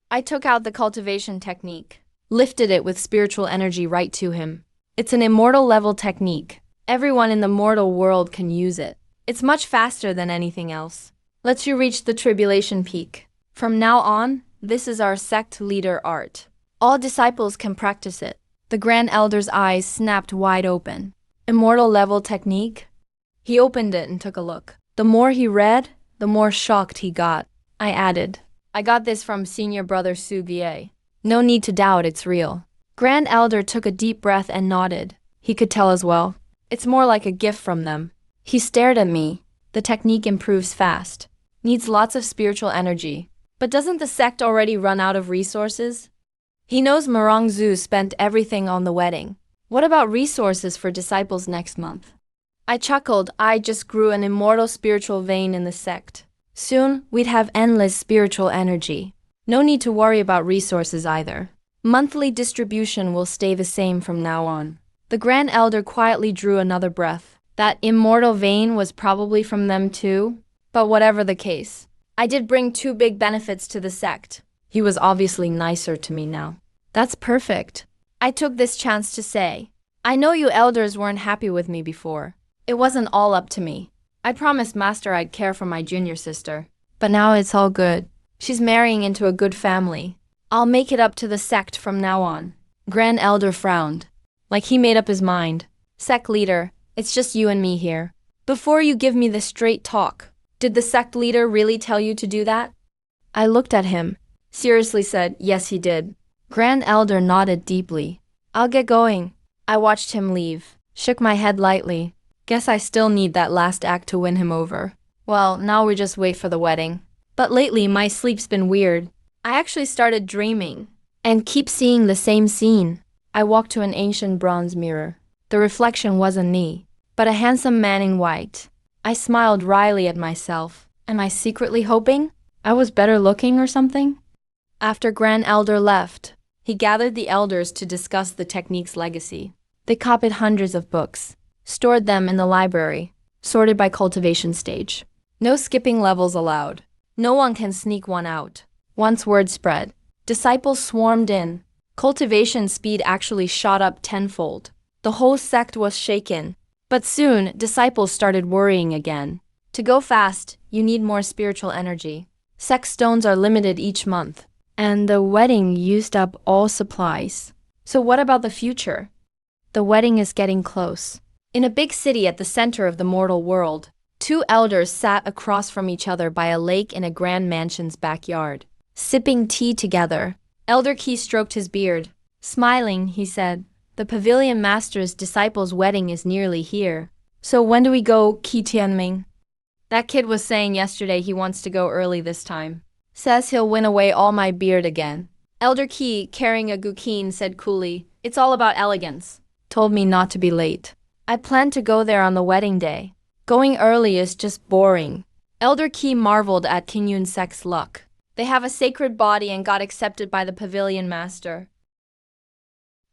I took out the cultivation technique, lifted it with spiritual energy right to him. It's an immortal level technique. Everyone in the mortal world can use it. It's much faster than anything else. Lets you reach the tribulation peak. From now on, this is our sect leader art. All disciples can practice it. The Grand Elder's eyes snapped wide open. Immortal level technique? He opened it and took a look. The more he read, the more shocked he got. I added, I got this from senior brother Su Vie. No need to doubt it's real. Grand Elder took a deep breath and nodded. He could tell as well. It's more like a gift from them. He stared at me. The technique improves fast. Needs lots of spiritual energy. But doesn't the sect already run out of resources? He knows Marong Zhu spent everything on the wedding. What about resources for disciples next month? I chuckled. I just grew an immortal spiritual vein in the sect. Soon, we'd have endless spiritual energy. No need to worry about resources either. Monthly distribution will stay the same from now on. The Grand Elder quietly drew another breath. That immortal vein was probably from them too. But whatever the case, I did bring 2 big benefits to the sect. He was obviously nicer to me now. That's perfect. I took this chance to say, I know you elders weren't happy with me before. It wasn't all up to me. I promised Master I'd care for my junior sister. But now it's all good. She's marrying into a good family. I'll make it up to the sect from now on. Grand Elder frowned. Like he made up his mind. Sect leader, it's just you and me here. Before you give me the straight talk, did the sect leader really tell you to do that? I looked at him. Seriously said, yes he did. Grand Elder nodded deeply. I'll get going. I watched him leave. Shook my head lightly. Guess I still need that last act to win him over. Well, now we just wait for the wedding. But lately, my sleep's been weird. I actually started dreaming and keep seeing the same scene. I walked to an ancient bronze mirror. The reflection wasn't me. but a handsome man in white. I smiled wryly at myself. Am I secretly hoping I was better looking or something? After Grand Elder left, he gathered the elders to discuss the technique's legacy. They copied hundreds of books, stored them in the library, sorted by cultivation stage. No skipping levels allowed. No one can sneak one out. Once word spread, disciples swarmed in. Cultivation speed actually shot up tenfold. The whole sect was shaken. But soon, disciples started worrying again. To go fast, you need more spiritual energy. Sect stones are limited each month. And the wedding used up all supplies. So what about the future? The wedding is getting close. In a big city at the center of the mortal world, two elders sat across from each other by a lake in a grand mansion's backyard, sipping tea together. Elder Qi stroked his beard. Smiling, he said, "The pavilion master's disciple's wedding is nearly here. So when do we go, Qi Tianming?" That kid was saying yesterday he wants to go early this time. Says he'll win away all my beard again. Elder Qi, carrying a guqin, said coolly, "It's all about elegance." Told me not to be late. I planned to go there on the wedding day. Going early is just boring. Elder Qi marveled at King Yun Sek's luck. They have a sacred body and got accepted by the pavilion master.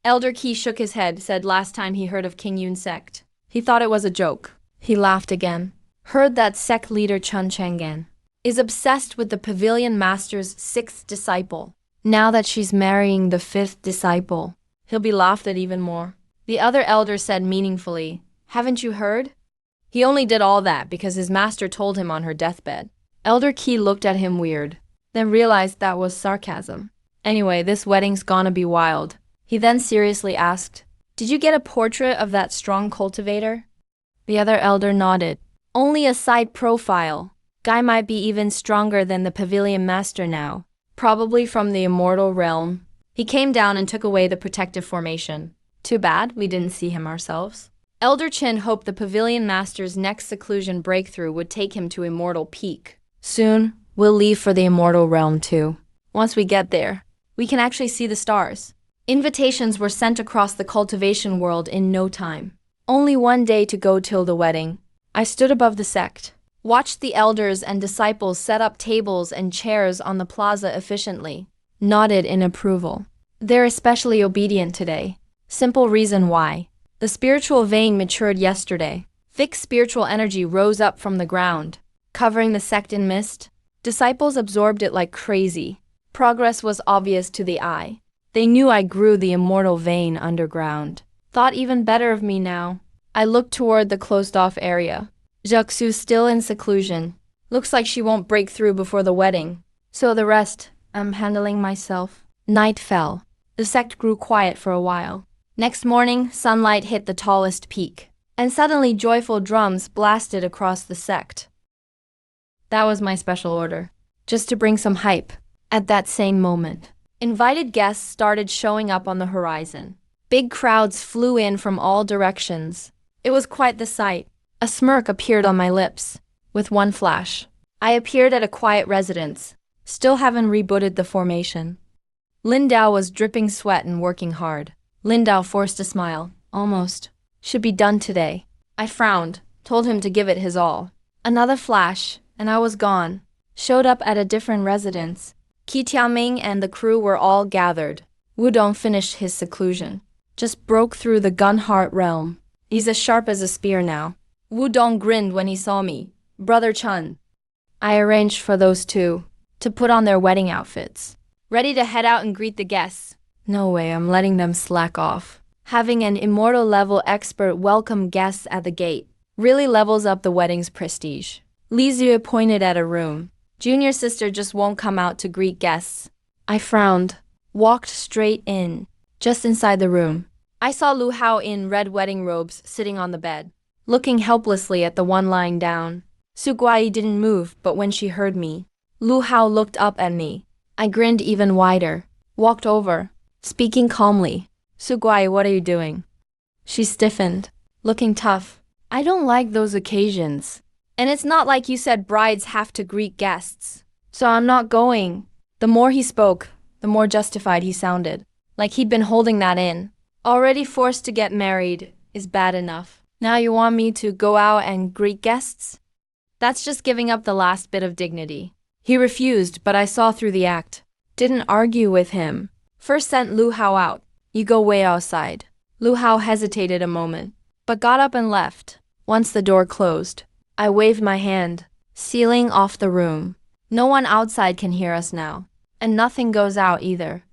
Elder Qi shook his head, said last time he heard of King Yun Sect, he thought it was a joke. He laughed again. Heard that sect leader Chun Chang'an is obsessed with the pavilion master's 6th disciple. Now that she's marrying the 5th disciple, he'll be laughed at even more. The other elder said meaningfully, "Haven't you heard? He only did all that because his master told him on her deathbed." Elder Qi looked at him weird, then realized that was sarcasm. Anyway, this wedding's gonna be wild. He then seriously asked, "Did you get a portrait of that strong cultivator?" The other elder nodded. "Only a side profile. Guy might be even stronger than the pavilion master now. Probably from the immortal realm." He came down and took away the protective formation. Too bad we didn't see him ourselves. Elder Qin hoped the pavilion master's next seclusion breakthrough would take him to immortal peak. Soon, we'll leave for the immortal realm too. Once we get there, we can actually see the stars. Invitations were sent across the cultivation world in no time. Only one day to go till the wedding. I stood above the sect, watched the elders and disciples set up tables and chairs on the plaza efficiently, nodded in approval. They're especially obedient today. Simple reason why. The spiritual vein matured yesterday. Thick spiritual energy rose up from the ground, covering the sect in mist. Disciples absorbed it like crazy. Progress was obvious to the eye. They knew I grew the immortal vein underground. Thought even better of me now. I looked toward the closed-off area. Jiaxu's still in seclusion. Looks like she won't break through before the wedding. So the rest, I'm handling myself. Night fell. The sect grew quiet for a while. Next morning, sunlight hit the tallest peak, and suddenly joyful drums blasted across the sect. That was my special order, just to bring some hype. At that same moment, invited guests started showing up on the horizon. Big crowds flew in from all directions. It was quite the sight. A smirk appeared on my lips. With one flash, I appeared at a quiet residence. Still haven't rebooted the formation. Lindao was dripping sweat and working hard. Lindao forced a smile. Almost. Should be done today. I frowned, told him to give it his all. Another flash, and I was gone. Showed up at a different residence. Qi Tianming and the crew were all gathered. Wudong finished his seclusion. Just broke through the gun-heart realm. He's as sharp as a spear now. Wudong grinned when he saw me. Brother Chun. I arranged for those two to put on their wedding outfits. Ready to head out and greet the guests. No way I'm letting them slack off. Having an immortal level expert welcome guests at the gate really levels up the wedding's prestige. Li Zue pointed at a room. Junior sister just won't come out to greet guests. I frowned, walked straight in. Just inside the room, I saw Lu Hao in red wedding robes sitting on the bed, looking helplessly at the one lying down. Su Guai didn't move, but when she heard me, Lu Hao looked up at me. I grinned even wider, walked over, speaking calmly. Su Guai, what are you doing? She stiffened, looking tough. I don't like those occasions. And it's not like you said brides have to greet guests. So I'm not going. The more he spoke, the more justified he sounded. Like he'd been holding that in. Already forced to get married is bad enough. Now you want me to go out and greet guests? That's just giving up the last bit of dignity. He refused, but I saw through the act. Didn't argue with him. First sent Lu Hao out. You go way outside. Lu Hao hesitated a moment, but got up and left. Once the door closed, I waved my hand, sealing off the room. No one outside can hear us now. And nothing goes out either.